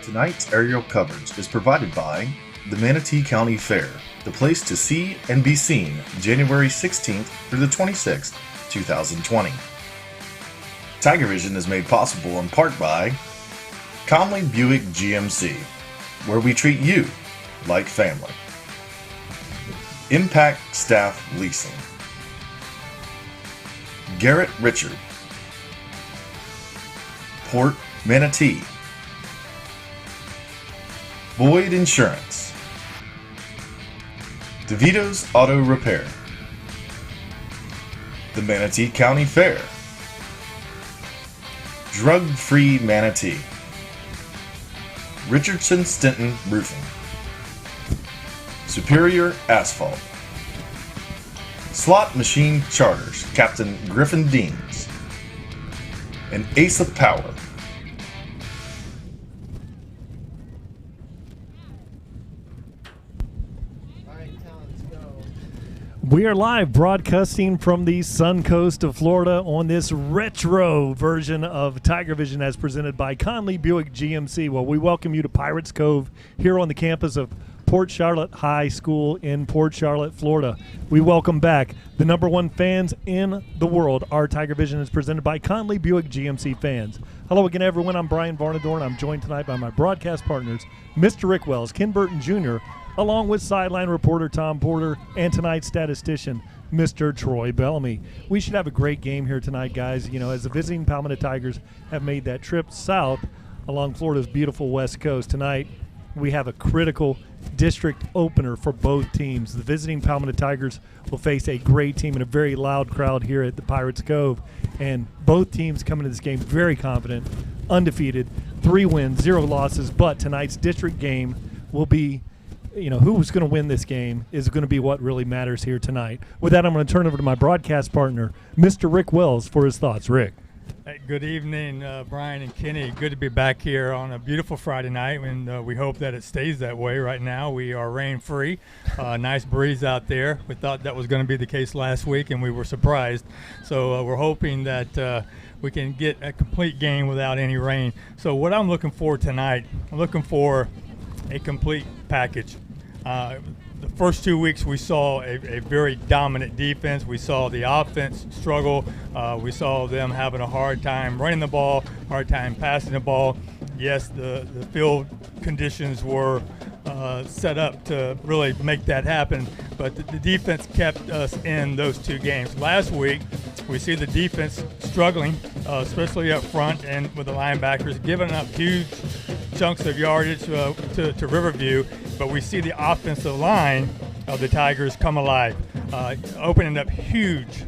Tonight's aerial coverage is provided by the Manatee County Fair, the place to see and be seen January 16th through the 26th, 2020. TigerVision is made possible in part by Conley Buick GMC, where we treat you like family. Impact Staff Leasing. Garrett Richard. Port Manatee. Boyd Insurance. DeVito's Auto Repair. The Manatee County Fair. Drug-Free Manatee. Richardson Stinton Roofing. Superior Asphalt. Slot Machine Charters, Captain Griffin Deans. And Ace of Power. We are live broadcasting from the Sun Coast of Florida on this retro version of TigerVision as presented by Conley Buick GMC. Well, we welcome you to Pirates Cove here on the campus of Port Charlotte High School in Port Charlotte, Florida. We welcome back the number one fans in the world. Our TigerVision is presented by Conley Buick GMC fans. Hello again, everyone. I'm Brian Varnadorn. I'm joined tonight by my broadcast partners, Mr. Rick Wells, Ken Burton Jr., along with sideline reporter Tom Porter and tonight's statistician, Mr. Troy Bellamy. We should have a great game here tonight, guys. You know, as the visiting Palmetto Tigers have made that trip south along Florida's beautiful west coast, tonight we have a critical district opener for both teams. The visiting Palmetto Tigers will face a great team and a very loud crowd here at the Pirates Cove. And both teams come into this game very confident, undefeated, 3 wins, 0 losses. But tonight's district game will be, you know, who's going to win this game is going to be what really matters here tonight. With that, I'm going to turn over to my broadcast partner, Mr. Rick Wells, for his thoughts. Rick. Hey, good evening, Brian and Kenny. Good to be back here on a beautiful Friday night, and we hope that it stays that way. Right now, we are rain-free. Nice breeze out there. We thought that was going to be the case last week, and we were surprised. So we're hoping that we can get a complete game without any rain. So what I'm looking for tonight, I'm looking for a complete package. The first 2 weeks we saw a very dominant defense. We saw the offense struggle. We saw them having a hard time running the ball, hard time passing the ball. Yes, the field conditions were set up to really make that happen, but the defense kept us in those 2 games. Last week, we see the defense struggling, especially up front and with the linebackers, giving up huge chunks of yardage to Riverview, but we see the offensive line of the Tigers come alive, opening up huge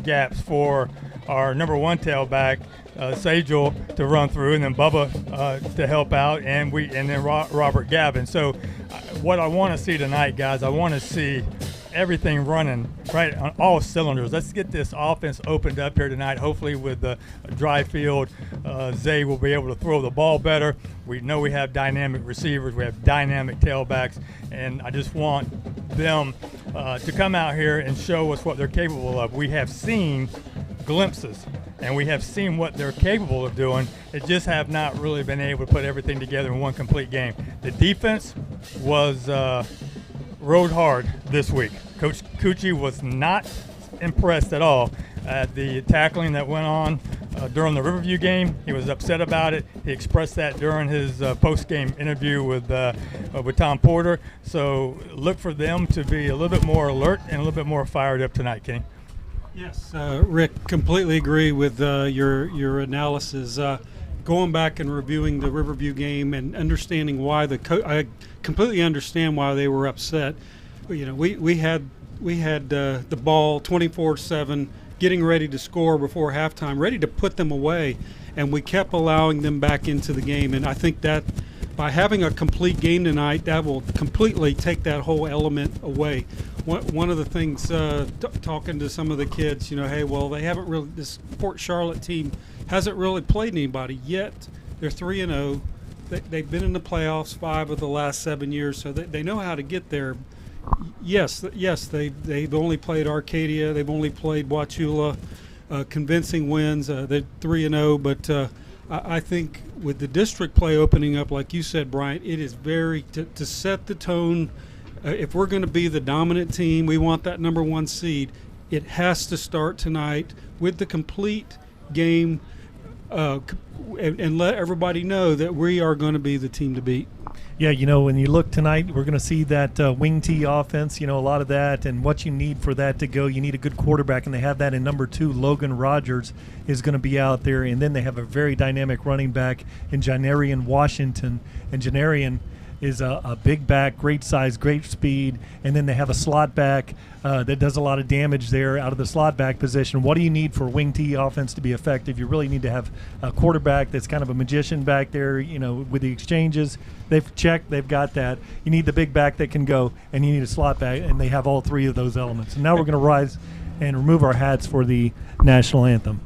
gaps for our number 1 tailback, Sajel, to run through, and then Bubba to help out, and then Robert Gavin. So what I want to see tonight, guys, I want to see everything running right on all cylinders. Let's get this offense opened up here tonight. Hopefully with the dry field, Zay will be able to throw the ball better. We know we have dynamic receivers. We have dynamic tailbacks, and I just want them to come out here and show us what they're capable of. We have seen glimpses, and we have seen what they're capable of doing. It just have not really been able to put everything together in one complete game. The defense was rode hard this week. Coach Cucci was not impressed at all at the tackling that went on during the Riverview game. He was upset about it. He expressed that during his post-game interview with Tom Porter. So look for them to be a little bit more alert and a little bit more fired up tonight, Kenny. Yes, Rick, completely agree with your analysis. Going back and reviewing the Riverview game and understanding why I completely understand why they were upset. You know, we had the ball 24/7, getting ready to score before halftime, ready to put them away, and we kept allowing them back into the game. And I think that by having a complete game tonight, that will completely take that whole element away. One of the things, talking to some of the kids, you know, hey, well, they haven't really, this Port Charlotte team hasn't really played anybody yet. They're 3-0. They've been in the playoffs 5 of the last 7 years, so they know how to get there. Yes, they've only played Arcadia. They've only played Wauchula, convincing wins. They're 3-0, but I think with the district play opening up, like you said, Bryant, it is very to set the tone. If we're going to be the dominant team, we want that number 1 seed. It has to start tonight with the complete game, and let everybody know that we are going to be the team to beat. Yeah, when you look tonight, we're going to see that wing T offense, a lot of that, and what you need for that to go. You need a good quarterback, and they have that in number 2. Logan Rogers is going to be out there, and then they have a very dynamic running back in Janarian Washington, and Janarian is a big back, great size, great speed, and then they have a slot back that does a lot of damage there out of the slot back position. What do you need for wing T offense to be effective? You really need to have a quarterback that's kind of a magician back there, with the exchanges. They've checked, they've got that. You need the big back that can go, and you need a slot back, and they have all 3 of those elements. And now we're going to rise and remove our hats for the national anthem.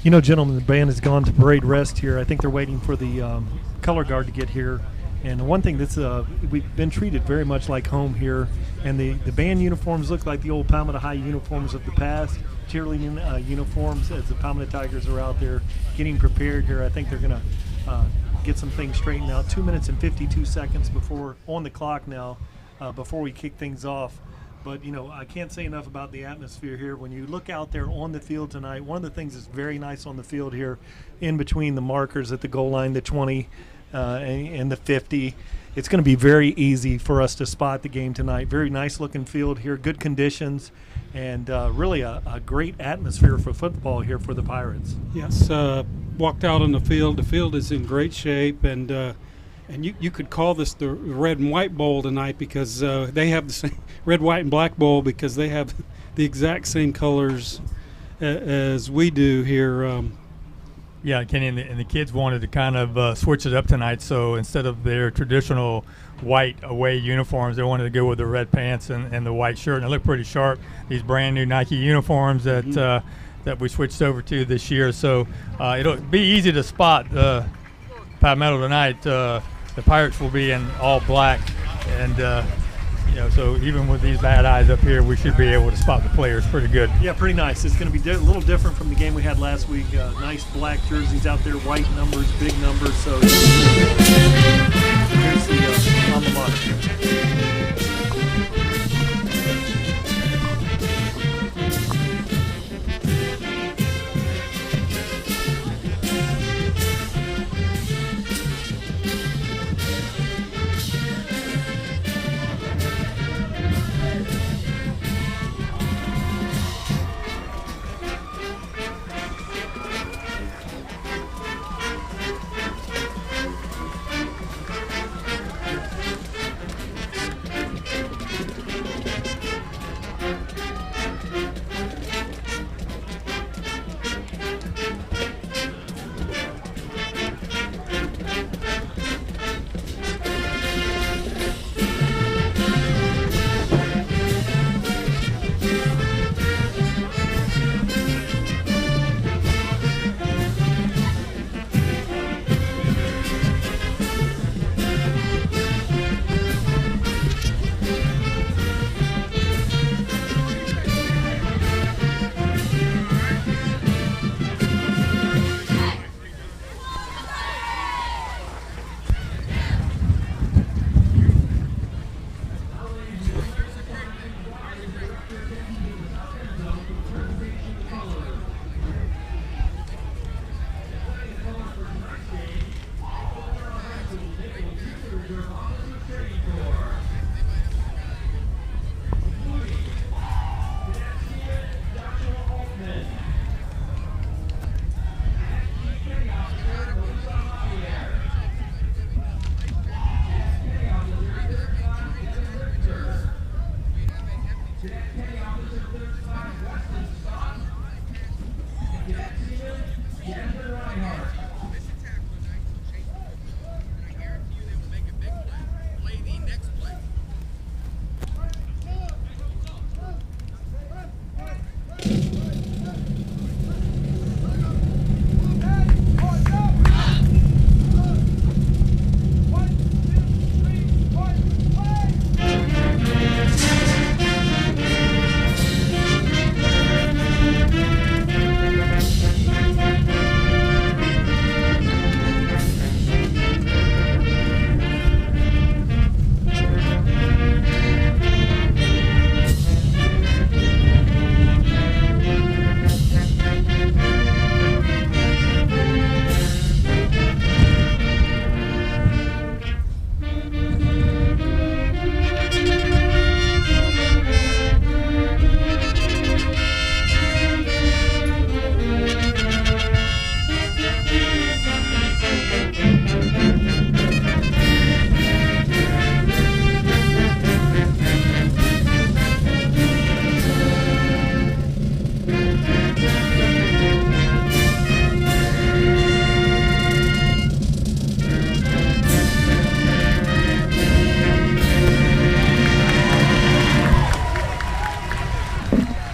You know, gentlemen, the band has gone to parade rest here. I think they're waiting for the color guard to get here. And one thing that's we've been treated very much like home here, and the band uniforms look like the old Palmetto High uniforms of the past, cheerleading uniforms as the Palmetto Tigers are out there getting prepared here. I think they're going to get some things straightened out. 2 minutes and 52 seconds before on the clock now, before we kick things off. But, you know, I can't say enough about the atmosphere here. When you look out there on the field tonight, one of the things that's very nice on the field here, in between the markers at the goal line, the 20 and the 50, it's going to be very easy for us to spot the game tonight. Very nice-looking field here, good conditions, and really a great atmosphere for football here for the Pirates. Yes, walked out on the field. The field is in great shape, and you could call this the red and white bowl tonight because they have the same red, white, and black bowl because they have the exact same colors as we do here. Yeah, Kenny, and the kids wanted to kind of switch it up tonight. So instead of their traditional white away uniforms, they wanted to go with the red pants and the white shirt, and it looked pretty sharp. These brand new Nike uniforms that that we switched over to this year. So it'll be easy to spot Palmetto tonight. The Pirates will be in all black, and you know, so even with these bad eyes up here, we should be able to spot the players pretty good. Yeah, pretty nice. It's going to be a little different from the game we had last week. Nice black jerseys out there, white numbers, big numbers. So here's the alma mater.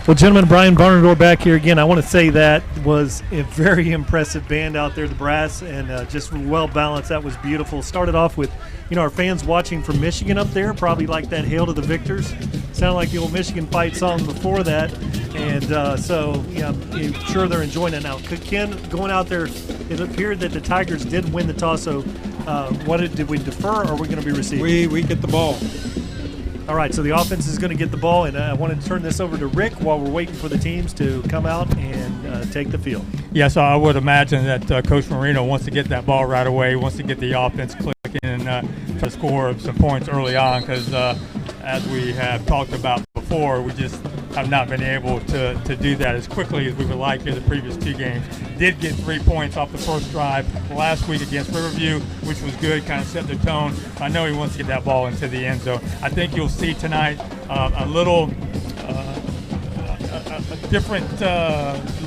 Well, gentlemen, Brian Barnador back here again. I want to say that was a very impressive band out there, the brass, and just well balanced. That was beautiful. Started off with, our fans watching from Michigan up there, probably like that Hail to the Victors. Sounded like the old Michigan fight song before that. And I'm sure they're enjoying it now. Ken, going out there, it appeared that the Tigers did win the toss, so did we defer, or are we going to be receiving? We get the ball. All right, so the offense is going to get the ball, and I wanted to turn this over to Rick while we're waiting for the teams to come out and take the field. Yes, I would imagine that Coach Marino wants to get that ball right away, wants to get the offense clicking and try to score some points early on because, as we have talked about before, we just have not been able to do that as quickly as we would like in the previous 2 games. Did get 3 points off the first drive last week against Riverview, which was good, kind of set the tone. I know he wants to get that ball into the end zone. I think you'll see tonight a little different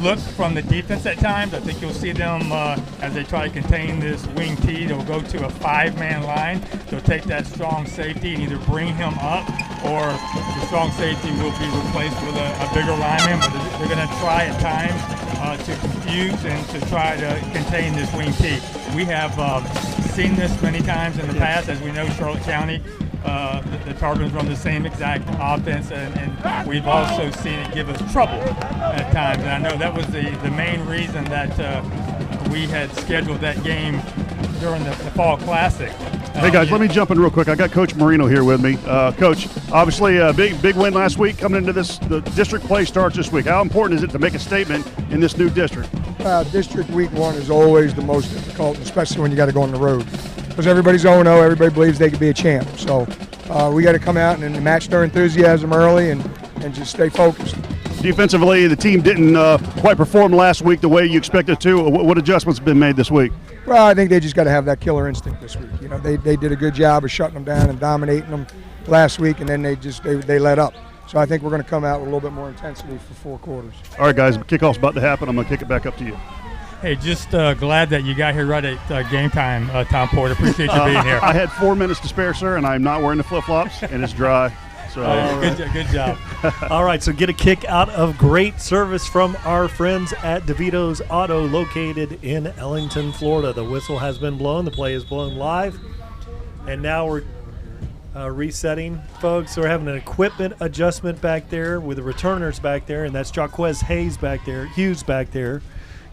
look from the defense at times. I think you'll see them as they try to contain this wing T. They'll go to a 5-man line. They'll take that strong safety and either bring him up or the strong safety will be replaced with a bigger lineman. But they're going to try at times to confuse and to try to contain this wing T. We have seen this many times in the past. As we know, Charlotte County, the Tarpons run the same exact offense, and we've also seen it give us trouble at times. And I know that was the main reason that we had scheduled that game during the Fall Classic. Hey guys, let me jump in real quick. I got Coach Marino here with me. Coach, obviously a big win last week. Coming into this, the district play starts this week. How important is it to make a statement in this new district? District week 1 is always the most difficult, especially when you got to go on the road. Because everybody's 0-0, everybody believes they could be a champ. So we got to come out and match their enthusiasm early and just stay focused. Defensively, the team didn't quite perform last week the way you expected to. What adjustments have been made this week? Well, I think they just got to have that killer instinct this week. They did a good job of shutting them down and dominating them last week, and then they let up. So I think we're going to come out with a little bit more intensity for 4 quarters. All right, guys, kickoff's about to happen. I'm going to kick it back up to you. Hey, just glad that you got here right at game time, Tom Porter. Appreciate you being here. I had 4 minutes to spare, sir, and I'm not wearing the flip-flops, and it's dry. So good job. All right, so get a kick out of great service from our friends at DeVito's Auto, located in Ellington, Florida. The whistle has been blown. The play is blown live. And now we're resetting, folks. So we're having an equipment adjustment back there with the returners back there, and that's Jaquez Hughes back there.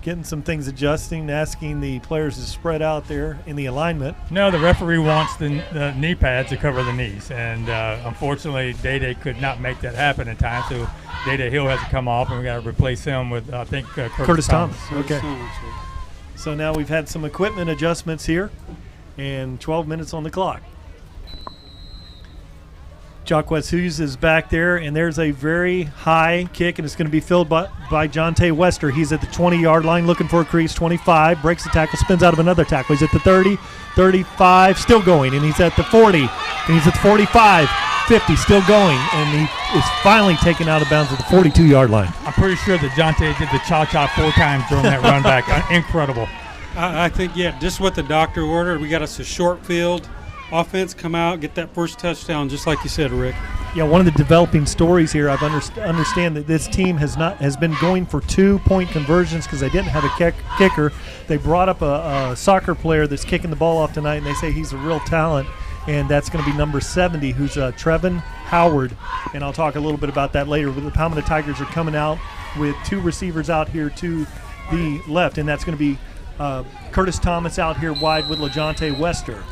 Getting some things adjusting, asking the players to spread out there in the alignment. No, the referee wants the knee pads to cover the knees, and unfortunately, Day could not make that happen in time, so Day Hill has to come off, and we got to replace him with, I think, Curtis Thomas. Okay. So now we've had some equipment adjustments here, and 12 minutes on the clock. Jaquez Hughes is back there, and there's a very high kick, and it's going to be filled by Jonte Wester. He's at the 20-yard line looking for a crease, 25, breaks the tackle, spins out of another tackle. He's at the 30, 35, still going, and he's at the 40, and he's at the 45, 50, still going, and he is finally taken out of bounds at the 42-yard line. I'm pretty sure that Jonte did the cha-cha 4 times during that run back. Incredible. I think, just what the doctor ordered. We got us a short field. Offense, come out, get that first touchdown, just like you said, Rick. Yeah, one of the developing stories here, I've understand that this team has been going for 2-point conversions because they didn't have a kicker. They brought up a soccer player that's kicking the ball off tonight, and they say he's a real talent, and that's going to be number 70, who's Trevin Howard, and I'll talk a little bit about that later. But the Palmetto Tigers are coming out with 2 receivers out here to the left, and that's going to be Curtis Thomas out here wide with LaJonte Wester.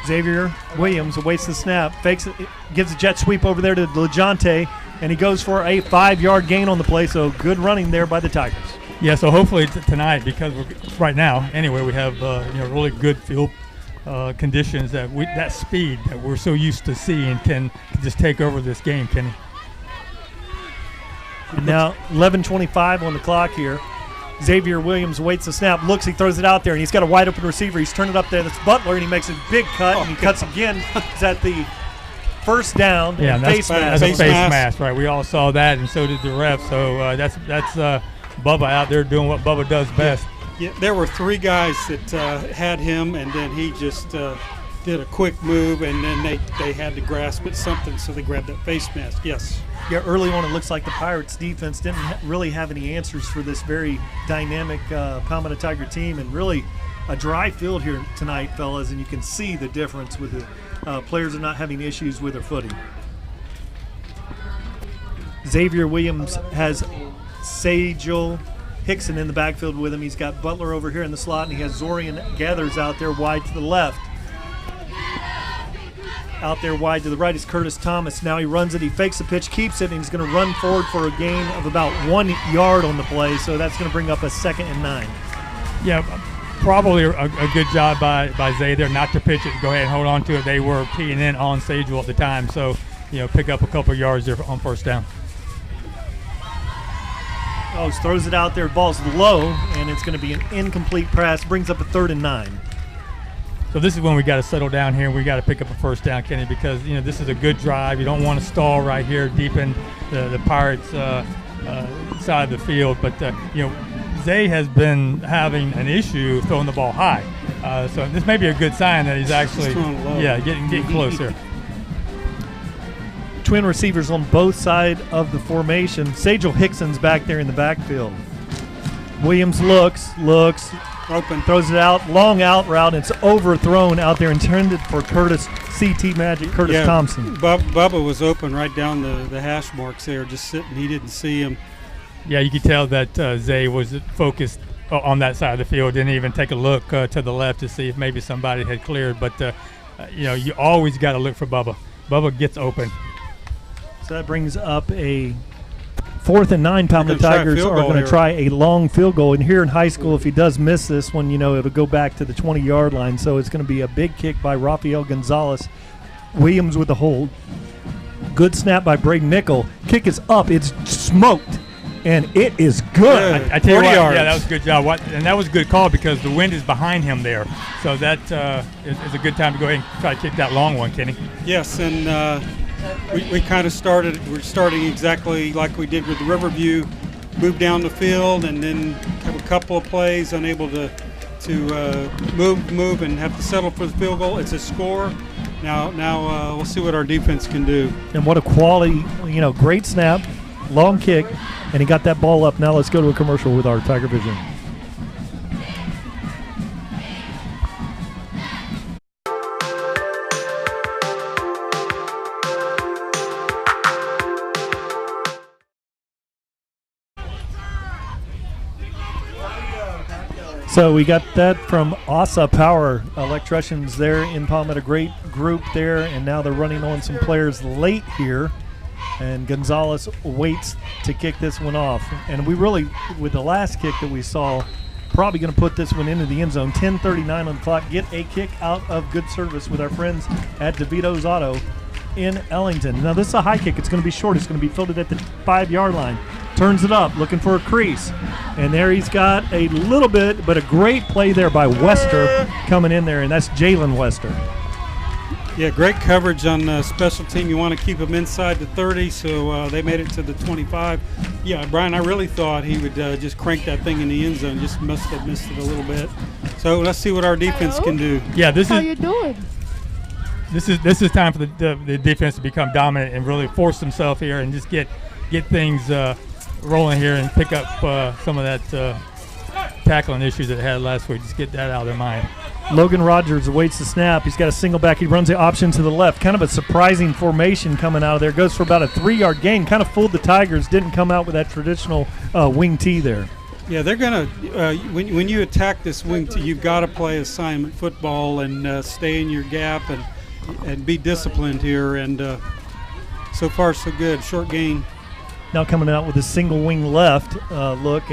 Xavier Williams awaits the snap, fakes it, gives a jet sweep over there to LaJonte, and he goes for a 5-yard gain on the play, so good running there by the Tigers. Yeah, so hopefully tonight, because right now, anyway, we have really good field conditions, that speed that we're so used to seeing can just take over this game, Kenny. And now 11:25 on the clock here. Xavier Williams waits the snap, looks, he throws it out there, and he's got a wide open receiver. He's turned it up there. That's Butler, and he makes a big cut, and he cuts again. It's at the first down. Yeah, that's a face mask, right? We all saw that, and so did the ref. So that's Bubba out there doing what Bubba does best. Yeah, there were 3 guys that had him, and then he just did a quick move, and then they had to grasp at something, so they grabbed that face mask. Yes. Yeah, early on it looks like the Pirates defense didn't really have any answers for this very dynamic Palmetto Tiger team, and really a dry field here tonight, fellas, and you can see the difference with the players are not having issues with their footing. Xavier Williams has Sajel Hickson in the backfield with him. He's got Butler over here in the slot, and he has Zorian Gathers out there wide to the left. Out there wide to the right is Curtis Thomas. Now he runs it, he fakes the pitch, keeps it, and he's going to run forward for a gain of about 1 yard on the play, so that's going to bring up a 2nd and 9. Yeah, probably a good job by Zay there not to pitch it, go ahead and hold on to it. They were keying in on Sajel at the time, so pick up a couple yards there on first down. Oh, throws it out there, ball's low, and it's going to be an incomplete pass, brings up a 3rd and 9. So this is when we got to settle down here. We got to pick up a first down, Kenny, because this is a good drive. You don't want to stall right here deep in the Pirates' side of the field. But Zay has been having an issue throwing the ball high. So this may be a good sign that he's actually getting close here. Twin receivers on both sides of the formation. Sajel Hickson's back there in the backfield. Williams looks. Open. Throws it out, long out route, and it's overthrown out there, intended for Curtis Thompson. Bubba was open right down the hash marks there, just sitting. He didn't see him. Yeah, you could tell that Zay was focused on that side of the field. Didn't even take a look to the left to see if maybe somebody had cleared. But, you always got to look for Bubba. Bubba gets open. So that brings up a 4th and 9. Palmetto Tigers are going to try a long field goal. And here in high school, if he does miss this one, it'll go back to the 20-yard line. So it's going to be a big kick by Rafael Gonzalez. Williams with the hold. Good snap by Braden Nickel. Kick is up. It's smoked. And it is good. I tell you what, yeah, that was a good job. And that was a good call because the wind is behind him there. So that is a good time to go ahead and try to kick that long one, Kenny. Yes, and we kind of we're starting exactly like we did with the Riverview, move down the field and then have a couple of plays unable to move and have to settle for the field goal. It's a score. Now we'll see what our defense can do. And what a quality, great snap, long kick, and he got that ball up. Now let's go to a commercial with our TigerVision. So we got that from ASA Power Electricians there in Palmetto. Great group there, and now they're running on some players late here. And Gonzalez waits to kick this one off. And we really, with the last kick that we saw, probably going to put this one into the end zone. 10:39 on the clock. Get a kick out of good service with our friends at DeVito's Auto in Ellington. Now this is a high kick. It's going to be short. It's going to be fielded at the 5-yard line. Turns it up, looking for a crease. And there he's got a little bit, but a great play there by Wester coming in there, and that's Jalen Wester. Yeah, great coverage on special team. You want to keep them inside the 30, so they made it to the 25. Yeah, Brian, I really thought he would just crank that thing in the end zone. Just must have missed it a little bit. So let's see what our defense can do. Yeah, How you doing? This is time for the defense to become dominant and really force themselves here and just get things rolling here and pick up some of that tackling issues that they had last week. Just get that out of their mind. Logan Rogers awaits the snap. He's got a single back. He runs the option to the left. Kind of a surprising formation coming out of there. Goes for about a 3-yard gain. Kind of fooled the Tigers. Didn't come out with that traditional wing T there. Yeah, they're going to when you attack this wing T, you've got to play assignment football and stay in your gap and be disciplined here. And so far, so good. Short gain. Now coming out with a single wing left look,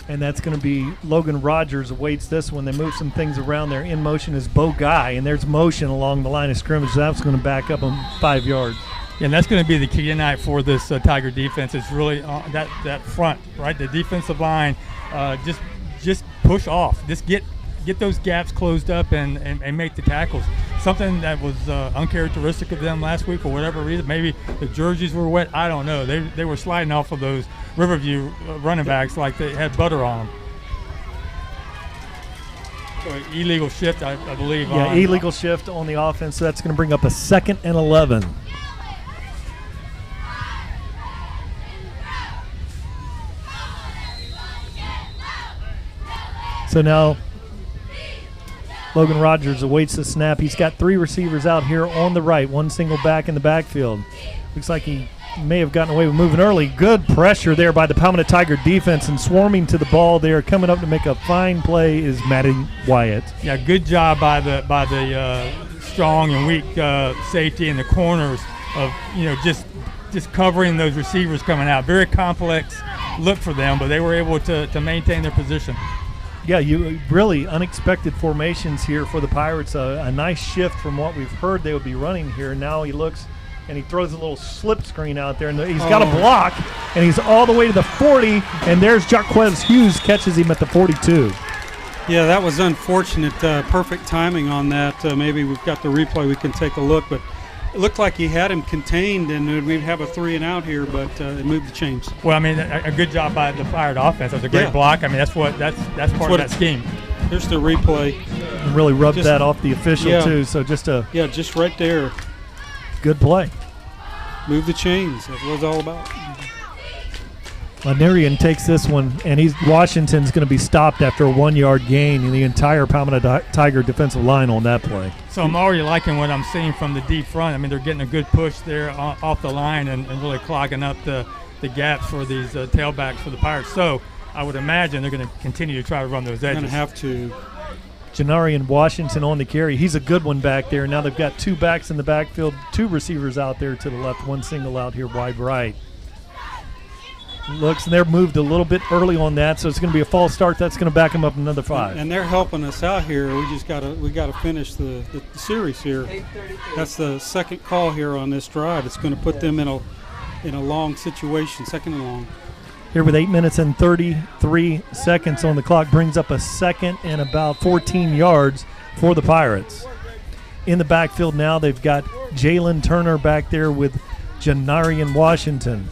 and that's going to be Logan Rogers awaits this one. They move some things around there. In motion is Bo Guy, and there's motion along the line of scrimmage. That's going to back up them 5 yards. Yeah, and that's going to be the key tonight for this Tiger defense. It's really that front, right? The defensive line, just push off. Just get those gaps closed up and make the tackles. Something that was uncharacteristic of them last week for whatever reason. Maybe the jerseys were wet. I don't know. They were sliding off of those Riverview running backs like they had butter on them. So illegal shift, I believe. Yeah, on, illegal shift on the offense. So that's going to bring up a 2nd and 11. So now Logan Rogers awaits the snap. He's got 3 receivers out here on the right, 1 single back in the backfield. Looks like he may have gotten away with moving early. Good pressure there by the Palmetto Tiger defense, and swarming to the ball there, coming up to make a fine play is Matty Wyatt. Yeah, good job by the strong and weak safety in the corners of just covering those receivers coming out. Very complex look for them, but they were able to maintain their position. Yeah, you really unexpected formations here for the Pirates. A nice shift from what we've heard they would be running here. Now he looks and he throws a little slip screen out there, and he's got a block, and he's all the way to the 40, and there's Jaquez Hughes catches him at the 42. Yeah, that was unfortunate. Perfect timing on that. Maybe we've got the replay. We can take a look, but it looked like he had him contained, and we'd have a 3 and out here, but it moved the chains. Well, I mean, a good job by the Pirate offense. That was a great block. I mean, that's part of that scheme. Here's the replay. And really rubbed that off the official too. So just right there. Good play. Move the chains. That's what it's all about. Lanerian takes this one, and Washington's going to be stopped after a 1-yard gain in the entire Palmetto Tiger defensive line on that play. So I'm already liking what I'm seeing from the deep front. I mean, they're getting a good push there off the line and really clogging up the gaps for these tailbacks for the Pirates. So I would imagine they're going to continue to try to run those edges. They're going to have to. Janarian Washington on the carry. He's a good one back there. Now they've got 2 backs in the backfield, 2 receivers out there to the left, 1 single out here wide right. Looks, and they're moved a little bit early on that, so it's going to be a false start. That's going to back them up another 5. And they're helping us out here. We just got to finish the series here. That's the second call here on this drive. It's going to put them in a long situation, 2nd and long. Here with 8 minutes and 33 seconds on the clock, brings up a 2nd and about 14 yards for the Pirates. In the backfield now, they've got Jalen Turner back there with Janarian Washington.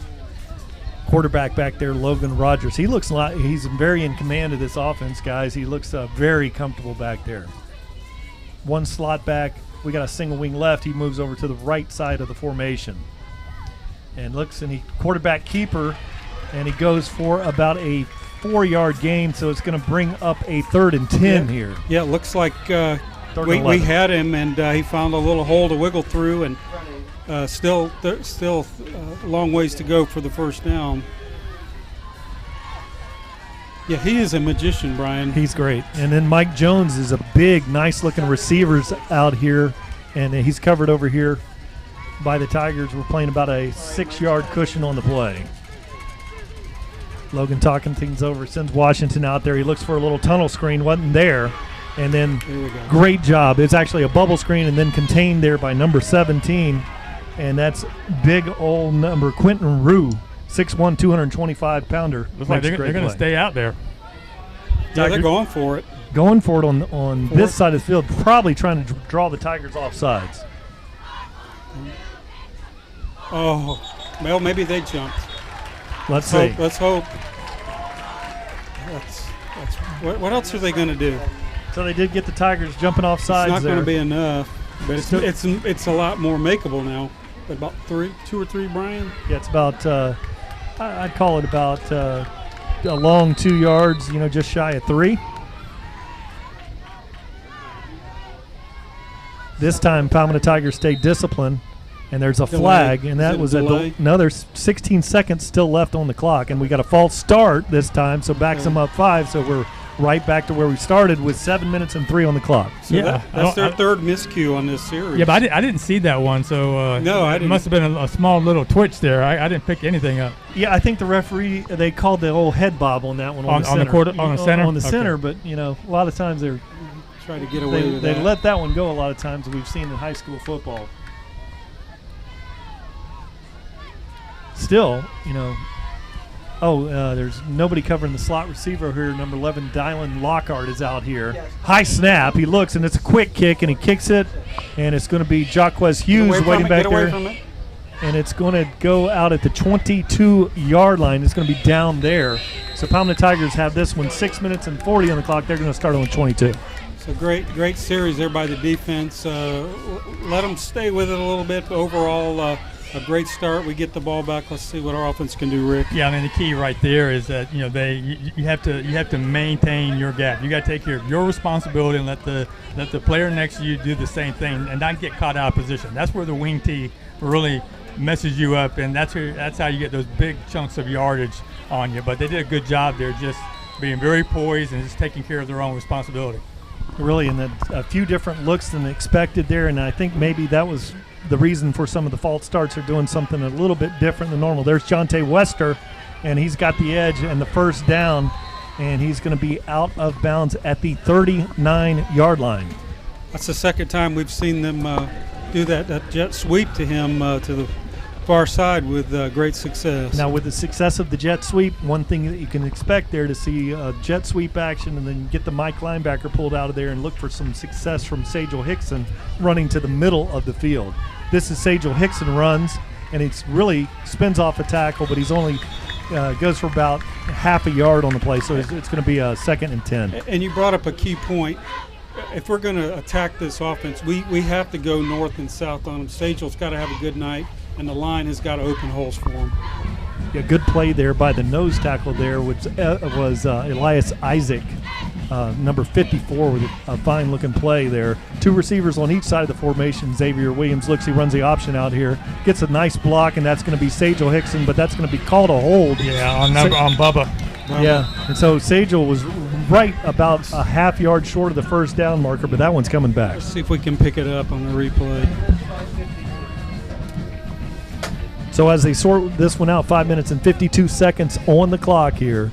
Quarterback back there, Logan Rogers. He looks like he's very in command of this offense, guys. He looks very comfortable back there. 1 slot back. We got a single wing left. He moves over to the right side of the formation. And looks, and he quarterback keeper, and he goes for about a 4-yard gain, so it's going to bring up a 3rd and 10 here. Yeah, it looks like we had him, and he found a little hole to wiggle through, and still a long ways to go for the first down. Yeah, he is a magician, Brian. He's great. And then Mike Jones is a big, nice-looking receivers out here, and he's covered over here by the Tigers. We're playing about a 6-yard cushion on the play. Logan talking things over, sends Washington out there. He looks for a little tunnel screen, wasn't there. And then great job. It's actually a bubble screen and then contained there by number 17. And that's big old number Quentin Rue, 6'1", 225-pounder. Looks like they're going to stay out there. Yeah, they're going for it. Going for it on this side of the field, probably trying to draw the Tigers off sides. Oh, well, maybe they jumped. Let's see. Let's hope. What else are they going to do? So they did get the Tigers jumping off sides. It's not going to be enough, but it's a lot more makeable now. About 2 or 3, Brian? Yeah, it's about, I'd call it about a long 2 yards, just shy of 3. This time, Palmetto Tigers stayed disciplined, and there's a flag, and that was another 16 seconds still left on the clock, and we got a false start this time, so backs them up 5, so we're right back to where we started with 7 minutes and 3 on the clock. So that's their 3rd miscue on this series. Yeah, but I didn't see that one, so no, I didn't. It must have been a small little twitch there. I didn't pick anything up. Yeah, I think the referee, they called the old head bob on that one on the center. On the center, but a lot of times they're try to get away with that. They let that one go a lot of times. We've seen in high school football. Still, there's nobody covering the slot receiver here. Number 11, Dylan Lockhart is out here. Yes. High snap. He looks, and it's a quick kick, and he kicks it, and it's going to be Jaquez Hughes waiting back there. And it's going to go out at the 22-yard line. It's going to be down there. So Palmetto Tigers have this one 6 minutes and 40 on the clock. They're going to start on 22. So great series there by the defense. Let them stay with it a little bit. Overall, a great start. We get the ball back. Let's see what our offense can do, Rick. Yeah, I mean the key right there is that you have to maintain your gap. You got to take care of your responsibility and let the player next to you do the same thing and not get caught out of position. That's where the wing tee really messes you up, and that's how you get those big chunks of yardage on you. But they did a good job there, just being very poised and just taking care of their own responsibility. Really, and a few different looks than expected there, and I think maybe that was the reason for some of the false starts. Are doing something a little bit different than normal. There's Jonte Wester, and he's got the edge and the first down, and he's going to be out of bounds at the 39-yard line. That's the second time we've seen them do that jet sweep to him to the far side with great success. Now, with the success of the jet sweep, one thing that you can expect there to see jet sweep action and then get the Mike linebacker pulled out of there and look for some success from Sajel Hickson running to the middle of the field. This is Sajel Hickson runs, and it's really spins off a tackle, but he's only goes for about half a yard on the play, so it's going to be a 2nd and 10. And you brought up a key point. If we're going to attack this offense, we have to go north and south on them. Sagel's got to have a good night, and the line has got to open holes for him. Yeah, good play there by the nose tackle there, which was Elias Isaac, number 54, with a fine-looking play there. 2 receivers on each side of the formation. Xavier Williams looks, he runs the option out here, gets a nice block, and that's going to be Sajel Hickson, but that's going to be called a hold. Yeah, on Bubba. Yeah, and so Sajel was right about a half yard short of the first down marker, but that one's coming back. Let's see if we can pick it up on the replay. So as they sort this one out, 5 minutes and 52 seconds on the clock here.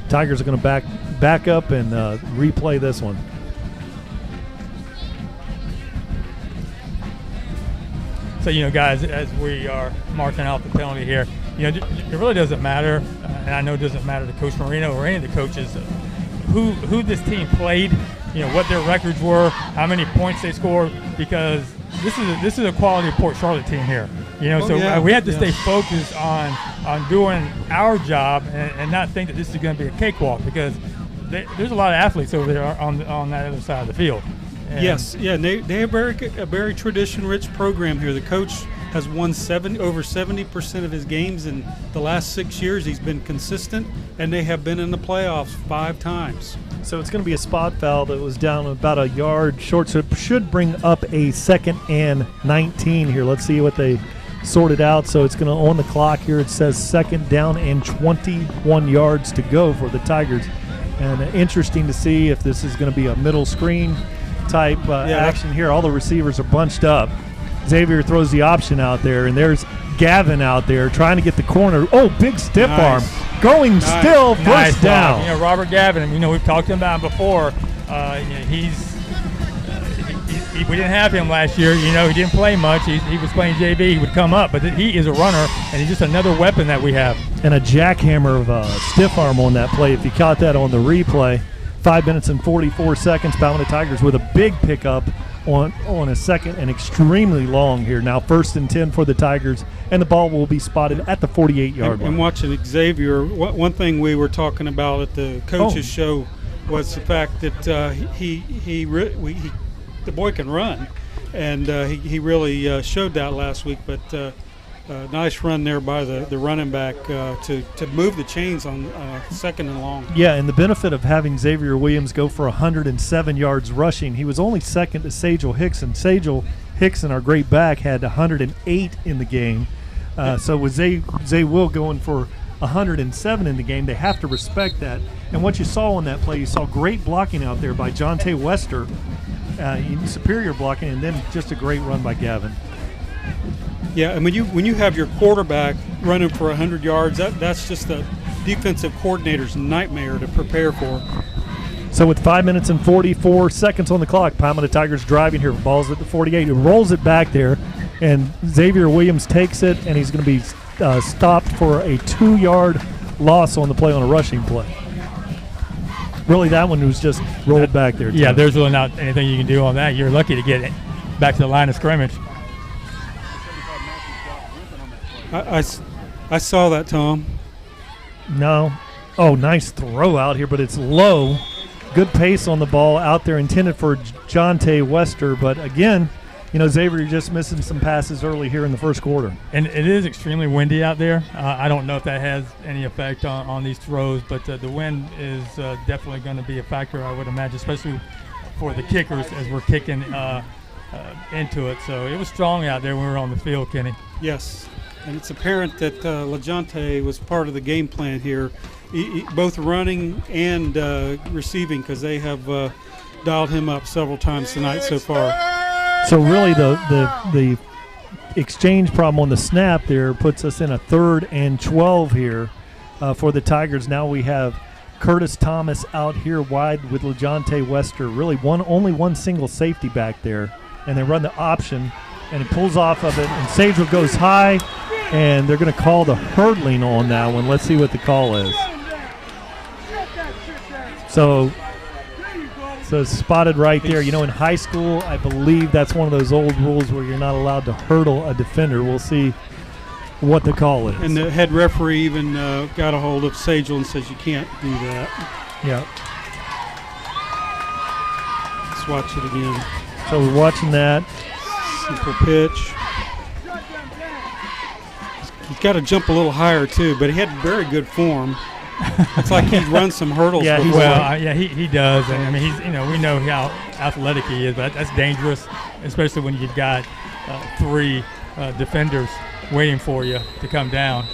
Tigers are going to back up and replay this one. So, guys, as we are marking out the penalty here, it really doesn't matter, and I know it doesn't matter to Coach Marino or any of the coaches, who this team played, what their records were, how many points they scored, because this is a quality Port Charlotte team here. We have to stay focused on doing our job and not think that this is going to be a cakewalk, because there's a lot of athletes over there on that other side of the field. And yes, yeah, they have a very tradition-rich program here. The coach has won over 70% of his games in the last 6 years. He's been consistent, and they have been in the playoffs 5 times. So it's going to be a spot foul that was down about a yard short, so it should bring up a 2nd and 19 here. Let's see what they sorted out. So it's going to, on the clock here, it says 2nd down and 21 yards to go for the Tigers. And interesting to see if this is going to be a middle screen type action here. All the receivers are bunched up. Xavier throws the option out there, and there's Gavin out there trying to get the corner. Oh, big stiff arm. Going still, first down. Robert Gavin, we've talked about him before. We didn't have him last year. He didn't play much. He was playing JV. He would come up, but he is a runner, and he's just another weapon that we have. And a jackhammer of a stiff arm on that play. If you caught that on the replay, 5 minutes and 44 seconds. Palmetto Tigers with a big pickup on a 2nd and extremely long here. Now 1st and 10 for the Tigers, and the ball will be spotted at the 48-yard line. And watching Xavier, one thing we were talking about at the coaches show was the fact that the boy can run, and he really showed that last week. But nice run there by the running back to move the chains on 2nd and long. Yeah, and the benefit of having Xavier Williams go for 107 yards rushing, he was only 2nd to Sajel Hickson. Sajel Hickson, our great back, had 108 in the game. So with Zay Will going for 107 in the game, they have to respect that. And what you saw on that play, you saw great blocking out there by Jonte Wester, superior blocking, and then just a great run by Gavin. Yeah, and when you have your quarterback running for 100 yards, that's just a defensive coordinator's nightmare to prepare for. So with 5 minutes and 44 seconds on the clock, Palmetto Tigers driving here. Ball's at the 48. He rolls it back there, and Xavier Williams takes it, and he's going to be stopped for a 2-yard loss on the play on a rushing play. Really, that one was just rolled back there. Yeah, there's really not anything you can do on that. You're lucky to get it back to the line of scrimmage. I saw that, Tom. No. Oh, nice throw out here, but it's low. good pace on the ball out there intended for Jonte Wester. But again, Xavier just missing some passes early here in the first quarter. And it is extremely windy out there. I don't know if that has any effect on these throws, but the wind is definitely going to be a factor, I would imagine, especially for the kickers as we're kicking into it. So it was strong out there when we were on the field, Kenny. Yes, and it's apparent that LaJonte was part of the game plan here, both running and receiving, because they have dialed him up several times tonight so far. So really the exchange problem on the snap there puts us in a 3rd and 12 here for the Tigers. Now we have Curtis Thomas out here wide with LaJonte Wester. Really only one single safety back there. And they run the option, and he pulls off of it, and Sagel goes high, and they're going to call the hurdling on that one. Let's see what the call is. So spotted right there. In high school, I believe that's one of those old rules where you're not allowed to hurdle a defender. We'll see what the call is. And the head referee even got a hold of Sagel and says you can't do that. Yeah. Let's watch it again. So we're watching that. Simple pitch. He's got to jump a little higher too, but he had very good form. It's like he's run some hurdles. Yeah, before. He does. And I mean, we know how athletic he is, but that's dangerous, especially when you've got 3 defenders waiting for you to come down.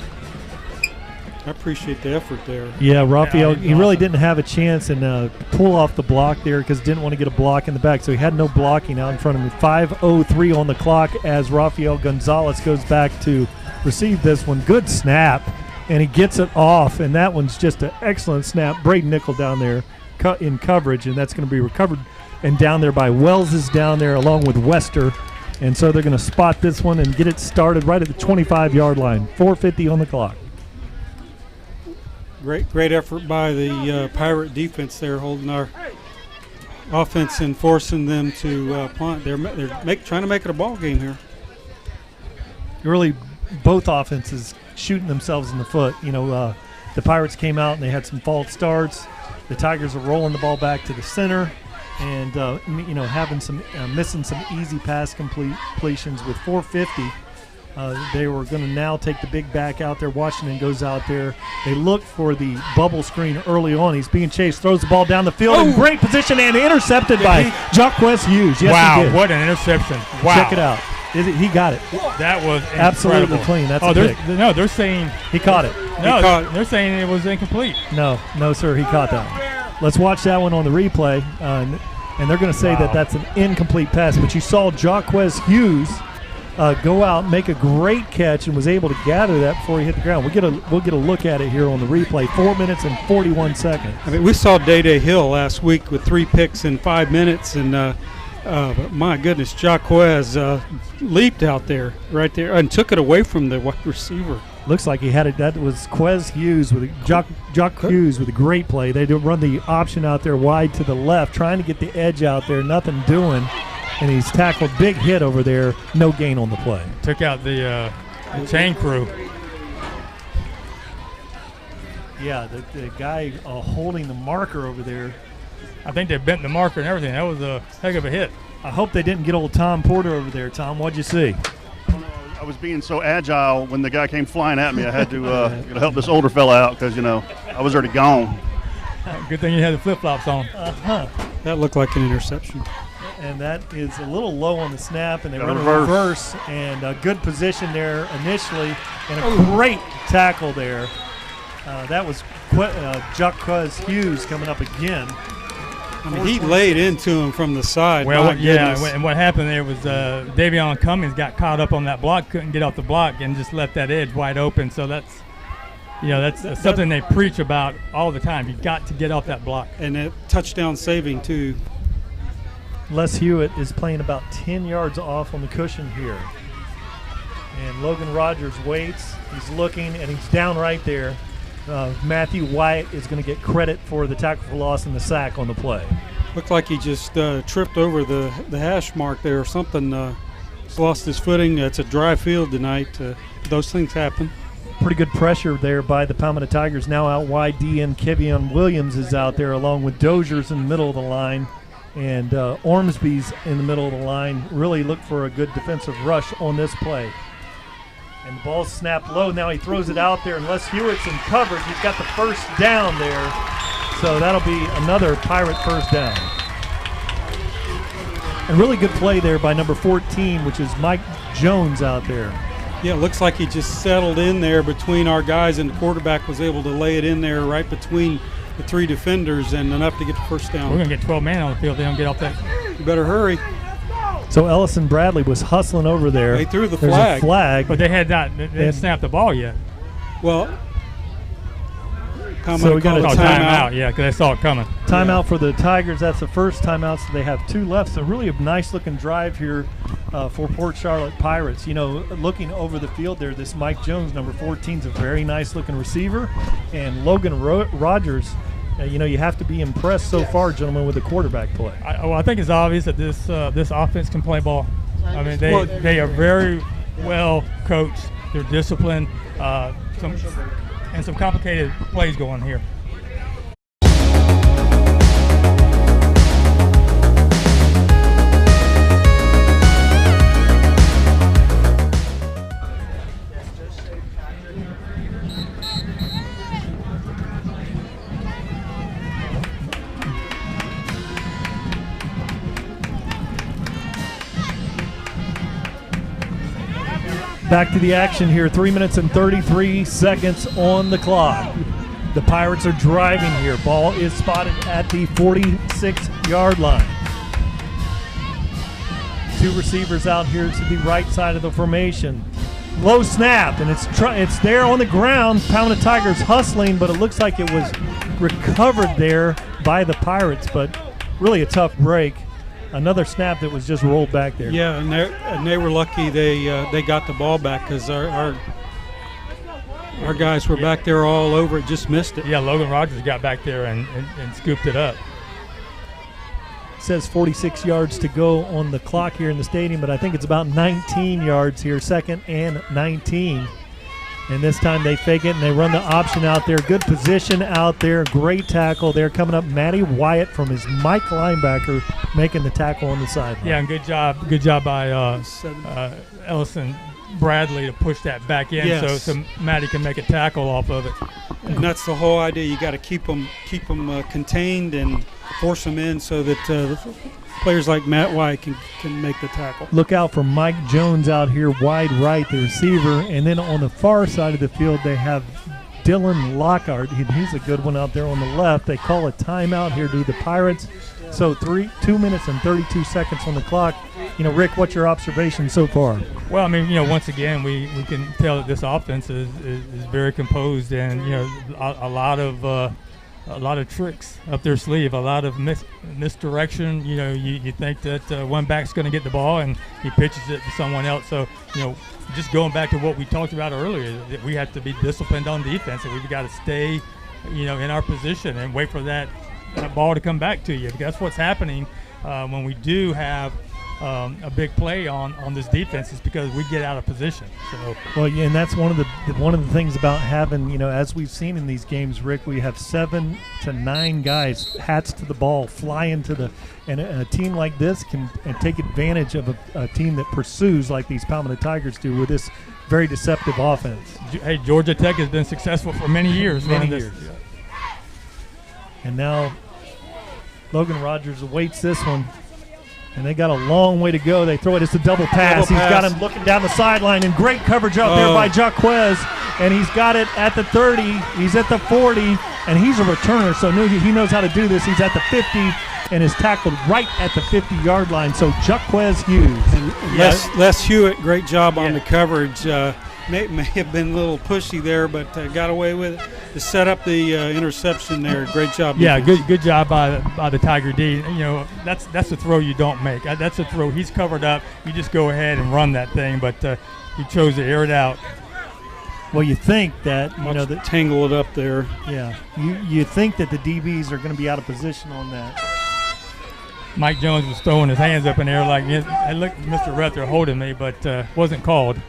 I appreciate the effort there. Yeah, Raphael, he awesome. really didn't have a chance and pull off the block there because didn't want to get a block in the back, so he had no blocking out in front of him. 5:03 on the clock as Rafael Gonzalez goes back to receive this one. Good snap, and he gets it off, and that one's just an excellent snap. Braden Nickel down there in coverage, and that's going to be recovered. And down there by Wells is down there along with Wester, and so they're going to spot this one and get it started right at the 25-yard line. 4:50 on the clock. Great effort by the Pirate defense there, holding our offense and forcing them to punt. They're trying to make it a ball game here. Really, both offenses shooting themselves in the foot. The Pirates came out and they had some false starts. The Tigers are rolling the ball back to the center and having some missing some easy pass completions with 4:50. They were going to now take the big back out there. Washington goes out there. They look for the bubble screen early on. He's being chased, throws the ball down the field in great position and intercepted by Jacquez Hughes. Yes, wow, he did. What an interception. Wow. Check it out. He got it. That was absolutely incredible. clean. That's a pick. No, they're saying he caught it. No, they're saying it was incomplete. No, sir, he caught that one. Let's watch that one on the replay, and they're going to say that that's an incomplete pass. But you saw Jacquez Hughes go out, make a great catch, and was able to gather that before he hit the ground. We'll get a look at it here on the replay. 4 minutes and 41 seconds. I mean, we saw Day Hill last week with 3 picks in 5 minutes, and but my goodness, Jacquez leaped out there, right there, and took it away from the wide receiver. Looks like he had it. That was Quez Hughes with Jock Hughes with a great play. They do run the option out there wide to the left, trying to get the edge out there. Nothing doing. And he's tackled, big hit over there, no gain on the play. Took out the chain crew. Yeah, the guy holding the marker over there. I think they bent the marker and everything. That was a heck of a hit. I hope they didn't get old Tom Porter over there. Tom, what'd you see? I was being so agile when the guy came flying at me. I had to help this older fella out because, I was already gone. Good thing you had the flip-flops on. That looked like an interception. And that is a little low on the snap, and they run a reverse. reverse, and a good position there initially, and a great tackle there. That was Jacquez Hughes coming up again. I mean, he laid into him from the side. Well, goodness. and what happened there was Davion Cummings got caught up on that block, couldn't get off the block, and just left that edge wide open. So that's something they preach about all the time. You got to get off that block. And it touchdown saving too. Les Hewitt is playing about 10 yards off on the cushion here. And Logan Rogers waits. He's looking, and he's down right there. Matthew Wyatt is going to get credit for the tackle for loss and the sack on the play. Looked like he just tripped over the hash mark there or something. He's lost his footing. It's a dry field tonight. Those things happen. Pretty good pressure there by the Palmetto Tigers. Now out wide, DN Kevion Williams is out there along with Dozier's in the middle of the line. And Ormsby's in the middle of the line. Really look for a good defensive rush on this play. And the ball's snapped low. Now he throws it out there, and Les Hewitt's in coverage. He's got the first down there. So that'll be another Pirate first down. And really good play there by number 14, which is Mike Jones out there. Yeah, it looks like he just settled in there between our guys, and the quarterback was able to lay it in there right between the three defenders and enough to get the first down. We're going to get 12 man on the field. They don't get off that. You better hurry. So Ellison Bradley was hustling over there. They threw the There's flag. a flag. But they didn't snap the ball yet. Well, so we got a timeout. Yeah, because they saw it coming. Timeout for the Tigers. That's the first timeout, so they have two left. So really a nice-looking drive here for Port Charlotte Pirates. You know, looking over the field there, this Mike Jones, number 14, is a very nice-looking receiver. And Logan Rogers, you know, you have to be impressed so far, gentlemen, with the quarterback play. I think it's obvious that this offense can play ball. I mean, they are very well coached. They're disciplined. Some complicated plays going here. Back to the action here. 3 minutes and 33 seconds on the clock. The Pirates are driving here. Ball is spotted at the 46-yard line. Two receivers out here to the right side of the formation. Low snap, and it's there on the ground. Palmetto Tigers hustling, but it looks like it was recovered there by the Pirates, but really a tough break. Another snap that was just rolled back there. Yeah, and they were lucky they got the ball back, because our guys were back there all over it, just missed it. Yeah, Logan Rogers got back there and scooped it up. It says 46 yards to go on the clock here in the stadium, but I think it's about 19 yards here, 2nd and 19. And this time they fake it and they run the option out there. Good position out there. Great tackle there. Coming up, Matty Wyatt from his Mike linebacker making the tackle on the sideline. Yeah, and good job by Ellison Bradley to push that back in, yes, so Matty can make a tackle off of it. And that's the whole idea. You got to keep them contained and force them in so that players like Matt White can make the tackle. Look out for Mike Jones out here wide right, the receiver. And then on the far side of the field, they have Dylan Lockhart. He's a good one out there on the left. They call a timeout here to the Pirates. So 2 minutes and 32 seconds on the clock. You know, Rick, what's your observation so far? Well, I mean, you know, once again, we can tell that this offense is very composed, and, you know, a lot of tricks up their sleeve, a lot of misdirection. You know, you think that one back's going to get the ball and he pitches it to someone else. So, you know, just going back to what we talked about earlier, that we have to be disciplined on defense, and we've got to stay, you know, in our position and wait for that ball to come back to you. Because that's what's happening when we do have a big play on this defense, is because we get out of position. So, well, yeah, and that's one of the things about having, you know, as we've seen in these games, Rick, we have 7 to 9 guys, hats to the ball, fly into the, and a team like this can take advantage of a team that pursues like these Palmetto Tigers do with this very deceptive offense. Hey, Georgia Tech has been successful for many years. And now Logan Rogers awaits this one. And they got a long way to go. They throw it. It's a double pass. He's got him looking down the sideline, and great coverage out there by Jaquez. And he's got it at the 30. He's at the 40, and he's a returner, so he knows how to do this. He's at the 50 and is tackled right at the 50-yard line. So Jaquez Hughes. Les Hewitt, great job on the coverage. May have been a little pushy there, but got away with it to set up the interception there. Great job. Yeah, good job by the Tiger D. You know, that's a throw you don't make. That's a throw. He's covered up. You just go ahead and run that thing, but he chose to air it out. Well, you think that tangle it up there. Yeah, you think that the DBs are going to be out of position on that. Mike Jones was throwing his hands up in the air like, "Hey, look, Mr. Ruther holding me," but wasn't called.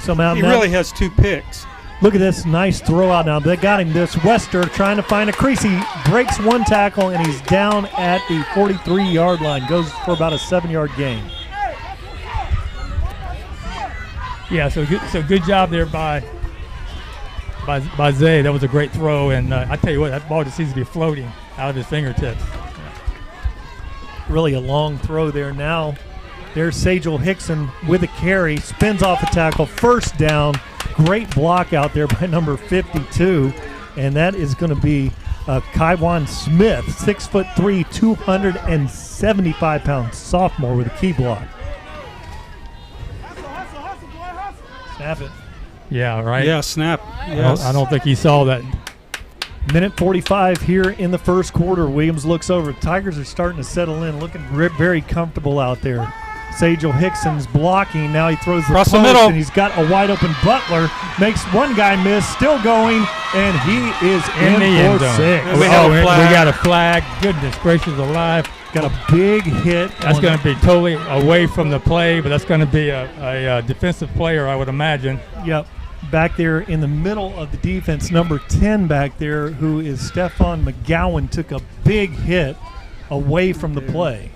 So now he really has 2 picks. look at this nice throw out now. They got him. This Wester trying to find a crease. He breaks 1 tackle, and he's down at the 43-yard line. Goes for about a 7-yard gain. Yeah, so good job there by Zay. That was a great throw, and I tell you what, that ball just seems to be floating out of his fingertips. Really a long throw there now. There's Sajel Hickson with a carry, spins off a tackle, first down. Great block out there by number 52, and that is going to be Kaiwan Smith, 6'3", 275-pound sophomore with a key block. Snap it. Yeah, right. Yeah, snap. Yes. I don't think he saw that. Minute 45 here in the first quarter. Williams looks over. Tigers are starting to settle in, looking very comfortable out there. Sajel Hickson's blocking. Now he throws the Across the post, middle. and he's got a wide-open Butler. Makes one guy miss, still going, and he is in the for end zone. 6. We have a flag. We got a flag. Goodness gracious alive. Got a big hit. That's going to be totally away from the play, but that's going to be a defensive player, I would imagine. Yep. Back there in the middle of the defense, number 10 back there, who is Stephon McGowan, took a big hit away from the play.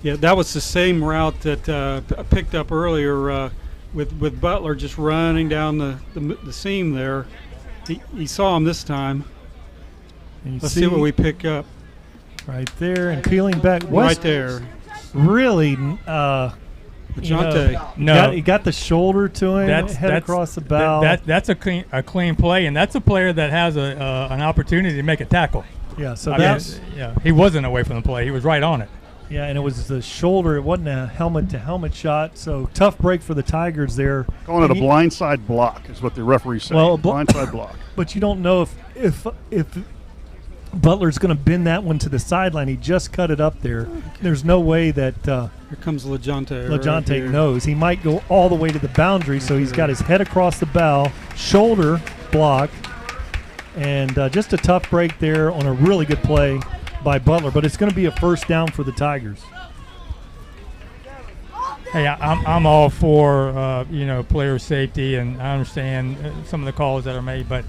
Yeah, that was the same route that I picked up earlier with Butler just running down the seam there. He saw him this time. And you Let's see what we pick up. right there, and peeling back. Right there. Really, Lajante. he got the shoulder to him, head across the bow. That's a clean play, and that's a player that has an opportunity to make a tackle. Yeah, so he wasn't away from the play. He was right on it. Yeah, and it was the shoulder. It wasn't a helmet-to-helmet shot, so tough break for the Tigers there. Calling it a blindside block is what the referee said. Well, blindside block. But you don't know if Butler's going to bend that one to the sideline. He just cut it up there. Okay. There's no way that here comes Lajante. Lajante knows. He might go all the way to the boundary, so he's got his head across the bow, shoulder block, and just a tough break there on a really good play by Butler. But it's going to be a first down for the Tigers. Hey, I'm all for player safety, and I understand some of the calls that are made, but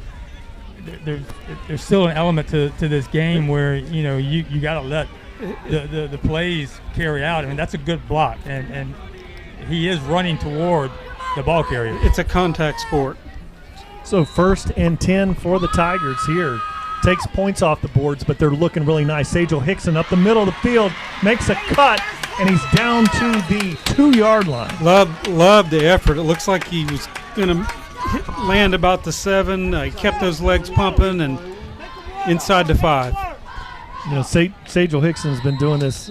there's still an element to this game where you got to let the plays carry out. I mean, that's a good block, and he is running toward the ball carrier. It's a contact sport. So 1st and 10 for the Tigers here. Takes points off the boards, but they're looking really nice. Sajel Hickson up the middle of the field, makes a cut, and he's down to the 2-yard line. Love the effort. It looks like he was going to land about the 7. He kept those legs pumping and inside the 5. Sajel Hickson has been doing this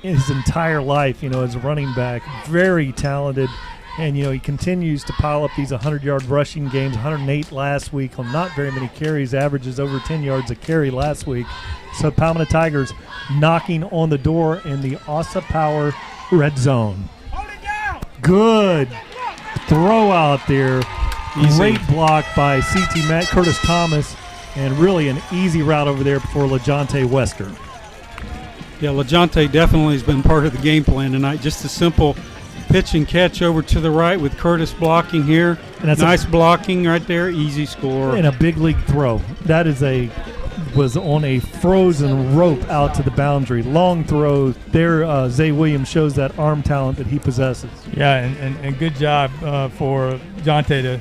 his entire life, as a running back. Very talented. And, he continues to pile up these 100-yard rushing games, 108 last week on not very many carries, averages over 10 yards a carry last week. So Palmetto Tigers knocking on the door in the Asa Power red zone. Good throw out there. Easy. Great block by CT Matt Curtis Thomas, and really an easy route over there for Lajante Wester. Yeah, Lajante definitely has been part of the game plan tonight. Just a simple pitch and catch over to the right with Curtis blocking here. And that's nice blocking right there. Easy score. And a big league throw. That was on a frozen rope out to the boundary. Long throw. There, Zay Williams shows that arm talent that he possesses. Yeah, and good job for Jonte to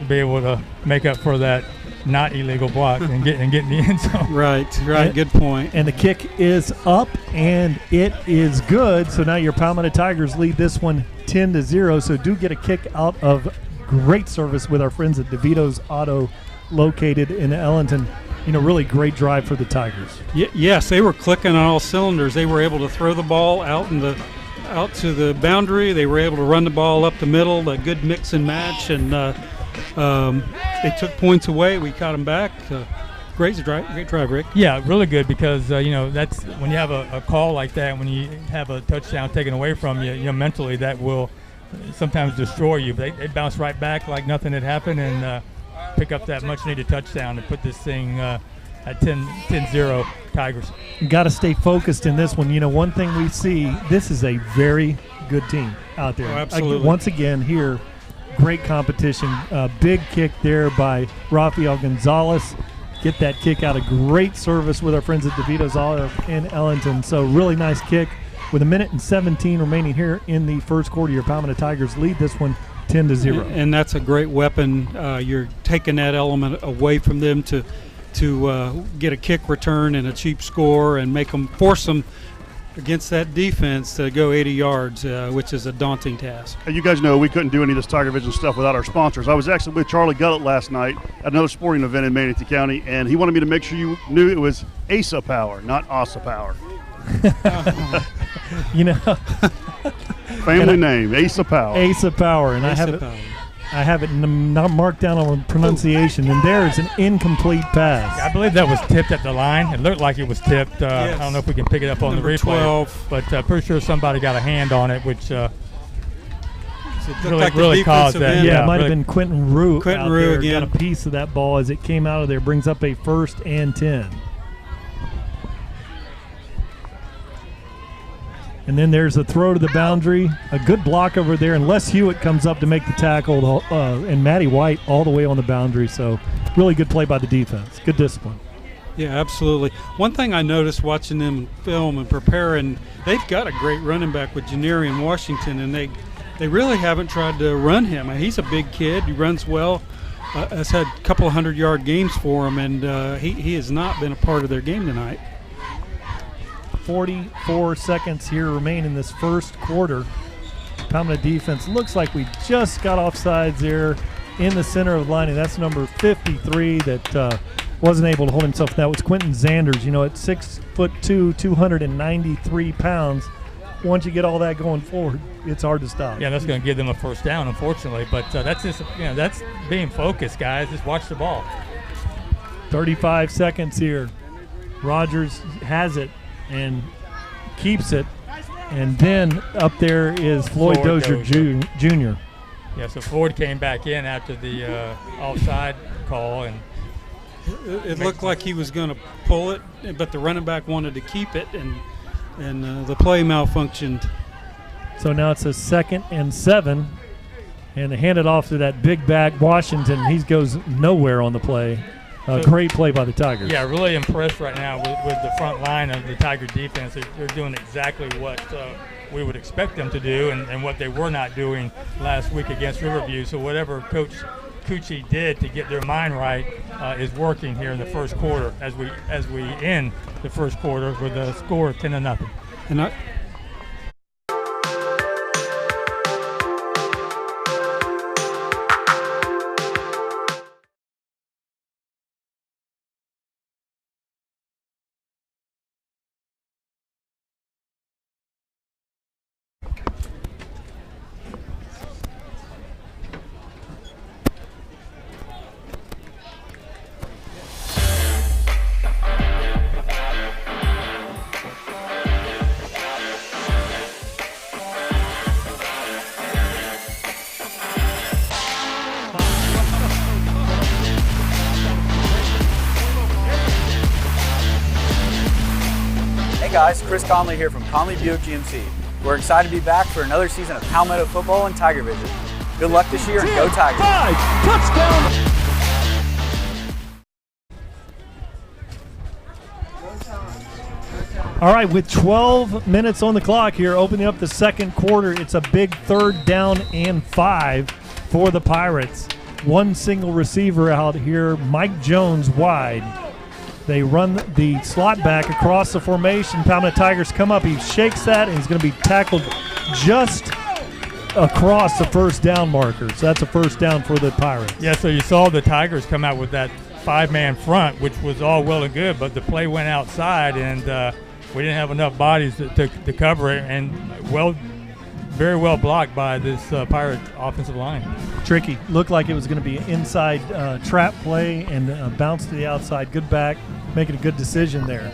be able to make up for that not illegal block and get in the end zone. Right. Good point. And the kick is up, and it is good. So now your Palmetto Tigers lead this one 10-0. So do get a kick out of great service with our friends at DeVito's Auto, located in Ellington. Really great drive for the Tigers. Yes, they were clicking on all cylinders. They were able to throw the ball out to the boundary. They were able to run the ball up the middle. A good mix and match, and they took points away. We caught them back. Great drive, Rick. Yeah, really good, because that's when you have a call like that, when you have a touchdown taken away from you, mentally that will sometimes destroy you. But they bounce right back like nothing had happened and pick up that much-needed touchdown and put this thing at 10-0 Tigers. Got to stay focused in this one. One thing we see, this is a very good team out there. Oh, absolutely. Once again here, great competition. Big kick there by Rafael Gonzalez. Get that kick out. A great service with our friends at DeVito's Olive in Ellington. So really nice kick. With 1:17 remaining here in the first quarter, your Palmetto Tigers lead this one 10-0. And that's a great weapon. You're taking that element away from them to get a kick return and a cheap score and force them against that defense to go 80 yards, which is a daunting task. And you guys know we couldn't do any of this TigerVision stuff without our sponsors. I was actually with Charlie Gullett last night at another sporting event in Manatee County, and he wanted me to make sure you knew it was ASA Power, not ASA Power. You know, family name, Asa Power. Asa Power, and I have it not marked down on pronunciation, and there is an incomplete pass. I believe that was tipped at the line. It looked like it was tipped. Yes. I don't know if we can pick it up on Number the replay, 12. but pretty sure somebody got a hand on it, which Like really caused defensive that. end. Yeah, it might really. have been Quentin Rue. Quentin out Rue there, again. got a piece of that ball as it came out of there. Brings up a 1st and 10. And then there's a throw to the boundary, a good block over there, and Les Hewitt comes up to make the tackle, and Matty White all the way on the boundary. So really good play by the defense. Good discipline. Yeah, absolutely. One thing I noticed watching them film and preparing, they've got a great running back with Janarian Washington, and they really haven't tried to run him. He's a big kid. He runs well. Has had a couple of 100-yard games for him, and he has not been a part of their game tonight. 44 seconds here remain in this first quarter. Palmetto defense looks like we just got offsides there in the center of the line, and that's number 53 that wasn't able to hold himself. That was Quentin Zanders. You know, at 6'2", 293 pounds, once you get all that going forward, it's hard to stop. Yeah, that's going to give them a first down, unfortunately. But that's just, that's being focused, guys. Just watch the ball. 35 seconds here. Rogers has it and keeps it, and then up there is Floyd Dozier Jr. Yeah, so Ford came back in after the offside call, and it looked like he was going to pull it, but the running back wanted to keep it, and the play malfunctioned. So now it's a 2nd and 7, and they hand it off to that big back Washington. He goes nowhere on the play. Great play by the Tigers. Yeah, really impressed right now with the front line of the Tiger defense. They're doing exactly what we would expect them to do, and what they were not doing last week against Riverview. So whatever Coach Cucci did to get their mind right is working here in the first quarter as we end the first quarter with a score of 10-0. And Hey guys, Chris Conley here from Conley Buick GMC. We're excited to be back for another season of Palmetto football and TigerVision. Good luck this year and go Tigers! 5, touchdown! All right, with 12 minutes on the clock here, opening up the second quarter, it's a big 3rd down and 5 for the Pirates. One single receiver out here, Mike Jones wide. They run the slot back across the formation. Palmetto Tigers come up. He shakes that, and he's going to be tackled just across the first down marker. So that's a first down for the Pirates. Yeah, so you saw the Tigers come out with that 5-man front, which was all well and good, but the play went outside, and we didn't have enough bodies to cover it, and very well blocked by this Pirate offensive line. Tricky. Looked like it was going to be an inside trap play and bounce to the outside. Good back, making a good decision there.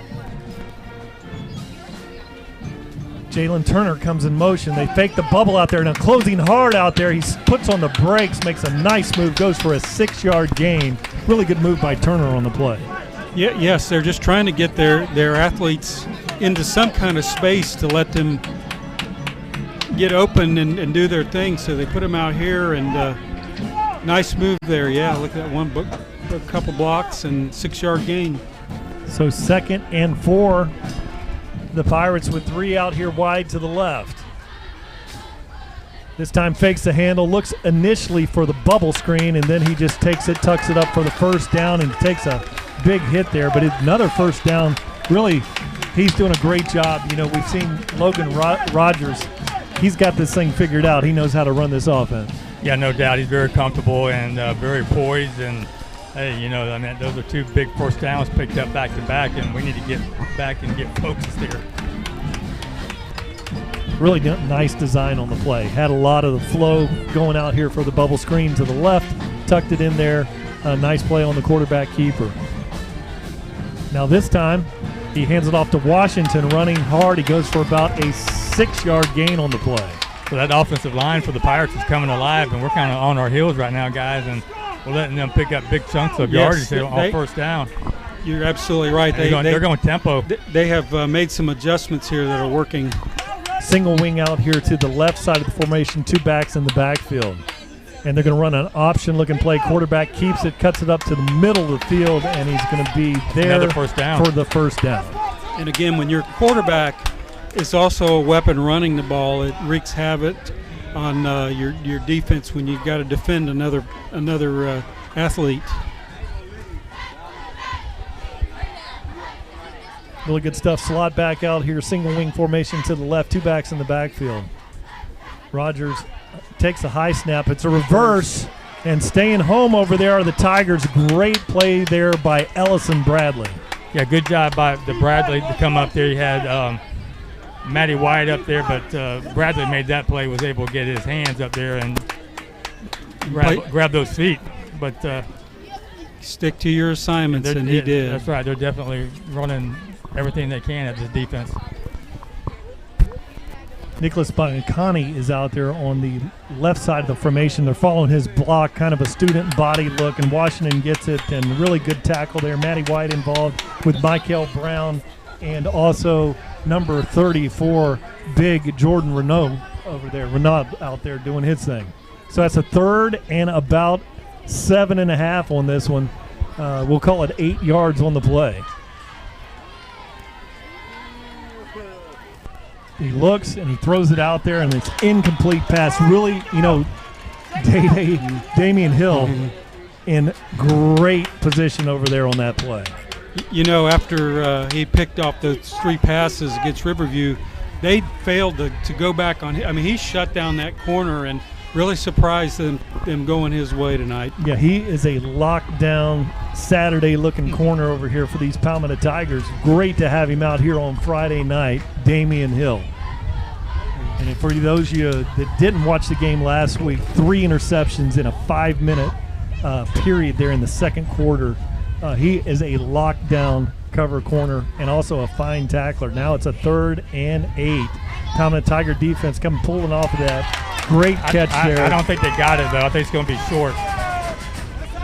Jalen Turner comes in motion. They fake the bubble out there. Now closing hard out there. He puts on the brakes, makes a nice move, goes for a 6-yard gain. Really good move by Turner on the play. Yeah, yes, they're just trying to get their athletes into some kind of space to let them get open and do their thing. So they put them out here, and Nice move there. Yeah, look at that a couple blocks and 6-yard gain. So 2nd and 4. The Pirates with 3 out here wide to the left. This time fakes the handle, looks initially for the bubble screen, and then he just takes it, tucks it up for the first down, and takes a big hit there. But it's another first down. Really, he's doing a great job. You know, we've seen Logan Rogers. He's got this thing figured out. He knows how to run this offense. Yeah, no doubt. He's very comfortable and very poised. And, hey, you know, I mean, those are 2 big first downs picked up back-to-back, and we need to get back and get focused here. Really nice design on the play. Had a lot of the flow going out here for the bubble screen to the left, tucked it in there. A nice play on the quarterback keeper. Now this time, he hands it off to Washington, running hard. He goes for about a 6-yard gain on the play. So that offensive line for the Pirates is coming alive, and we're kind of on our heels right now, guys, and we're letting them pick up big chunks of yardage on first down. You're absolutely right. They're going tempo. They have made some adjustments here that are working. Single wing out here to the left side of the formation, 2 backs in the backfield. And they're going to run an option-looking play. Quarterback keeps it, cuts it up to the middle of the field, and he's going to be there for the first down. And again, when your quarterback is also a weapon running the ball, it wreaks havoc on your defense when you've got to defend another athlete. Really good stuff. Slot back out here, single wing formation to the left, 2 backs in the backfield. Rogers takes a high snap. It's a reverse, and staying home over there are the Tigers. Great play there by Ellison Bradley. Yeah, good job by the Bradley to come up there. He had Matty White up there, but Bradley made that play, was able to get his hands up there and grab those feet. But stick to your assignments, and he did. That's right. They're definitely running everything they can at this defense. Nicholas Boncani is out there on the left side of the formation. They're following his block, kind of a student body look, and Washington gets it, and really good tackle there. Matty White involved with Michael Brown, and also number 34, big Jordan Renaud over there. Renaud out there doing his thing. So that's a 3rd and about 7.5 on this one. We'll call it 8 yards on the play. He looks and he throws it out there, and it's incomplete pass. Really, you know, Damian Hill in great position over there on that play. You know, after he picked off those 3 passes against Riverview, they failed to go back on him. I mean, he shut down that corner and really surprised them going his way tonight. Yeah, he is a lockdown Saturday-looking corner over here for these Palmetto Tigers. Great to have him out here on Friday night, Damian Hill. And for those of you that didn't watch the game last week, 3 interceptions in a 5-minute period there in the second quarter. He is a lockdown cover corner and also a fine tackler. Now it's a 3rd and 8. Palmetto Tiger defense coming pulling off of that. Great catch there. I don't think they got it, though. I think it's going to be short.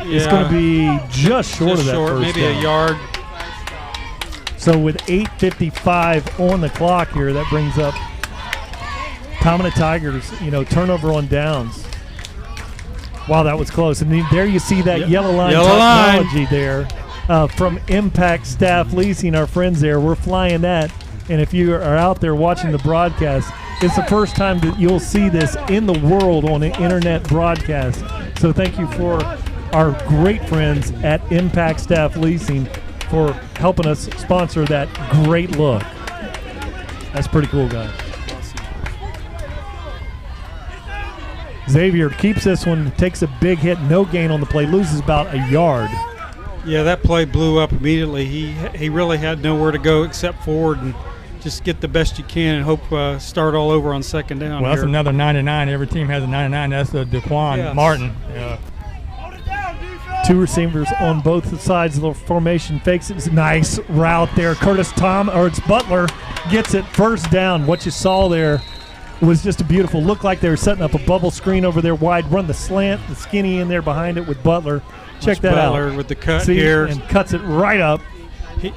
It's going to be just short of that first maybe down. A yard. So with 8:55 on the clock here, that brings up Palmetto Tigers, you know, turnover on downs. Wow, that was close. And there you see that yellow line technology there from Impact Staff Leasing, our friends there. We're flying that. And if you are out there watching the broadcast, it's the first time that you'll see this in the world on an internet broadcast. So thank you for our great friends at Impact Staff Leasing for helping us sponsor that great look. That's pretty cool, guys. Xavier keeps this one, takes a big hit, no gain on the play, loses about a yard. Yeah, that play blew up immediately. He really had nowhere to go except forward and just get the best you can and hope start all over on second down. Well, that's another 99. Every team has a 99. That's the Daquan Martin. Yeah. 2 receivers on both sides of the formation. Fakes it. It's a nice route there. It's Butler gets it first down. What you saw there was just a beautiful look, like they were setting up a bubble screen over there wide. Run the slant, the skinny in there behind it with Butler. Check that Butler out. With the cut here. And cuts it right up.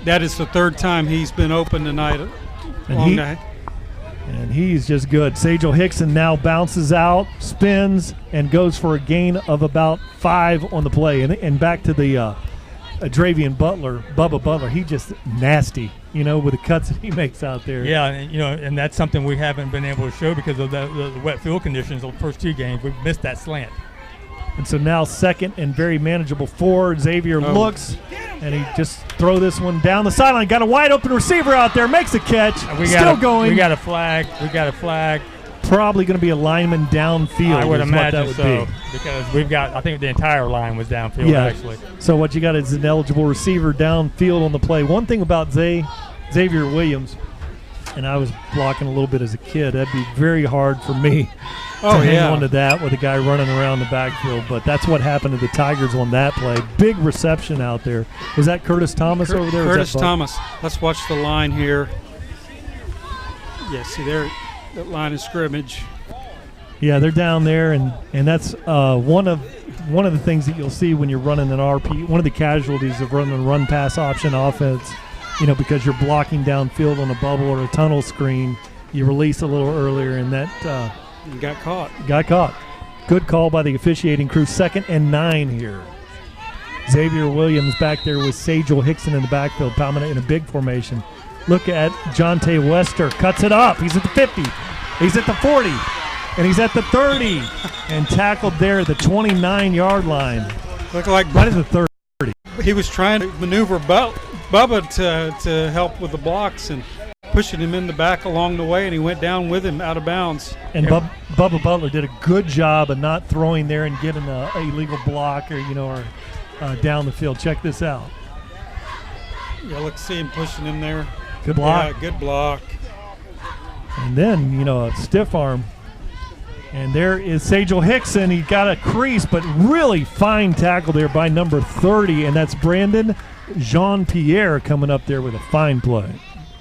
That is the 3rd time he's been open tonight. And he's just good. Sajal Hickson now bounces out, spins, and goes for a gain of about 5 on the play. And back to the Dravian Butler, Bubba Butler. He just nasty, with the cuts that he makes out there. Yeah, and that's something we haven't been able to show because of the wet field conditions of the first 2 games. We've missed that slant. And so now second and very manageable 4. Xavier looks, and he just throw this one down the sideline. Got a wide open receiver out there, makes a catch. Still going. We got a flag. Probably going to be a lineman downfield. I would imagine that would so be. Because we've got, I think the entire line was downfield actually. So what you got is an eligible receiver downfield on the play. One thing about Xavier Williams, and I was blocking a little bit as a kid, that'd be very hard for me to hang on to that with a guy running around the backfield. But that's what happened to the Tigers on that play. Big reception out there. Was that Curtis Thomas over there? Curtis Thomas. Let's watch the line here. Yeah, see there, that line of scrimmage. Yeah, they're down there, and that's one of the things that you'll see when you're running an RP. One of the casualties of running a run-pass option offense, because you're blocking downfield on a bubble or a tunnel screen, you release a little earlier, and that got caught. Got caught. Good call by the officiating crew. 2nd and 9 here. Xavier Williams back there with Sajal Hickson in the backfield. Palmetto in a big formation. Look at Jonte Wester. Cuts it up. He's at the 50. He's at the 40. And he's at the 30. And tackled there at the 29-yard line. Looked like right at the 30. He was trying to maneuver Bubba to help with the blocks and pushing him in the back along the way, and he went down with him out of bounds. And Bubba Butler did a good job of not throwing there and getting a illegal block or down the field. Check this out. Yeah, let's see him pushing him there. Good block. Yeah, good block. And then, a stiff arm. And there is Sajal Hickson. He got a crease, but really fine tackle there by number 30, and that's Brandon Jean-Pierre coming up there with a fine play.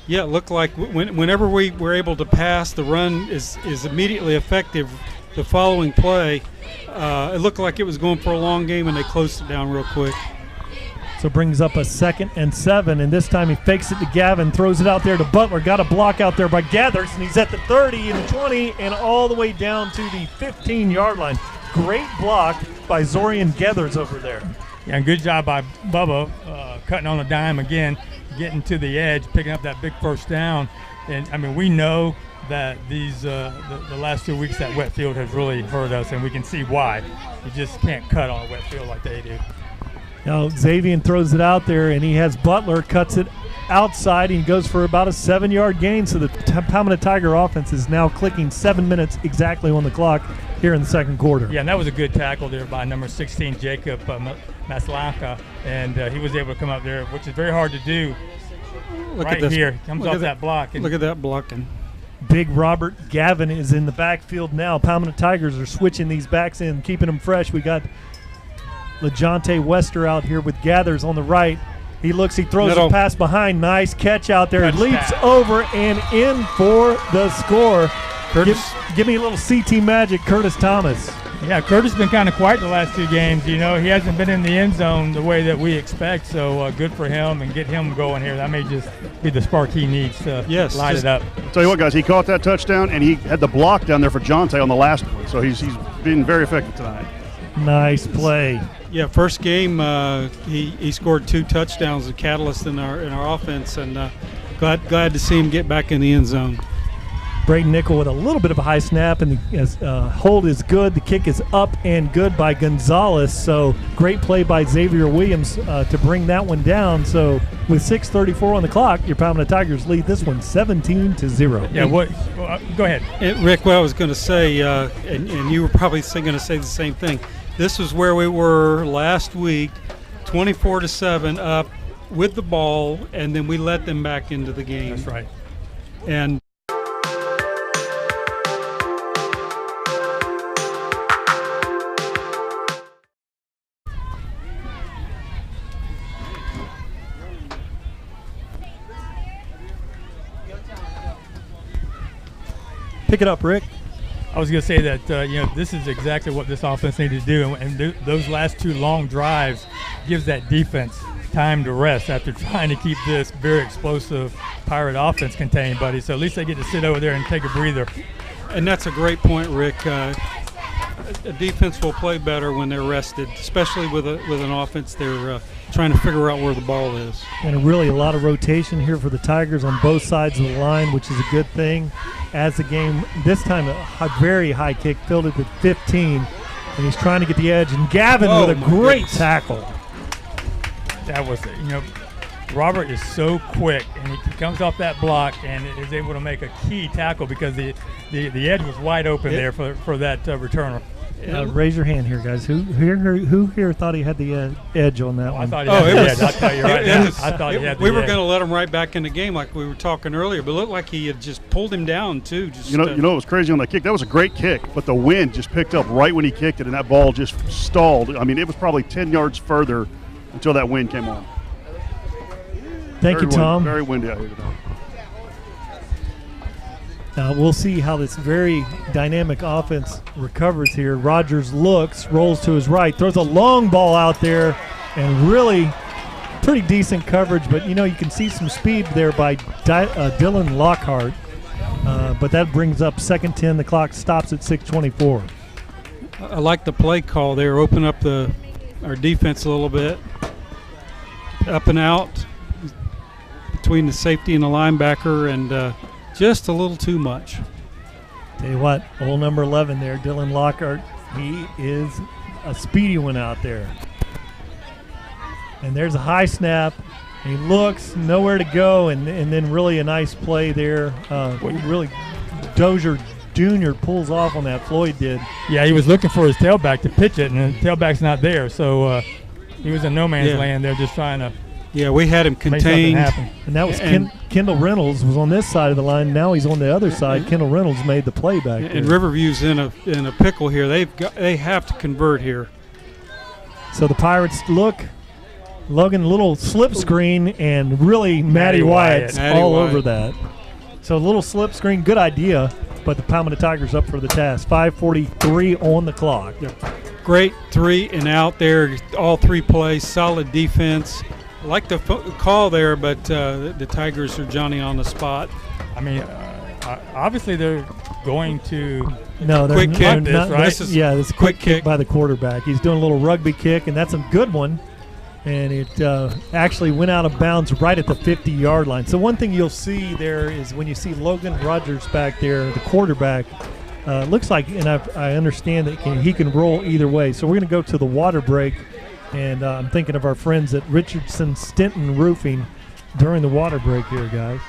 Yeah, it looked like whenever we were able to pass, the run is immediately effective. The following play, it looked like it was going for a long game, and they closed it down real quick. So brings up a 2nd and 7, and this time he fakes it to Gavin, throws it out there to Butler. Got a block out there by Gathers, and he's at the 30 and the 20 and all the way down to the 15-yard line. Great block by Zorian Gathers over there. Yeah, and good job by Bubba cutting on a dime again, getting to the edge, picking up that big first down. And, we know that these the last 2 weeks that wet field has really hurt us, and we can see why. You just can't cut on a wet field like they do. Now Xavier throws it out there, and he has Butler, cuts it outside, and he goes for about a 7-yard gain. So the Palmetto Tiger offense is now clicking 7 minutes exactly on the clock here in the second quarter. Yeah, and that was a good tackle there by number 16, Jacob Maslaka, and he was able to come up there, which is very hard to do. Look right at this. here, comes off that block. Look at that blocking. Big Robert Gavin is in the backfield now. Palmetto Tigers are switching these backs in, keeping them fresh. We got LeJonte Wester out here with Gathers on the right. He looks, he throws a pass behind. Nice catch out there. It leaps over and in for the score. Give me a little CT magic, Curtis Thomas. Yeah, Curtis has been kind of quiet the last 2 games. He hasn't been in the end zone the way that we expect, so good for him and get him going here. That may just be the spark he needs to light it up. Tell you what, guys, he caught that touchdown, and he had the block down there for Jonte on the last one, so he's been very effective tonight. Nice play. Yeah, first game he scored 2 touchdowns, a catalyst in our offense, and glad to see him get back in the end zone. Braden Nickel with a little bit of a high snap, and the hold is good. The kick is up and good by Gonzalez. So great play by Xavier Williams to bring that one down. So with 6:34 on the clock, your Palmetto Tigers lead this one 17-0. Yeah, go ahead. Rick, what I was going to say, and you were probably going to say the same thing. This was where we were last week, 24-7 up with the ball, and then we let them back into the game. That's right. And pick it up, Rick. I was going to say that this is exactly what this offense needed to do, and those last 2 long drives gives that defense time to rest after trying to keep this very explosive Pirate offense contained, buddy. So at least they get to sit over there and take a breather. And that's a great point, Rick. A defense will play better when they're rested, especially with an offense they're trying to figure out where the ball is. And really a lot of rotation here for the Tigers on both sides of the line, which is a good thing. As the game, this time a very high kick, filled it at 15, and he's trying to get the edge. And Gavin with a great tackle. That was, Robert is so quick, and he comes off that block and is able to make a key tackle because the edge was wide open there for that returner. Raise your hand here, guys. Who here thought he had the edge on that one? I thought he had the edge. I'll tell you right now. I thought he had the edge. We were going to let him right back in the game like we were talking earlier, but it looked like he had just pulled him down too. You know what was crazy on that kick? That was a great kick, but the wind just picked up right when he kicked it, and that ball just stalled. I mean, it was probably 10 yards further until that wind came on. Thank you, Tom. Very windy out here today. Now we'll see how this very dynamic offense recovers here. Rogers looks, rolls to his right, throws a long ball out there, and really pretty decent coverage. But, you can see some speed there by Dylan Lockhart. But that brings up 2nd 10. The clock stops at 6:24. I like the play call there. Open up our defense a little bit. Up and out between the safety and the linebacker, and just a little too much. Tell you what, old number 11 there, Dylan Lockhart, he is a speedy one out there. And there's a high snap. He looks, nowhere to go, and then really a nice play there. Really, Dozier Jr. pulls off on that. Floyd did. Yeah, he was looking for his tailback to pitch it, and the tailback's not there. So he was in no man's land there just trying to we had him contained. And that was Kendall Reynolds was on this side of the line. Now he's on the other side. Kendall Reynolds made the play back there. And Riverview's in a pickle here. They have to convert here. So the Pirates look. Logan, a little slip screen, and really Matty Wyatt's all over that. So a little slip screen, good idea, but the Palmetto Tigers up for the task. 5:43 on the clock. Yeah. Great 3 and out there, all 3 plays, solid defense. I like the call there, but the Tigers are Johnny on the spot. I mean, obviously they're going to quick kick this, right? This is a quick kick by the quarterback. He's doing a little rugby kick, and that's a good one. And it actually went out of bounds right at the 50-yard line. So one thing you'll see there is when you see Logan Rogers back there, the quarterback, looks like, and I understand that he can roll either way. So we're going to go to the water break, and I'm thinking of our friends at Richardson Stinton Roofing during the water break here, guys.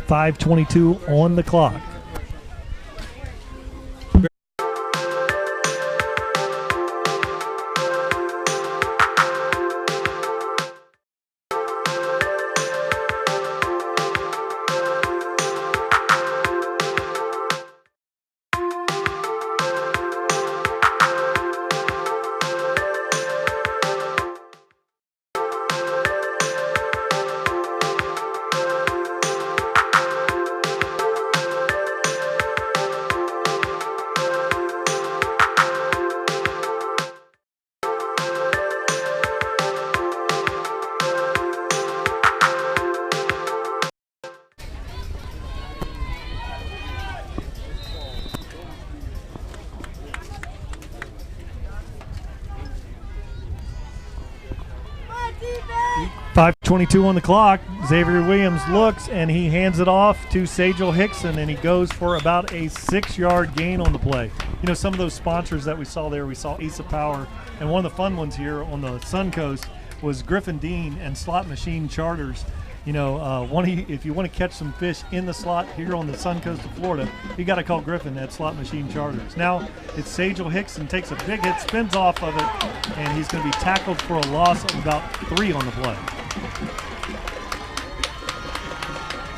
5:22 on the clock. .22 on the clock. Xavier Williams looks, and he hands it off to Sajel Hickson, and he goes for about a 6-yard gain on the play. Some of those sponsors that we saw there, we saw Asa Power, and one of the fun ones here on the Sun Coast was Griffin Dean and Slot Machine Charters. If you want to catch some fish in the slot here on the Sun Coast of Florida, you got to call Griffin at Slot Machine Charters. Now it's Sajel Hickson, takes a big hit, spins off of it, and he's going to be tackled for a loss of about 3 on the play.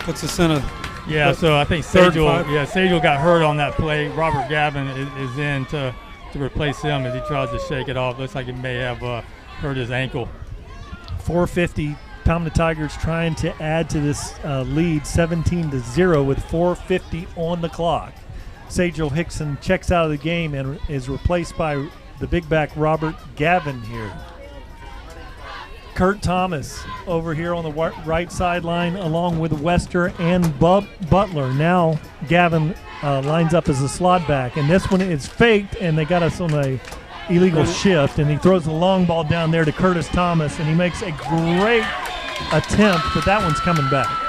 What's the center? Yeah, so I think Sajel got hurt on that play. Robert Gavin is in to replace him as he tries to shake it off. Looks like he may have hurt his ankle. 4:50. Palmetto Tigers trying to add to this lead 17-0 with 4:50 on the clock. Sajel Hickson checks out of the game and is replaced by the big back Robert Gavin here. Kurt Thomas over here on the right sideline along with Wester and Butler. Now Gavin lines up as a slot back, and this one is faked, and they got us on a illegal shift, and he throws the long ball down there to Curtis Thomas, and he makes a great attempt, but that one's coming back.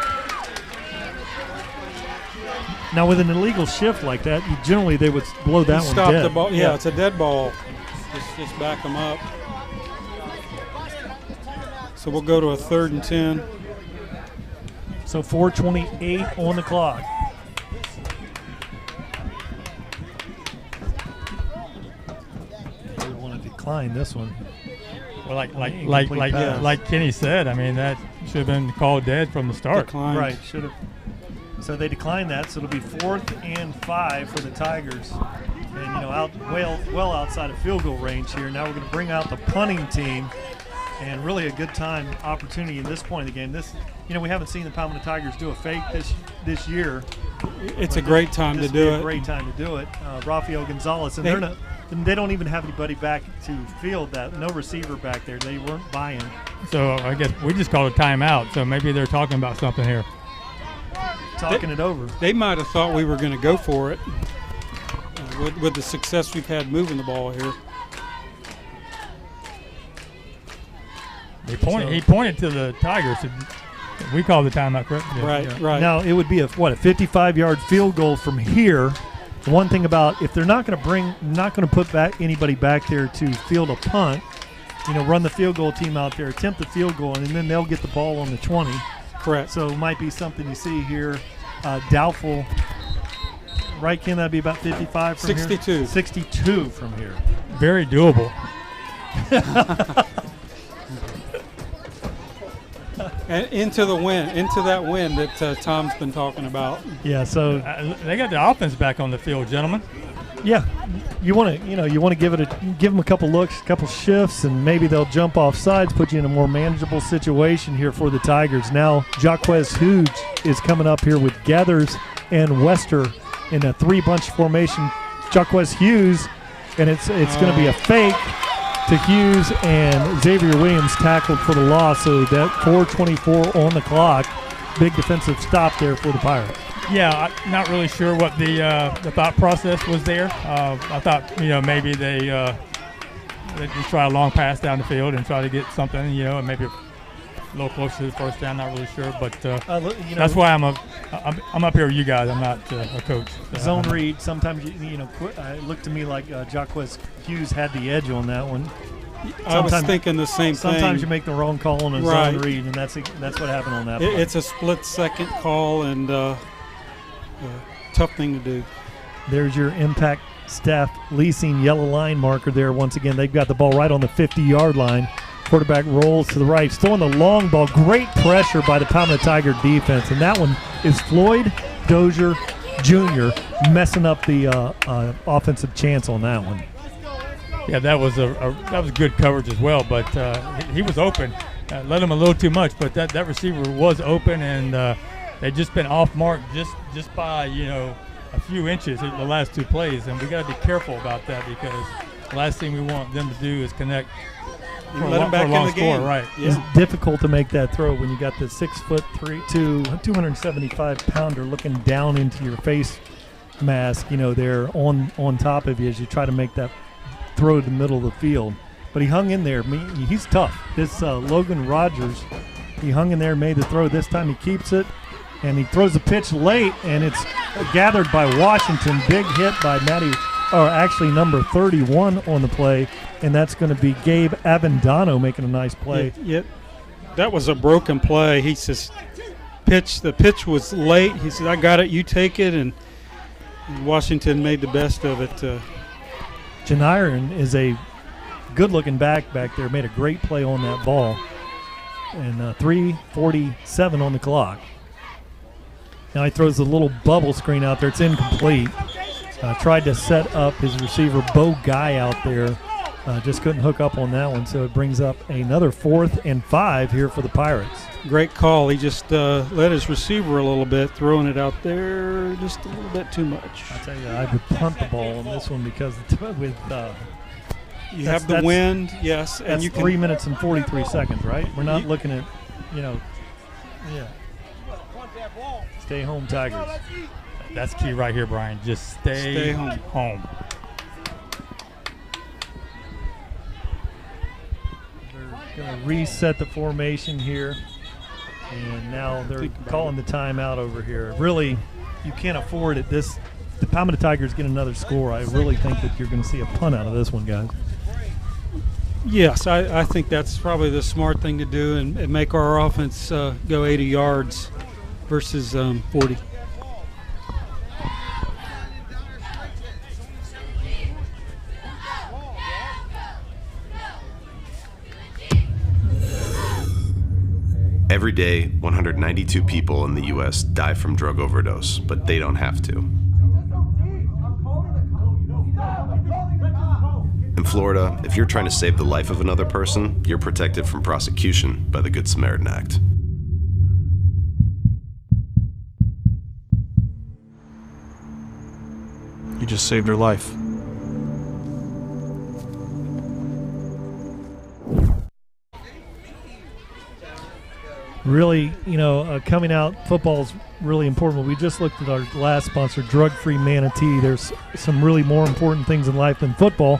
Now with an illegal shift like that, generally they would blow that one Stop dead. the ball. Yeah, it's a dead ball. Just back them up. So we'll go to a 3rd and 10. So 4:28 on the clock. They want to decline this one. Well, like Kenny said, I mean, that should have been called dead from the start. Declined. Right, should have. So they declined that, so it'll be 4th and 5 for the Tigers. And, out well outside of field goal range here. Now we're going to bring out the punting team, and really a good opportunity in this point of the game. This, we haven't seen the Palmetto Tigers do a fake this year. It's a great time to do it. Great time to do it. Rafael Gonzalez, and they don't even have anybody back to field that. No receiver back there. They weren't buying. So I guess we just called a timeout. So maybe they're talking about something here. Talking it over. They might have thought we were going to go for it with the success we've had moving the ball here. He pointed to the Tigers. We call the timeout, correct? Yeah. Right. Now it would be a 55-yard field goal from here. One thing about if they're not going to put anybody back there to field a punt, run the field goal team out there, attempt the field goal, and then they'll get the ball on the 20. Correct. So it might be something you see here. Doubtful. Right, Ken? That'd be about 55 from 62. here? 62 from here. Very doable. And into that wind that Tom's been talking about. Yeah, so they got the offense back on the field, gentlemen. Yeah, you want to give them a couple looks, a couple shifts, and maybe they'll jump off sides, put you in a more manageable situation here for the Tigers. Now Jaquez Hughes is coming up here with Gathers and Wester in a 3-bunch formation. Jaquez Hughes, and it's going to be a fake to Hughes, and Xavier Williams tackled for the loss. So that 4:24 on the clock. Big defensive stop there for the Pirates. Yeah, I'm not really sure what the thought process was there. I thought, maybe they just try a long pass down the field and try to get something, and maybe a little closer to the first down. Not really sure, but that's why I'm up here with you guys. I'm not a coach. Zone read. Sometimes it looked to me like Jaquez Hughes had the edge on that one. I was thinking the same thing. Sometimes you make the wrong call on a zone read, and that's what happened on that. It's a split-second call, and tough thing to do. There's your Impact Staff Leasing yellow line marker there. Once again, they've got the ball right on the 50-yard line. Quarterback rolls to the right, throwing the long ball. Great pressure by the Palmetto Tiger defense, and that one is Floyd Dozier Jr. messing up the offensive chance on that one. Yeah, that was good coverage as well, but he was open. Let him a little too much, but that receiver was open, and they've just been off mark just by a few inches in the last 2 plays, and we got to be careful about that because the last thing we want them to do is connect. Let him back in the game. Right. Yeah. It's difficult to make that throw when you got the 6'3", 275-pounder looking down into your face mask. They're on top of you as you try to make that throw to the middle of the field. But he hung in there. He's tough. This Logan Rogers, he hung in there, made the throw. This time he keeps it, and he throws the pitch late, and it's gathered by Washington. Big hit by number 31 on the play, and that's going to be Gabe Avendano making a nice play. Yeah, that was a broken play. He says, the pitch was late. He said, I got it, you take it, and Washington made the best of it. Janiron is a good-looking back there, made a great play on that ball, and 3:47 on the clock. Now he throws the little bubble screen out there. It's incomplete. Tried to set up his receiver, Bo Guy, out there. Just couldn't hook up on that one, so it brings up another 4th and 5 here for the Pirates. Great call. He just led his receiver a little bit, throwing it out there just a little bit too much. I tell you, I would punt the ball on this one because with You have the wind, yes, That's and you can 3 minutes and 43 seconds, right? We're not looking at, yeah. Stay home, Tigers. That's key right here, Brian. Just stay home. They're going to reset the formation here, and now they're calling the timeout over here. Really, you can't afford it. The Palmetto Tigers get another score. I really think that you're going to see a punt out of this one, guys. Yes, I think that's probably the smart thing to do and make our offense go 80 yards versus 40. Every day, 192 people in the U.S. die from drug overdose, but they don't have to. In Florida, if you're trying to save the life of another person, you're protected from prosecution by the Good Samaritan Act. You just saved her life. Really, coming out, football's really important. We just looked at our last sponsor, Drug-Free Manatee. There's some really more important things in life than football,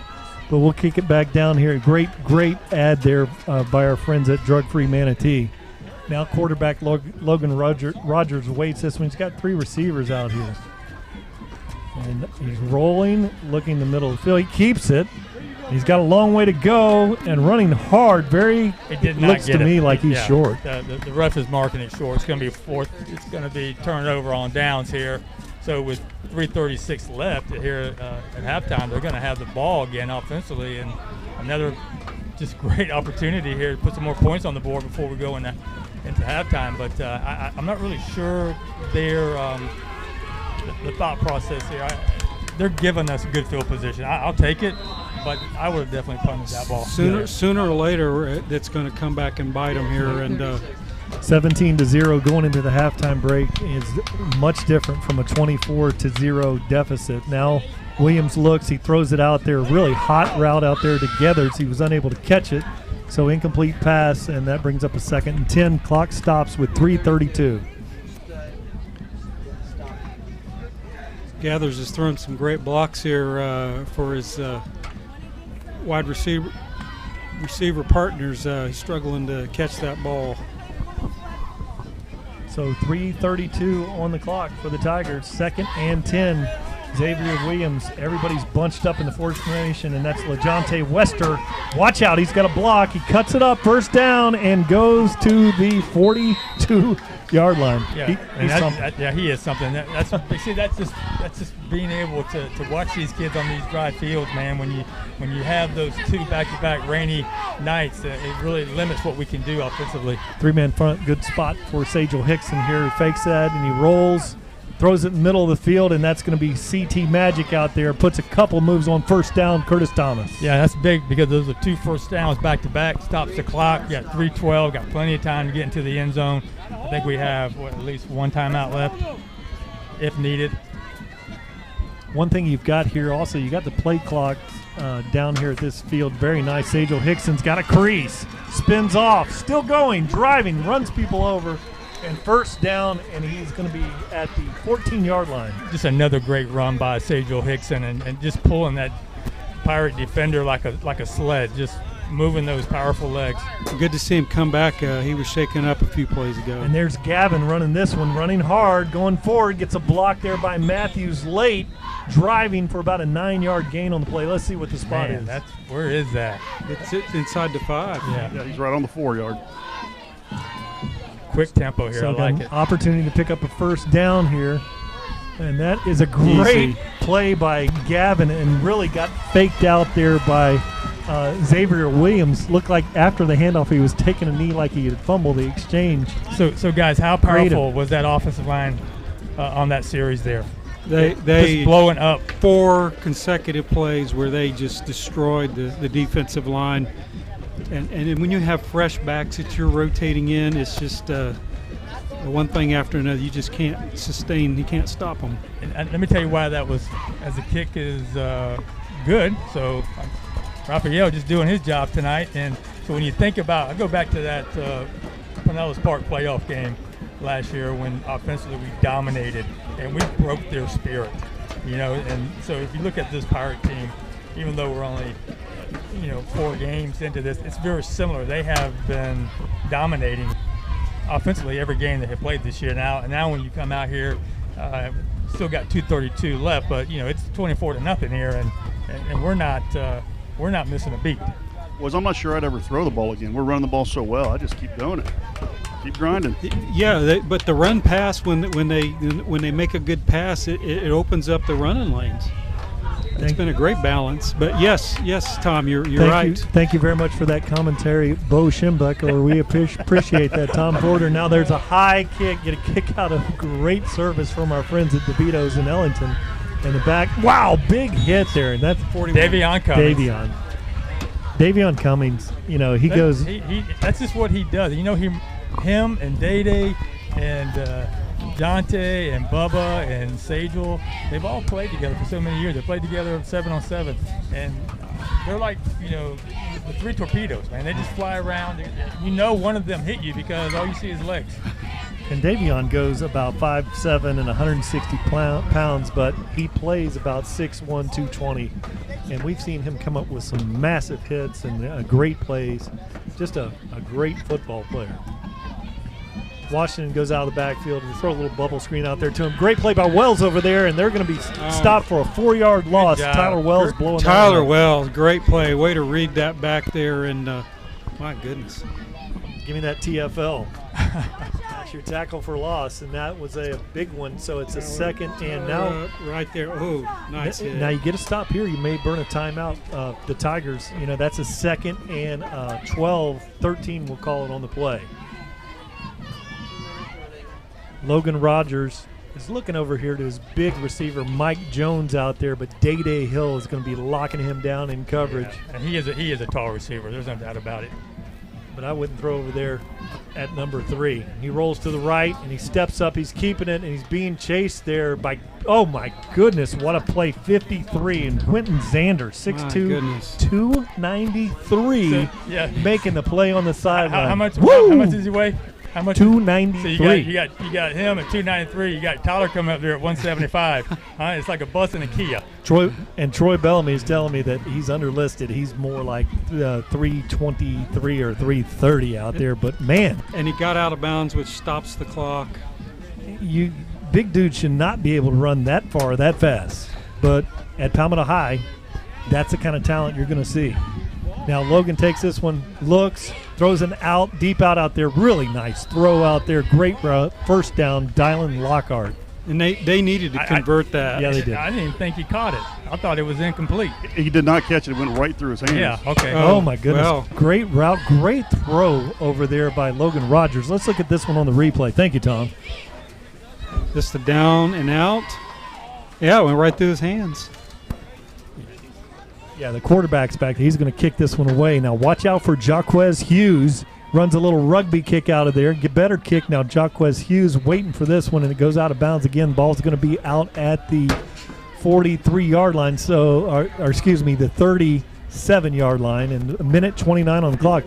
but we'll kick it back down here. Great ad there by our friends at Drug-Free Manatee. Now quarterback Logan Rogers waits this one. He's got 3 receivers out here. And he's rolling, looking in the middle of the field. He keeps it. He's got a long way to go and running hard. Looks to me like he's short. The ref is marking it short. It's going to be fourth. It's going to be turned over on downs here. So with 3:36 left here at halftime, they're going to have the ball again offensively, and another just great opportunity here to put some more points on the board before we go into halftime. But I'm not really sure their the thought process here. They're giving us a good field position. I'll take it, but I would have definitely punted that ball. Sooner or later, it's going to come back and bite them here. And 17-0 going into the halftime break is much different from a 24-0 deficit. Now Williams looks, he throws it out there, really hot route out there to Gathers. He was unable to catch it, so incomplete pass, and that brings up a 2nd and 10. Clock stops with 3:32. Gathers has thrown some great blocks here for his wide receiver partners. He's struggling to catch that ball. So 3:32 on the clock for the Tigers. 2nd and 10. Xavier Williams. Everybody's bunched up in the formation, and that's LaJonte Wester. Watch out. He's got a block. He cuts it up. First down and goes to the 42-yard line. Yeah, he is something. That's just being able to watch these kids on these dry fields, man. When you have those 2 back-to-back rainy nights, it really limits what we can do offensively. 3-man front, good spot for Sajal Hickson here. He fakes that and he rolls, throws it in the middle of the field, and that's going to be CT Magic out there. Puts a couple moves on first down, Curtis Thomas. Yeah, that's big because those are 2 first downs back-to-back. Stops the clock. Got 3:12. Got plenty of time to get into the end zone. I think we have at least 1 timeout left if needed. One thing you've got here also, you got the play clock down here at this field. Very nice. Sajal Hickson's got a crease. Spins off. Still going. Driving. Runs people over. And first down, and he's going to be at the 14-yard line. Just another great run by Sajal Hickson, and just pulling that Pirate defender like a sled, just moving those powerful legs. Good to see him come back. He was shaken up a few plays ago. And there's Gavin running this one, running hard, going forward, gets a block there by Matthews late, driving for about a 9-yard gain on the play. Let's see what the spot is. Where is that? It's inside the 5. Yeah, he's right on the 4-yard. Quick tempo here. So I like it. Opportunity to pick up a first down here. And that is a great play by Gavin, and really got faked out there by Xavier Williams. Looked like after the handoff he was taking a knee like he had fumbled the exchange. So guys, how powerful was that offensive line on that series there? They just blowing up. 4 consecutive plays where they just destroyed the defensive line. And when you have fresh backs that you're rotating in, it's just one thing after another. You just can't sustain. You can't stop them. And let me tell you why that was. As a kick is good, so Raphael just doing his job tonight. And so when you think about, I go back to that Pinellas Park playoff game last year when offensively we dominated and we broke their spirit, and so if you look at this Pirate team, even though we're only 4 games into this, it's very similar. They have been dominating offensively every game they have played this year. Now when you come out here, still got 2:32 left, but it's 24-0 here, and we're not missing a beat. I'm not sure I'd ever throw the ball again. We're running the ball so well. I just keep doing it. Keep grinding. Yeah, but the run pass, when they make a good pass, it opens up the running lanes. It's been a great balance. But yes, Tom, you're right. Thank you very much for that commentary, Bo Schimbuckler. We appreciate that, Tom Porter. Now there's a high kick, get a kick out of great service from our friends at DeVito's in Ellington. In the back, wow, big hit there, and that's Davion Cummings. Davion Cummings, he goes. He that's just what he does. Him and Day and Dante and Bubba and Sagel, they've all played together for so many years. They played together 7-on-7, and they're like, the 3 torpedoes, man. They just fly around. One of them hit you because all you see is legs. And Davion goes about 5'7" and 160 pounds, but he plays about 6'1", 220. And we've seen him come up with some massive hits and great plays. Just a great football player. Washington goes out of the backfield and throw a little bubble screen out there to him. Great play by Wells over there, and they're going to be stopped for a 4-yard loss. Tyler Wells blowing Tyler Wells, great play. Way to read that back there, and my goodness. Give me that TFL. That's your tackle for loss, and that was a big one. So it's a second, and now right there. Oh, nice hit. Now you get a stop here. You may burn a timeout. The Tigers, that's a second and 12, 13. We'll call it on the play. Logan Rogers is looking over here to his big receiver, Mike Jones, out there, but Day Hill is going to be locking him down in coverage. Yeah, and he is a tall receiver. There's no doubt about it. But I wouldn't throw over there at number 3. He rolls to the right, and he steps up. He's keeping it, and he's being chased there by, oh, my goodness, what a play, 53. And Quentin Zander, 6'2", 293, making the play on the sideline. How much does he weigh? How much? 293. So you got him at 293. You got Tyler coming up there at 175. It's like a bus and a Kia. Troy Bellamy is telling me that he's underlisted. He's more like 323 or 330 out there. But man, and he got out of bounds, which stops the clock. You big dude should not be able to run that far that fast. But at Palmetto High, that's the kind of talent you're going to see. Now Logan takes this one, looks, throws an deep out there. Really nice throw out there. Great route. First down, Dylan Lockhart. And they needed to convert that. Yeah, they did. I didn't even think he caught it. I thought it was incomplete. He did not catch it. It went right through his hands. Yeah, okay. Oh my goodness. Well. Great route. Great throw over there by Logan Rogers. Let's look at this one on the replay. Thank you, Tom. Just the down and out. Yeah, it went right through his hands. Yeah, the quarterback's back. He's going to kick this one away. Now watch out for Jaquez Hughes. Runs a little rugby kick out of there. Get better kick now. Jaquez Hughes waiting for this one, and it goes out of bounds again. Ball's going to be out at the 43-yard line. So, or excuse me, the 37-yard line, and a minute 29 on the clock.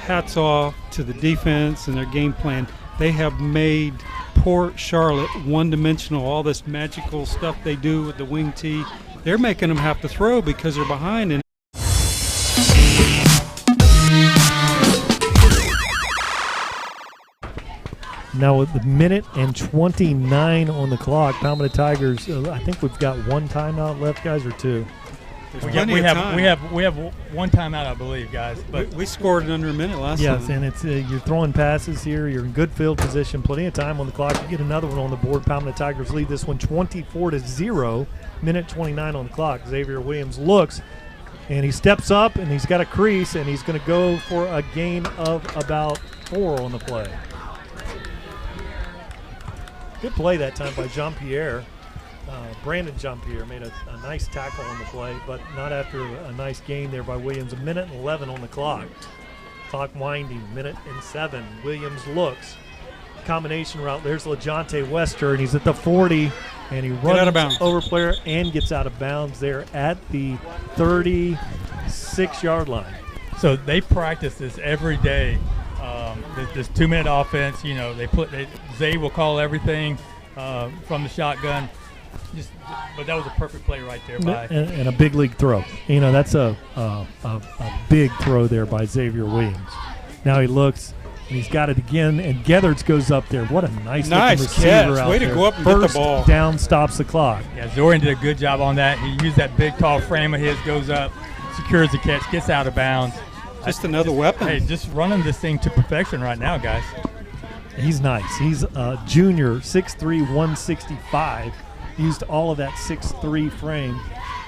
Hats off to the defense and their game plan. They have made Port Charlotte one-dimensional. All this magical stuff they do with the wing tee. They're making them have to throw because they're behind. And now with the minute and 29 on the clock, Palmetto Tigers, I think we've got one timeout left, guys, or two? We have one timeout, I believe, guys. But we scored in under a minute last time. Yes, and it's you're throwing passes here. You're in good field position. Plenty of time on the clock. You get another one on the board. Palmetto Tigers lead this one 24-0. Minute 29 on the clock. Xavier Williams looks, and he steps up, and he's got a crease, and he's going to go for a gain of about 4 on the play. Good play that time by Jean-Pierre. Brandon Jean-Pierre made a nice tackle on the play, but not after a nice gain there by Williams. A minute and 11 on the clock. Clock winding, minute and 7. Williams looks. Combination route. There's LaJonte Wester, and he's at the 40, and he runs over player and gets out of bounds there at the 37. 6-yard line. So they practice this every day. This 2-minute offense, Zay will call everything from the shotgun. But that was a perfect play right there by and a big league throw. That's a big throw there by Xavier Williams. Now he looks, and he's got it again, and Getherts goes up there. What a nice looking receiver catch. out Way there. to go up and First get the ball. down stops the clock. Yeah, Zorian did a good job on that. He used that big, tall frame of his, goes up, secures the catch, gets out of bounds. Just another weapon. Hey, just running this thing to perfection right now, guys. He's nice. He's a junior, 6'3", 165. Used all of that 6'3" frame.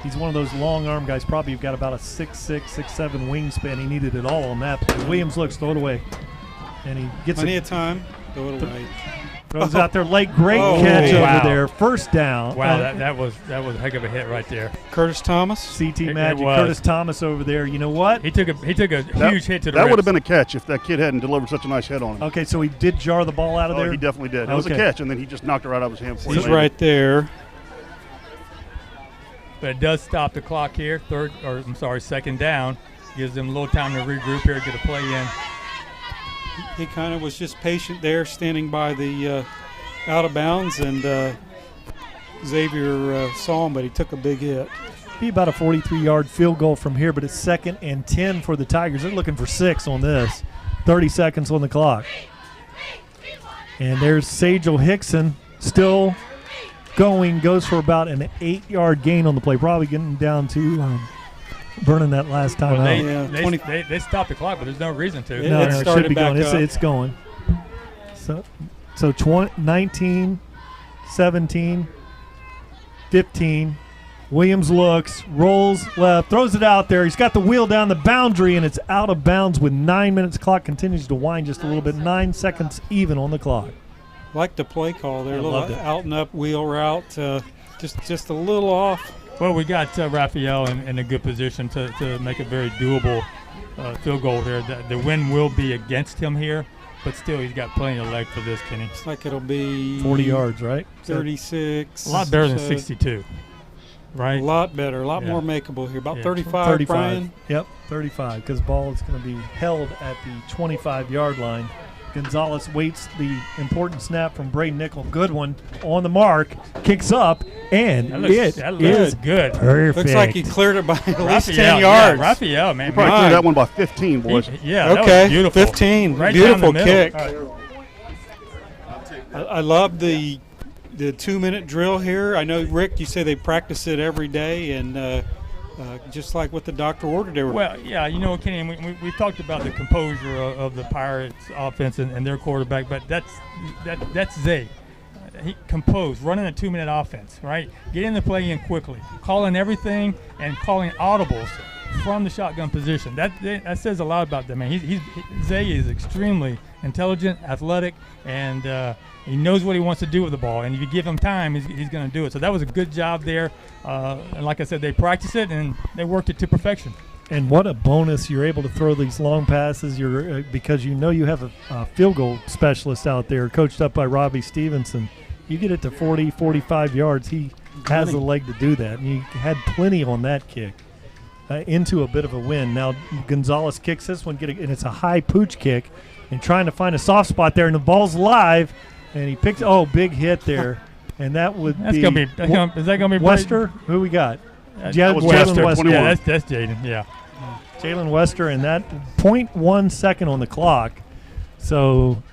He's one of those long arm guys. Probably got about a 6'6", 6'7" wingspan. He needed it all on that. But Williams looks, throw it away, and he gets plenty of time. Throw it away. Throws out there late. Great catch over there. First down. Wow, that was a heck of a hit right there. Curtis Thomas, CT Magic. Curtis Thomas over there. You know what? He took a huge hit to the That would have ribs. been a catch if that kid hadn't delivered such a nice hit on him. Okay, so he did jar the ball out of there? He definitely did. It was a catch, and then he just knocked it right out of his hand. He's right there. But it does stop the clock here. Second down. Gives them a little time to regroup here, get a play in. He kind of was just patient there, standing by the out of bounds, and Xavier saw him, but he took a big hit. Be about a 43-yard field goal from here, but it's 2nd and 10 for the Tigers. They're looking for 6 on this. 30 seconds on the clock. And there's Sagel Hickson still going, goes for about an 8-yard gain on the play, probably getting down to burning that last time out. They stopped the clock, but there's no reason to. It should be going. It's going. So 19, 17, 15. Williams looks, rolls left, throws it out there. He's got the wheel down the boundary, and it's out of bounds with 9 minutes. Clock continues to wind just a little bit. 9 seconds even on the clock. Like the play call there, a little out and up wheel route, just a little off. Well, we got Raphael in a good position to make a very doable field goal here. The wind will be against him here, but still he's got plenty of leg for this, Kenny. Looks like it'll be 40 yards, right? 36. A lot better than 62, right? A lot better, a lot more makeable here. About 35, Brian. Yep, 35, because ball is going to be held at the 25-yard line. Gonzalez waits the important snap from Braden Nickel. Good one on the mark. Kicks up, and that looks good. Perfect. Looks like he cleared it by at least 10 yards. Yeah, Raphael, man. He probably cleared that one by 15, boys. Okay, that was beautiful. 15. Right Beautiful down the kick. middle. I love the 2-minute drill here. I know, Rick, you say they practice it every day, and just like what the doctor ordered. They were well, yeah, you know, Kenny, we talked about the composure of the Pirates offense and their quarterback, but that's Zay. He composed, running a 2-minute offense, right? Getting the play in quickly, calling everything and calling audibles from the shotgun position. That says a lot about them, man. Zay is extremely intelligent, athletic, and he knows what he wants to do with the ball. And if you give him time, he's going to do it. So that was a good job there. And like I said, they practiced it and they worked it to perfection. And what a bonus you're able to throw these long passes. Because you know you have a field goal specialist out there, coached up by Robbie Stevenson. You get it to 40, 45 yards. He has the leg to do that. And he had plenty on that kick. Into a bit of a win. Now Gonzalez kicks this one, and it's a high pooch kick, and trying to find a soft spot there, and the ball's live, and he picks. Big hit there, and that would is that gonna be Wester? Who we got? Jalen Wester. Yeah, that's Jaden. Yeah, Jalen Wester, and that 0.1 second on the clock. So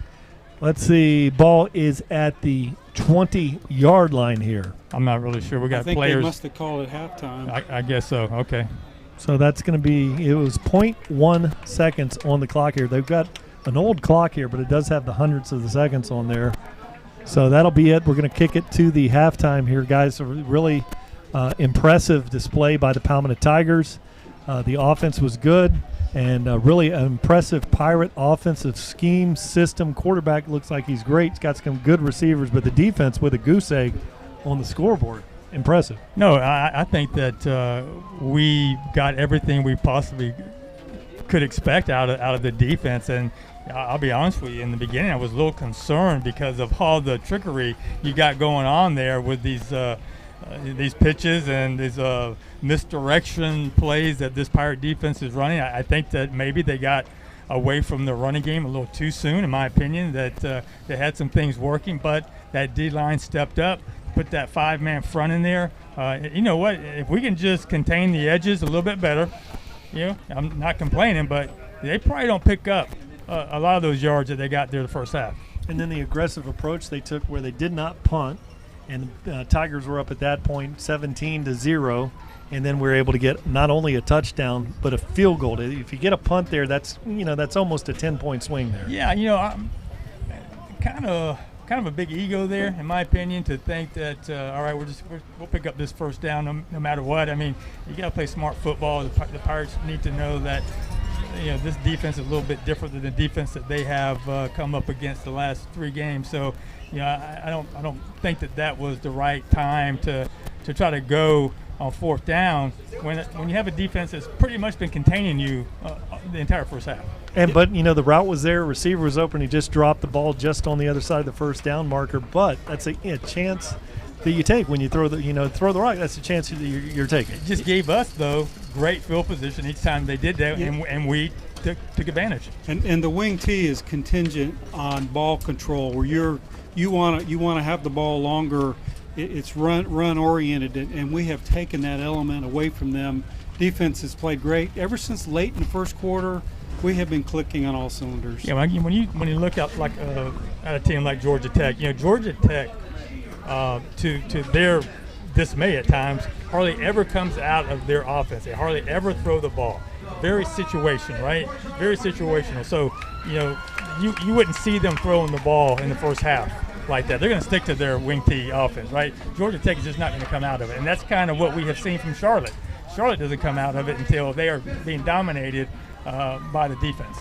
let's see. Ball is at the 20-yard line here. I'm not really sure. We got I think players. They must have called it halftime. I guess so. Okay. So that's going to be, it was 0.1 seconds on the clock here. They've got an old clock here, but it does have the hundredths of the seconds on there. So that'll be it. We're going to kick it to the halftime here, guys. A really impressive display by the Palmetto Tigers. The offense was good, and really an impressive Pirate offensive scheme system. Quarterback looks like he's great. He's got some good receivers, but the defense with a goose egg on the scoreboard. Impressive. No, I think that we got everything we possibly could expect out of the defense, and I'll be honest with you, in the beginning I was a little concerned because of all the trickery you got going on there with these these pitches and these misdirection plays that this Pirate defense is running. I think that maybe they got away from the running game a little too soon, in my opinion, that they had some things working, but that D-line stepped up, put that five-man front in there. You know what? If we can just contain the edges a little bit better, I'm not complaining, but they probably don't pick up a lot of those yards that they got there the first half. And then the aggressive approach they took where they did not punt, and Tigers were up at that point 17-0, and then we were able to get not only a touchdown but a field goal. If you get a punt there, that's almost a 10-point swing there. Yeah, I'm kind of a big ego there, in my opinion, to think that all right, we'll pick up this first down no matter what. I mean, you got to play smart football. The Pirates need to know that this defense is a little bit different than the defense that they have come up against the last 3 games. So, I don't think that was the right time to try to go on 4th down when you have a defense that's pretty much been containing you the entire first half. But the route was there, receiver was open, he just dropped the ball just on the other side of the first down marker. But that's a chance that you take when you throw the rock. That's a chance that you're taking. It just gave us, though, great field position each time they did that, and we took advantage. And the wing T is contingent on ball control, where you want to have the ball longer. It's run oriented, and we have taken that element away from them. Defense has played great ever since late in the first quarter. We have been clicking on all cylinders. Yeah, when you look at at a team like Georgia Tech, Georgia Tech, to their dismay at times, hardly ever comes out of their offense. They hardly ever throw the ball. Very situational, right? Very situational. So, you wouldn't see them throwing the ball in the first half like that. They're going to stick to their wing T offense, right? Georgia Tech is just not going to come out of it, and that's kind of what we have seen from Charlotte. Charlotte doesn't come out of it until they are being dominated by the defense.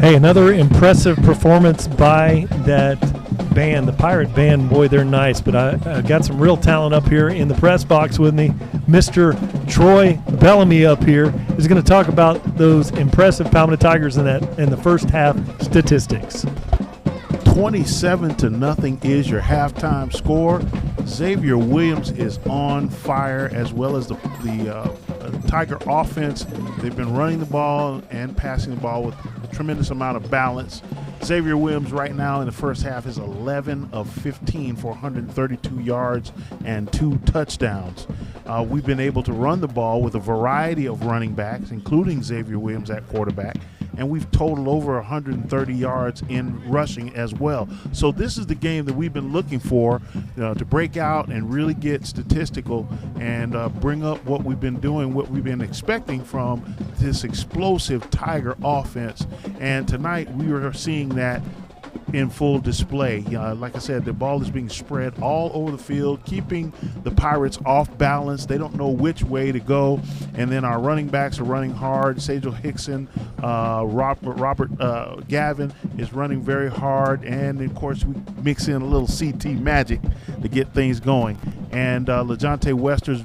Hey, another impressive performance by that band, the Pirate Band. Boy, they're nice, but I got some real talent up here in the press box with me. Mr. Troy Bellamy up here is going to talk about those impressive Palmetto Tigers in the first half statistics. 27-0 is your halftime score. Xavier Williams is on fire, as well as the Tiger offense. They've been running the ball and passing the ball with a tremendous amount of balance. Xavier Williams right now in the first half is 11 of 15 for 132 yards and 2 touchdowns. We've been able to run the ball with a variety of running backs, including Xavier Williams at quarterback, and we've totaled over 130 yards in rushing as well. So this is the game that we've been looking for, to break out and really get statistical and bring up what we've been doing, what we've been expecting from this explosive Tiger offense. And tonight we are seeing that in full display. Like I said, the ball is being spread all over the field, keeping the Pirates off balance. They don't know which way to go. And then our running backs are running hard. Sajal Hickson, Robert Gavin is running very hard. And, of course, we mix in a little CT magic to get things going. And LaJonte Wester's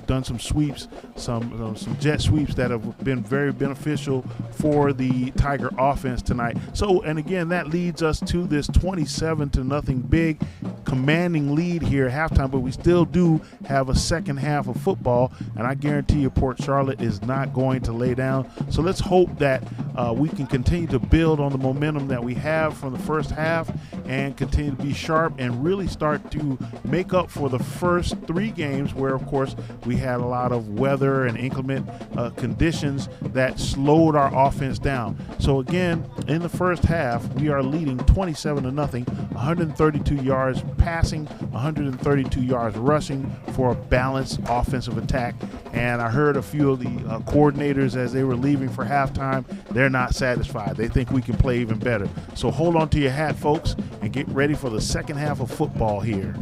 done some sweeps, some jet sweeps that have been very beneficial for the Tiger offense tonight. So, and again, that leads us to this 27-0 big commanding lead here at halftime, but we still do have a second half of football, and I guarantee you Port Charlotte is not going to lay down. So let's hope that we can continue to build on the momentum that we have from the first half and continue to be sharp and really start to make up for the first 3 games where, of course, we had a lot of weather and inclement conditions that slowed our offense down. So again, in the first half, we are leading 27-0, 132 yards passing, 132 yards rushing for a balanced offensive attack. And I heard a few of the coordinators as they were leaving for halftime, they're not satisfied. They think we can play even better. So hold on to your hat, folks, and get ready for the second half of football here.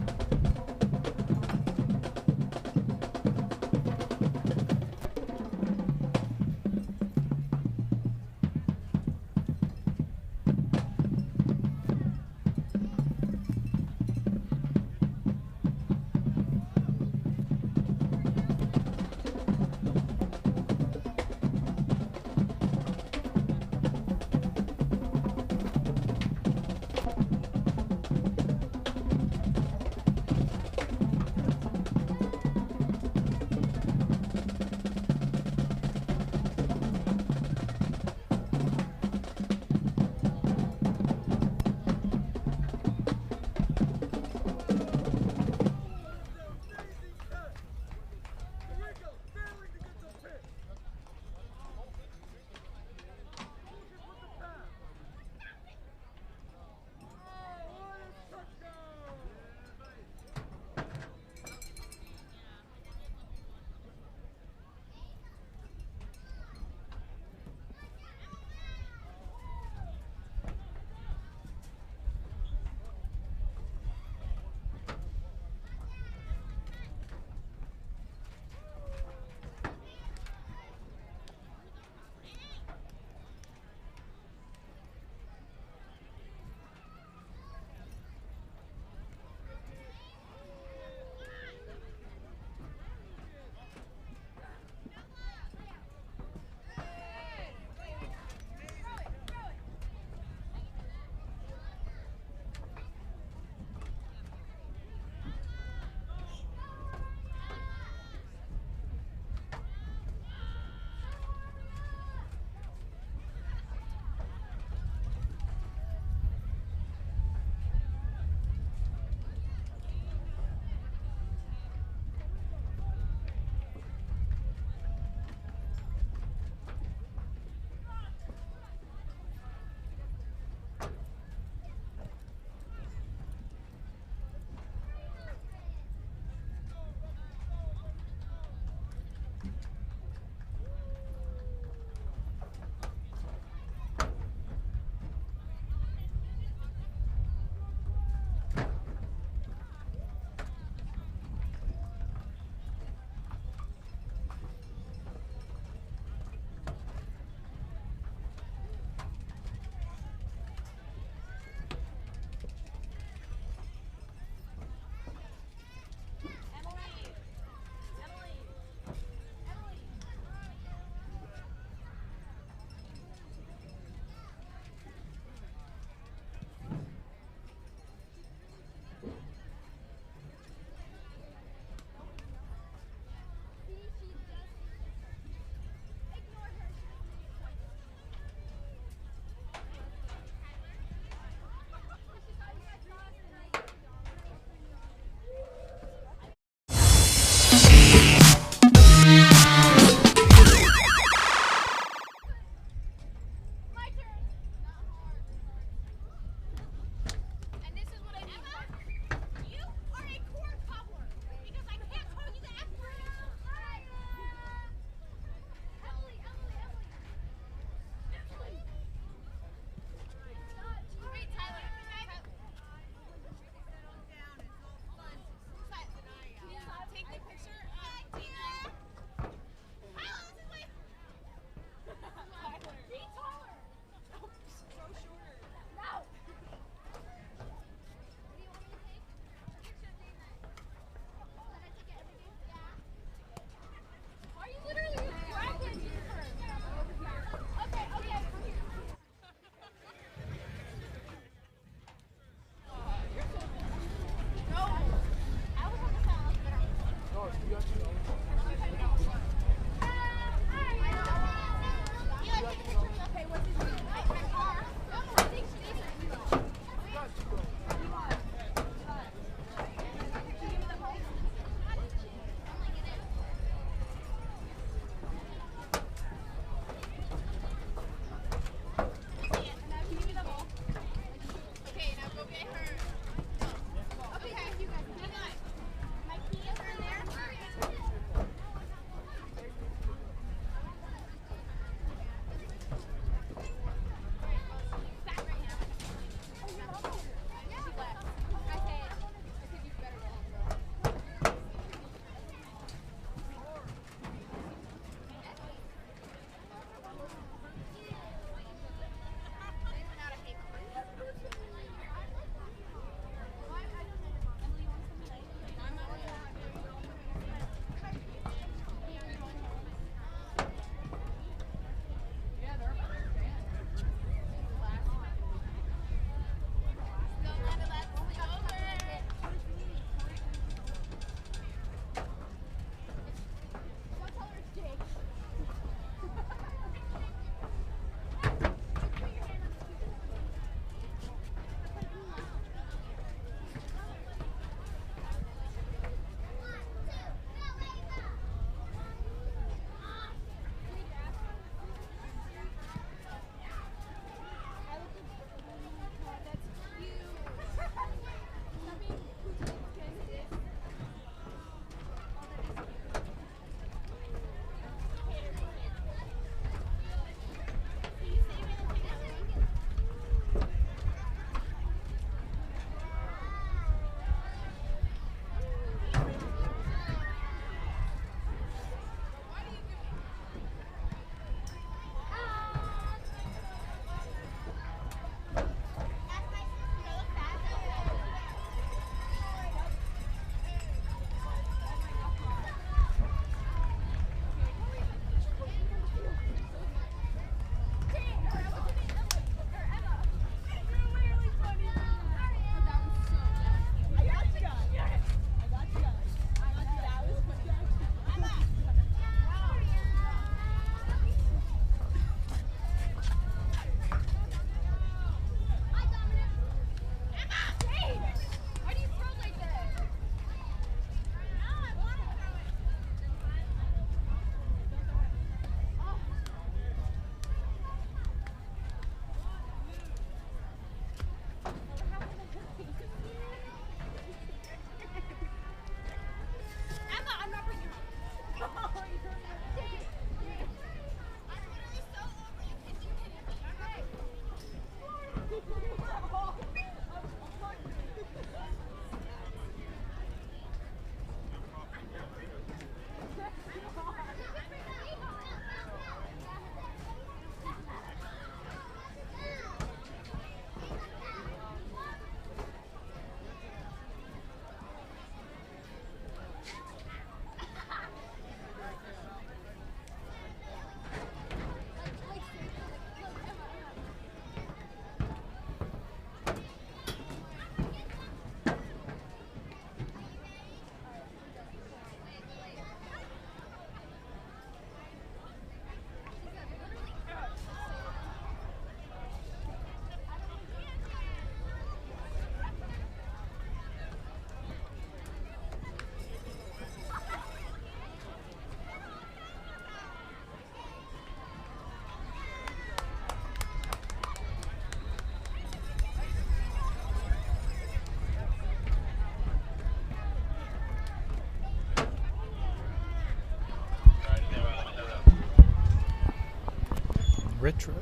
Retro.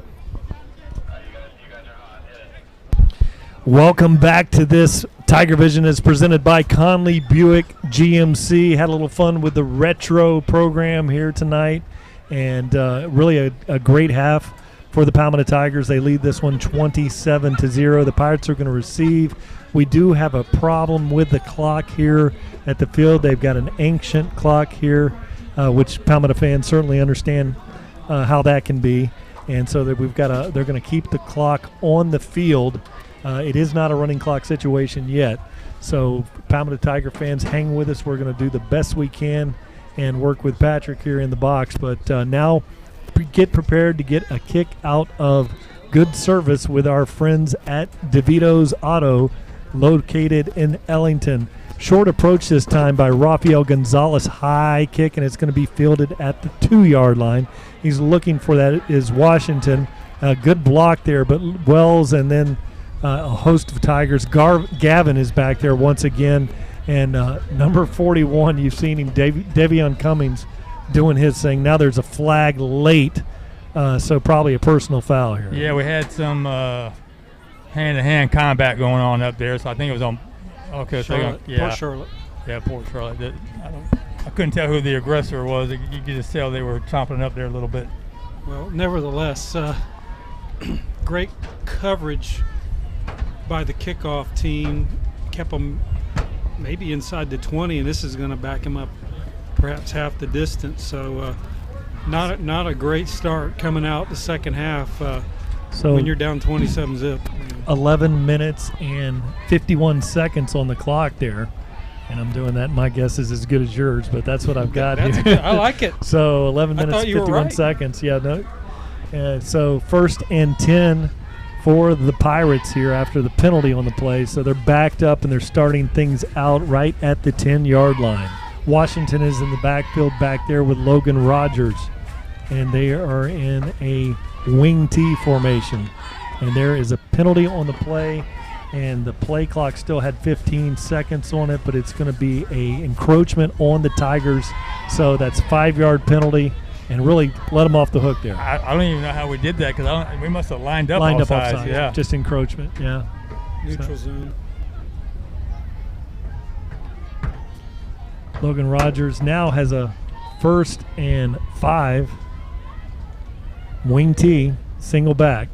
Welcome back to this. TigerVision is presented by Conley Buick GMC. Had a little fun with the retro program here tonight, and really a great half for the Palmetto Tigers. They lead this one 27-0. The Pirates are going to receive. We do have a problem with the clock here at the field. They've got an ancient clock here, which Palmetto fans certainly understand how that can be, and so that they're going to keep the clock on the field. It is not a running clock situation yet. So Palmetto Tiger fans, hang with us. We're going to do the best we can and work with Patrick here in the box. But now get prepared to get a kick out of good service with our friends at DeVito's Auto, located in Ellington. Short approach this time by Rafael Gonzalez, high kick, and it's going to be fielded at the 2-yard line. He's looking for that is Washington. Good block there, but Wells and then a host of Tigers. Gavin is back there once again. And number 41, you've seen him, Devion Cummings, doing his thing. Now there's a flag late, so probably a personal foul here. Yeah, we had some hand-to-hand combat going on up there, so I think it was on – okay. Charlotte. Poor Charlotte. Yeah, poor Charlotte. I couldn't tell who the aggressor was. You could just tell they were chomping up there a little bit. Well, nevertheless, great coverage by the kickoff team, kept them maybe inside the 20, and this is going to back them up perhaps half the distance. So not a great start coming out the second half so when you're down 27-zip. 11 minutes and 51 seconds on the clock there, and I'm doing that. My guess is as good as yours, but that's what I've got here. I like it. So 11 minutes 51 seconds. Yeah, no. So 1st and 10 for the Pirates here after the penalty on the play. So they're backed up and they're starting things out right at the 10-yard line. Washington is in the backfield back there with Logan Rogers, and they are in a wing T formation. And there is a penalty on the play, and the play clock still had 15 seconds on it, but it's going to be a encroachment on the Tigers. So that's 5-yard penalty. And really let them off the hook there. I don't even know how we did that because we must have lined up offsides. Yeah, just encroachment. Yeah, neutral zone. Logan Rogers now has a 1st and 5. Wing T, single back,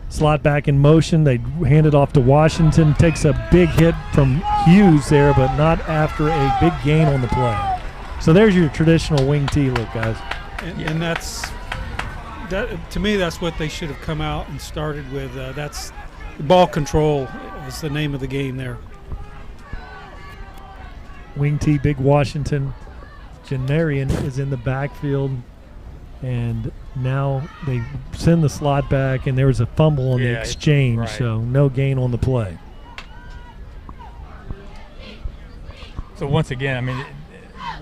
slot back in motion. They hand it off to Washington. Takes a big hit from Hughes there, but not after a big gain on the play. So there's your traditional wing T look, guys. And that to me, that's what they should have come out and started with. That's ball control is the name of the game there. Wing T, big Washington. Janarian is in the backfield, and now they send the slot back, and there was a fumble on the exchange, right. So no gain on the play. So once again, I mean,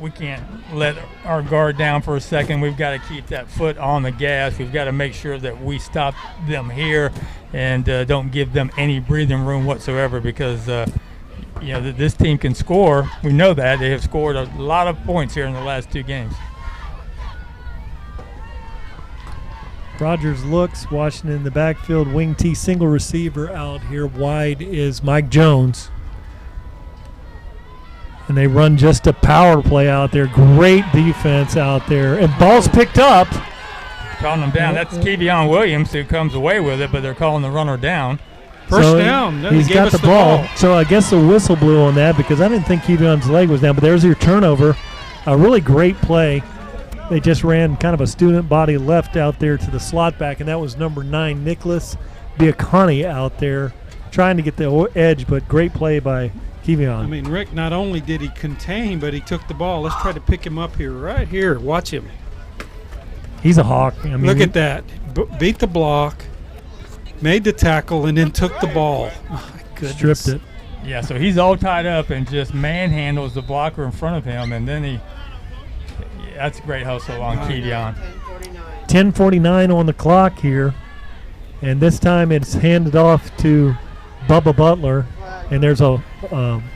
we can't let our guard down for a second. We've got to keep that foot on the gas. We've got to make sure that we stop them here and don't give them any breathing room whatsoever because, this team can score. We know that. They have scored a lot of points here in the last 2 games. Rogers looks, Washington in the backfield, wing T, single receiver out here. Wide is Mike Jones. And they run just a power play out there. Great defense out there. And ball's picked up. Calling them down. That's Kevion Williams who comes away with it, but they're calling the runner down. First down. He's got the ball. So I guess the whistle blew on that because I didn't think Kevion's leg was down. But there's your turnover. A really great play. They just ran kind of a student body left out there to the slot back, and that was number 9, Nicholas Biacani out there trying to get the edge, but great play by Kevion. I mean, Rick, not only did he contain, but he took the ball. Let's try to pick him up here. Right here. Watch him. He's a hawk. I mean, look at that. Beat the block, made the tackle, and then took the ball. Oh, my goodness. Stripped it. Yeah, so he's all tied up and just manhandles the blocker in front of him, and then that's a great hustle on Kevion. 10:49 on the clock here, and this time it's handed off to Bubba Butler, and there's a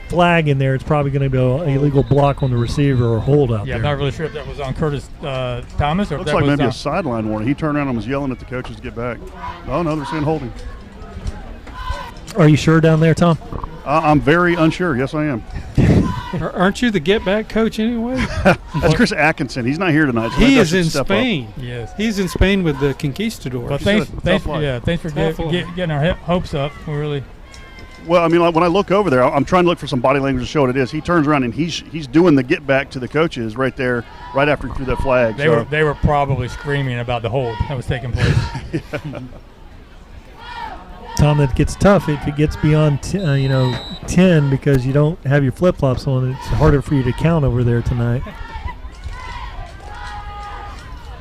flag in there, it's probably going to be an illegal block on the receiver or hold out Yeah, there. I'm not really sure if that was on Curtis Thomas or Looks if that like was maybe on a sideline warning. He turned around and was yelling at the coaches to get back. Oh, no, they're saying holding. Are you sure down there, Tom? I'm very unsure. Yes, I am. Aren't you the get back coach anyway? That's Chris Atkinson. He's not here tonight. So He maybe I is should in step up. Spain. Yes. He's in Spain with the Conquistadors. Well, Tough thanks life. for Tough life. getting our hopes up. We really. Well, I mean, like, when I look over there, I'm trying to look for some body language to show what it is. He turns around and he's doing the get back to the coaches right there, right after he threw that flag. They were probably screaming about the hold that was taking place. Tom, that gets tough if it gets beyond 10 because you don't have your flip-flops on. It's harder for you to count over there tonight.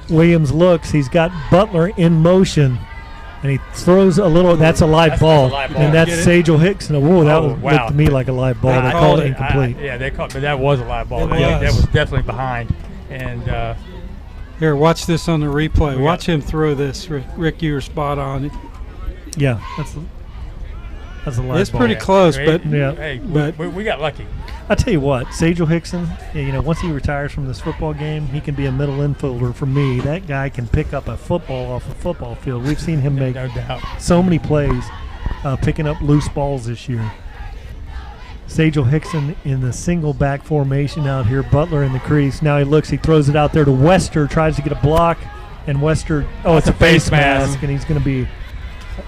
Williams looks. He's got Butler in motion, and he throws a little. That's a live ball. That's a live ball. And that's Sagel Hickson. Whoa, that Oh, wow. looked to me like a live ball. They called it incomplete. They called, but that was a live ball. It That was definitely behind. And Here, watch this on the replay. We Watch him throw this. Rick, you were spot on. Yeah, that's a live It's ball. pretty close, but Yeah. hey, but- we got lucky. I tell you what, Sagel Hickson, once he retires from this football game, he can be a middle infielder for me. That guy can pick up a football off a football field. We've seen him make No doubt. so many plays picking up loose balls this year. Sagel Hickson in the single back formation out here. Butler in the crease. Now he looks, he throws it out there to Wester, tries to get a block, and Wester, it's a face mask, and he's going to be,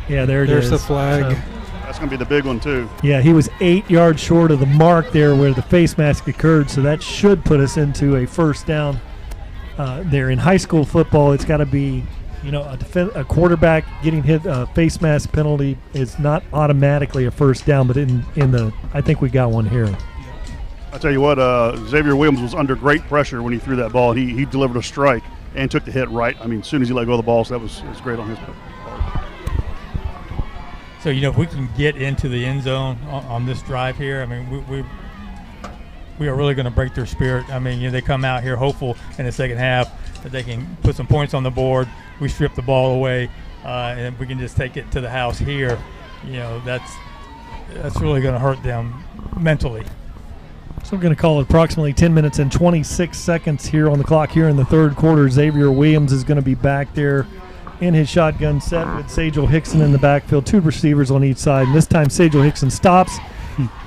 there it is. there's the flag. So, That's going to be the big one, too. yeah, he was 8 yards short of the mark there where the face mask occurred, so that should put us into a first down there. In high school football, it's got to be, a quarterback getting hit face mask penalty is not automatically a first down, but I think we got one here. I tell you what, Xavier Williams was under great pressure when he threw that ball. He delivered a strike and took the hit right. I mean, as soon as he let go of the ball, so it was great on his part. So if we can get into the end zone on this drive here, I mean, we are really going to break their spirit. I mean, they come out here hopeful in the second half that they can put some points on the board. We strip the ball away, and if we can just take it to the house here, that's really going to hurt them mentally. So we're going to call it approximately 10 minutes and 26 seconds here on the clock here in the third quarter. Xavier Williams is going to be back there in his shotgun set with Sagel Hickson in the backfield, two receivers on each side. And this time Sagel Hickson stops,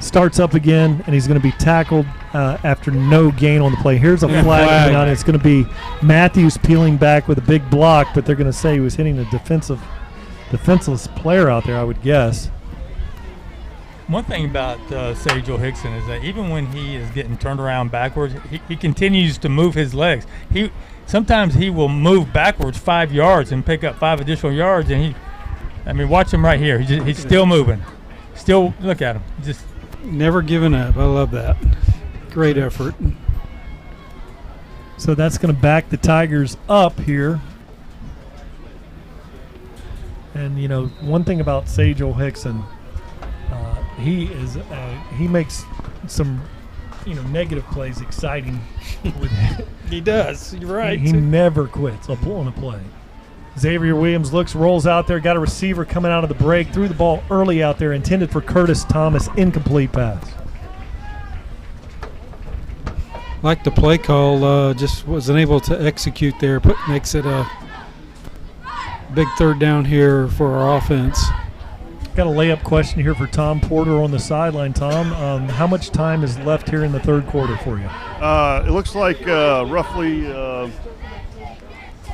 starts up again, and he's going to be tackled after no gain on the play. Here's a flag coming out. It's going to be Matthews peeling back with a big block, but they're going to say he was hitting a defenseless player out there, I would guess. One thing about Sagel Hickson is that even when he is getting turned around backwards, he continues to move his legs. Sometimes he will move backwards 5 yards and pick up 5 additional yards, and watch him right here. He's still moving. Still, look at him. Just Never giving up. I love that. Great effort. So that's going to back the Tigers up here. And, one thing about Sagel Hickson, he makes some, negative plays exciting. He does. You're right. He never quits on a play. Xavier Williams looks, rolls out there, got a receiver coming out of the break, threw the ball early out there, intended for Curtis Thomas, incomplete pass. Like the play call, just wasn't able to execute there. Makes it a big third down here for our offense. Got a layup question here for Tom Porter on the sideline. Tom, how much time is left here in the third quarter for you? It looks like roughly, I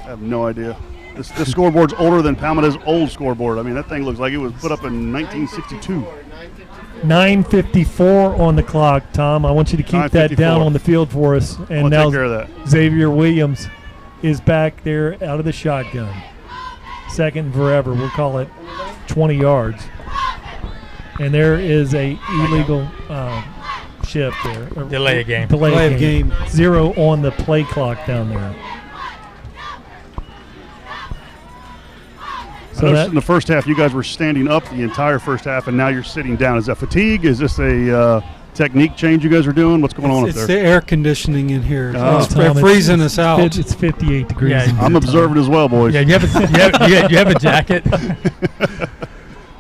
have no idea. This scoreboard's older than Palmetto's old scoreboard. I mean, that thing looks like it was put up in 1962. 9:54 on the clock, Tom. I want you to keep that down on the field for us. And now take care of that. Xavier Williams is back there out of the shotgun. Second and forever. We'll call it 20 yards. And there is a illegal shift there. delay a game. Delay of game. 0 on the play clock down there. I noticed in the first half you guys were standing up the entire first half, and now you're sitting down. Is that fatigue? Is this a technique change you guys are doing? What's going on up there? It's the air conditioning in here. Oh. It's Tom, freezing us out. It's 58 degrees. Yeah, in here, I'm Tom. observing as well, boys. Yeah, you have a jacket.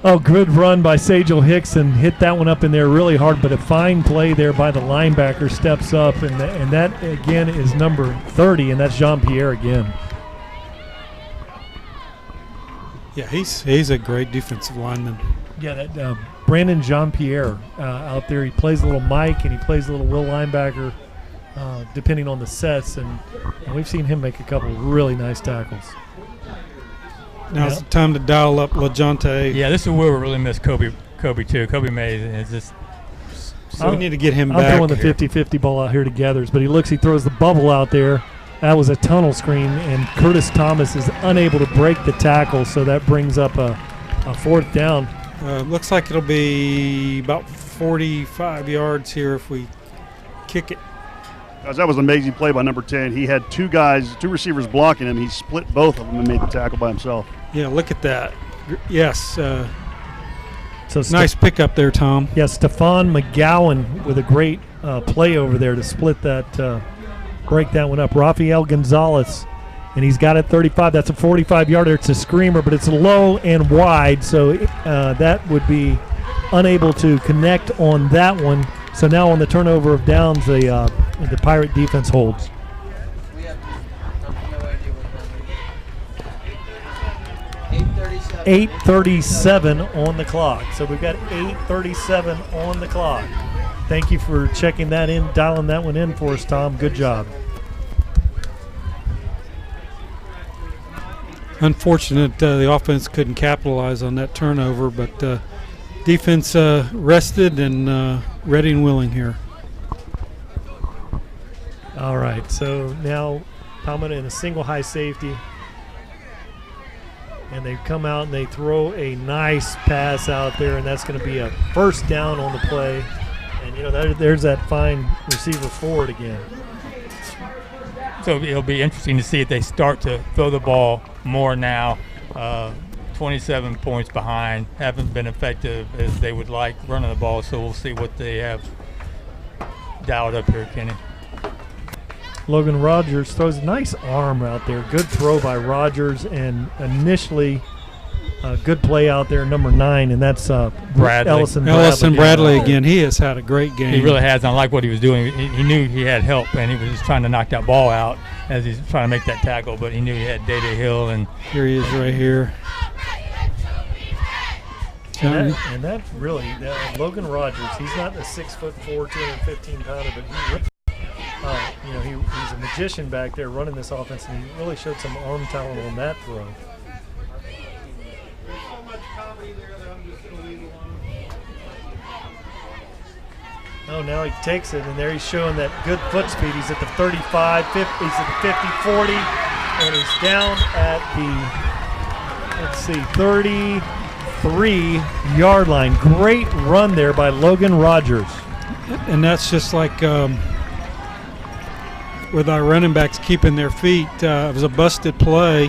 Oh, good run by Sajel Hickson. Hit that one up in there really hard, but a fine play there by the linebacker. Steps up, and that again is number 30, and that's Jean-Pierre again. Yeah, he's a great defensive lineman. Yeah, that Brandon Jean-Pierre out there. He plays a little Mike, and he plays a little Will linebacker, depending on the sets, and we've seen him make a couple really nice tackles. Now it's time to dial up LaJonte. Yeah, this is where we really miss Kobe too. Kobe Mays is just. So we need to get him I'm back. throwing the 50-50 ball out here to Gathers, but he throws the bubble out there. That was a tunnel screen, and Curtis Thomas is unable to break the tackle, so that brings up a fourth down. Looks like it'll be about 45 yards here if we kick it. Guys, that was an amazing play by number 10. He had two receivers blocking him. He split both of them and made the tackle by himself. Yeah, look at that. Yes. So nice pickup there, Tom. Yeah, Stephon McGowan with a great play over there to split that, break that one up. Rafael Gonzalez, and he's got it 35. That's a 45-yarder. It's a screamer, but it's low and wide, so that would be unable to connect on that one. So now on the turnover of downs, the Pirate defense holds. 8:37 on the clock. So we've got 8:37 on the clock. Thank you for checking that in, dialing that one in for us, Tom. Good job. Unfortunate the offense couldn't capitalize on that turnover, but defense rested and ready and willing here. All right, so now Palmetto in a single high safety. And they come out and they throw a nice pass out there, and that's going to be a first down on the play. And, there's that fine receiver forward again. So it'll be interesting to see if they start to throw the ball more now. 27 points behind, haven't been effective as they would like running the ball, so we'll see what they have dialed up here, Kenny. Logan Rogers throws a nice arm out there. Good throw by Rogers, and initially a good play out there, number 9, and that's Bradley. Ellison Bradley again. He has had a great game. He really has. I like what he was doing. He knew he had help, and he was just trying to knock that ball out as he's trying to make that tackle, but he knew he had Day-Day Hill. And here he is right here. And that really, Logan Rogers, he's not a 6'4", 215-pounder, but he's a magician back there running this offense, and he really showed some arm talent on that throw. Oh, now he takes it, and there he's showing that good foot speed. He's at the 35, 50, he's at the 50, 40, and he's down at the, 33-yard line. Great run there by Logan Rogers. And that's just like with our running backs keeping their feet. It was a busted play,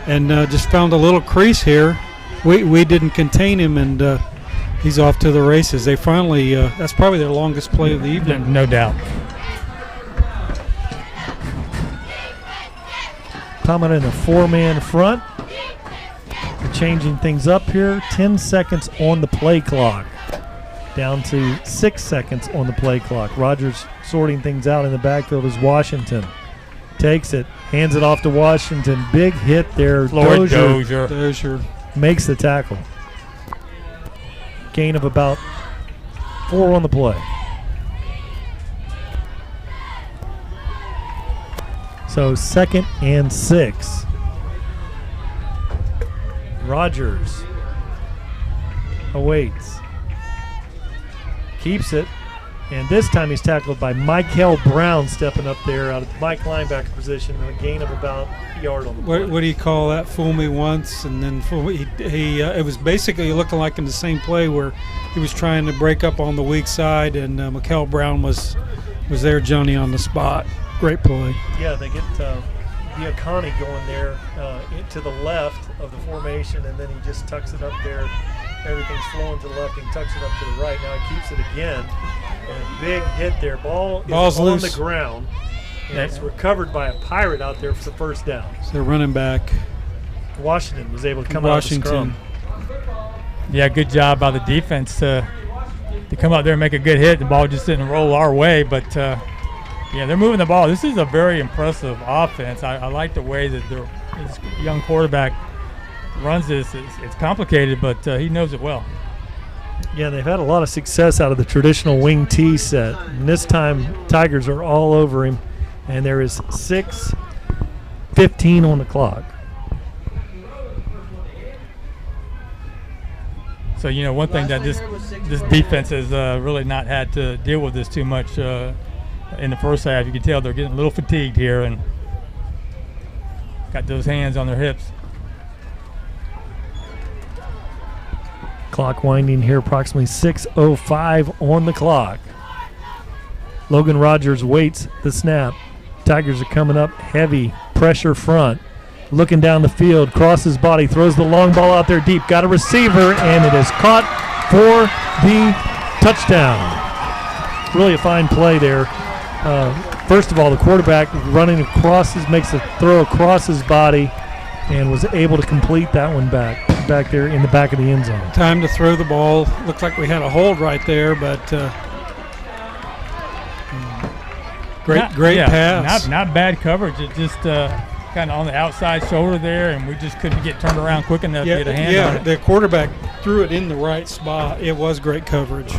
and just found a little crease here. We didn't contain him, and he's off to the races. They finally, that's probably their longest play of the evening. No doubt. Palmetto in a 4-man front. They're changing things up here. 10 seconds on the play clock. Down to 6 seconds on the play clock. Rogers sorting things out in the backfield as Washington takes it, hands it off to Washington. Big hit there. Dozier makes the tackle. Gain of about 4 on the play. So 2nd and 6. Rogers awaits. Keeps it. And this time he's tackled by Michael Brown, stepping up there out of the Mike linebacker position, a gain of about a yard on the play. What do you call that? Fool me once, and then fool me. It was basically looking like in the same play where he was trying to break up on the weak side, and Michael Brown was there, Johnny, on the spot. Great play. Yeah, they get Diaconi going there to the left of the formation, and then he just tucks it up there. Everything's flowing to the left. He tucks it up to the right. Now he keeps it again. And a big hit there. Ball's on loose. The ground. And it's recovered by a Pirate out there for the first down. So running back. Washington was able to come out of the scrum. Yeah, good job by the defense to come out there and make a good hit. The ball just didn't roll our way, but yeah, they're moving the ball. This is a very impressive offense. I like the way that this young quarterback runs this. It's complicated, but he knows it well. Yeah, they've had a lot of success out of the traditional wing T set. And this time, Tigers are all over him, and there is 6:15 on the clock. So, you know, one thing that this defense has really not had to deal with this too much in the first half. You can tell they're getting a little fatigued here and got those hands on their hips. Clock winding here, approximately 6:05 on the clock. Logan Rogers waits the snap. Tigers are coming up heavy, pressure front. Looking down the field, crosses body, throws the long ball out there deep. Got a receiver, and it is caught for the touchdown. Really a fine play there. First of all, the quarterback running across makes a throw across his body and was able to complete that one back there in the back of the end zone. Time to throw the ball. Looked like we had a hold right there, but great pass. Not bad coverage. It just kind of on the outside shoulder there, and we just couldn't get turned around quick enough to get a hand on it. The quarterback threw it in the right spot. It was great coverage.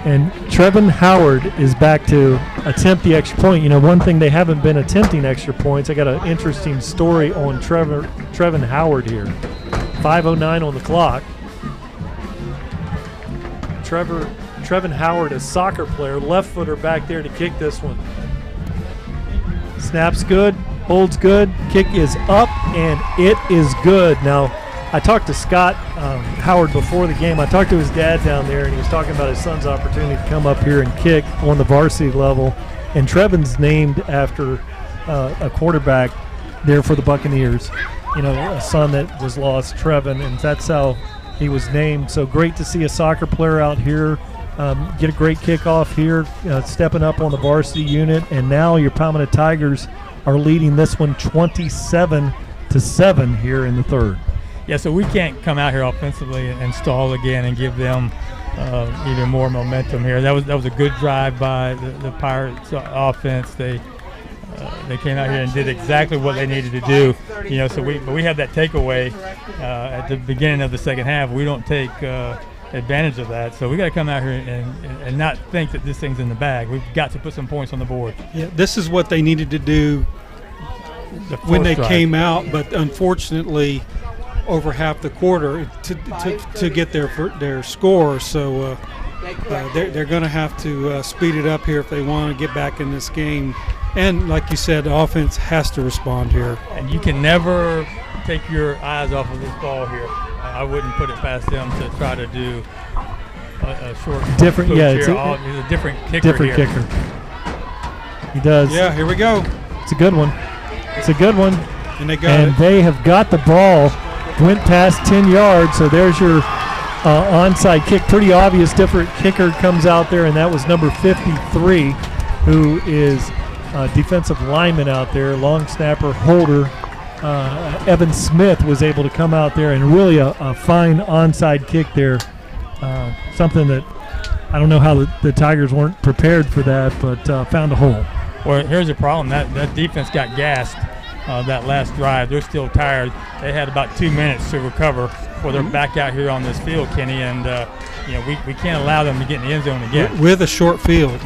And Trevin Howard is back to attempt the extra point. You know, one thing they haven't been attempting extra points. I got an interesting story on Trevin Howard here. 5:09 on the clock. Trevin Howard, a soccer player, left footer back there to kick this one. Snap's good, holds good, kick is up, and it is good. Now, I talked to Scott Howard before the game. I talked to his dad down there, and he was talking about his son's opportunity to come up here and kick on the varsity level. And Trevin's named after a quarterback there for the Buccaneers. You know, a son that was lost, Trevin, and that's how he was named. So great to see a soccer player out here get a great kickoff here, stepping up on the varsity unit. And now your Palmetto Tigers are leading this one 27-7 here in the third. Yeah, so we can't come out here offensively and stall again and give them even more momentum here. That was a good drive by the Pirates offense. They came out here and did exactly what they needed to do. You know, so we have that takeaway at the beginning of the second half. We don't take advantage of that. So we got to come out here and not think that this thing's in the bag. We've got to put some points on the board. Yeah, this is what they needed to do when they came out, but unfortunately over half the quarter to get their score. So they're going to have to speed it up here if they want to get back in this game. And like you said, the offense has to respond here. And you can never take your eyes off of this ball here. I wouldn't put it past them to try to do a short different. Yeah, he's a different kicker. Different here. kicker. He does. Yeah, here we go. It's a good one. It's a good one. And they got it. They have got the ball. Went past 10 yards, so there's your onside kick. Pretty obvious. Different kicker comes out there, and that was number 53, who is defensive lineman out there, long snapper holder. Evan Smith was able to come out there and really a fine onside kick there. Something that I don't know how the Tigers weren't prepared for that, but found a hole. Well, here's the problem. That defense got gassed that last drive. They're still tired. They had about 2 minutes to recover before they're back out here on this field, Kenny, and you know, we can't allow them to get in the end zone again. With a short field.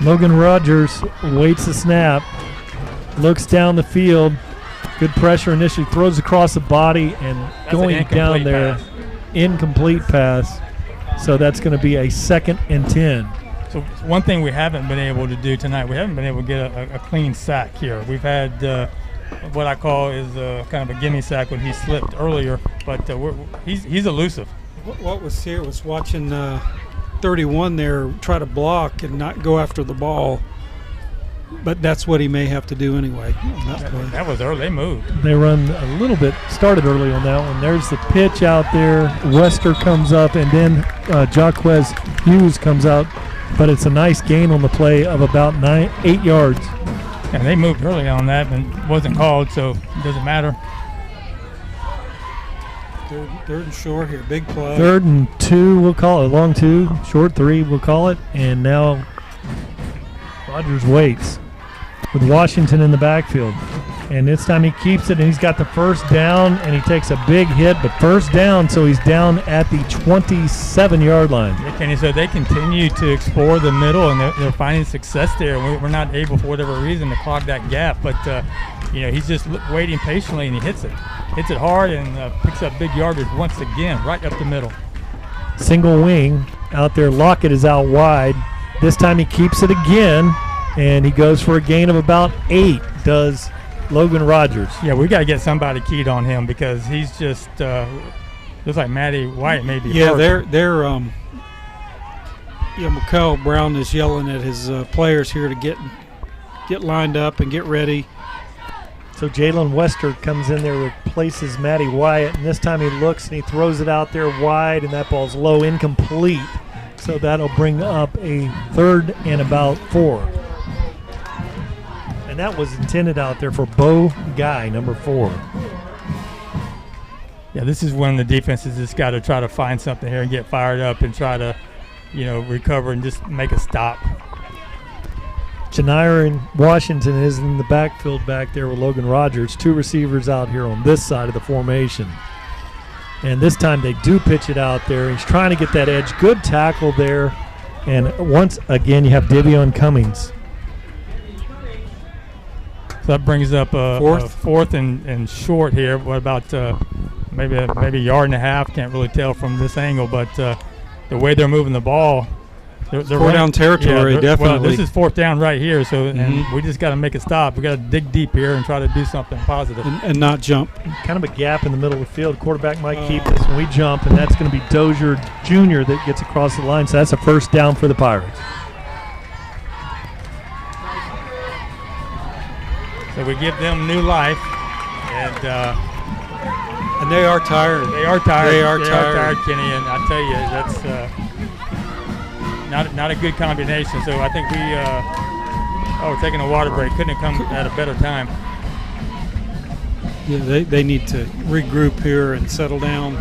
Logan Rogers waits the snap, looks down the field, good pressure initially, throws across the body, and That's going down there, pass. Incomplete pass. So that's going to be a 2nd and 10. So one thing we haven't been able to do tonight, we haven't been able to get a clean sack here. We've had what I call is kind of a gimme sack when he slipped earlier, but he's elusive. What was here was watching 31 there try to block and not go after the ball. But that's what he may have to do anyway. That was early. They moved. They run a little bit, started early on that one. There's the pitch out there. Wester comes up, and then Jaquez Hughes comes out. But it's a nice gain on the play of about 8 yards. And they moved early on that and wasn't called, so it doesn't matter. Third and short here. Big play. 3rd and 2, we'll call it. Long 2, short 3, we'll call it. And now Rogers waits with Washington in the backfield. And this time he keeps it, and he's got the first down, and he takes a big hit, but first down, so he's down at the 27-yard line. Yeah, Kenny, so they continue to explore the middle, and they're finding success there. We're not able, for whatever reason, to clog that gap, but he's just waiting patiently, and he hits it hard, and picks up big yardage once again, right up the middle. Single wing out there. Lockett is out wide. This time he keeps it again, and he goes for a gain of about 8, does Logan Rogers. Yeah, we got to get somebody keyed on him because he's just looks like Matty White maybe. Yeah, they're Mikel Brown is yelling at his players here to get lined up and get ready. So Jalen Wester comes in there, replaces Matty Wyatt, and this time he looks and he throws it out there wide, and that ball's low, incomplete. So that'll bring up a 3rd and about 4. And that was intended out there for Bo Guy, number 4. Yeah, this is when the defense has just got to try to find something here and get fired up and try to, recover and just make a stop. Chenier in Washington is in the backfield back there with Logan Rogers. 2 receivers out here on this side of the formation. And this time they do pitch it out there. He's trying to get that edge. Good tackle there. And once again, you have Davion Cummings. So that brings up a 4th and short here. What about maybe a yard and a half? Can't really tell from this angle, but the way they're moving the ball, they're 4th down territory, definitely. Well, this is 4th down right here, so and we just got to make a stop. We got to dig deep here and try to do something positive and not jump. Kind of a gap in the middle of the field. Quarterback might keep this when we jump, and that's going to be Dozier Jr. that gets across the line. So that's a 1st down for the Pirates. So we give them new life, and they are tired. They are tired. They are tired, Kenny. And I tell you, that's not a good combination. So I think we're taking a water break. Couldn't have come at a better time. Yeah, they need to regroup here and settle down.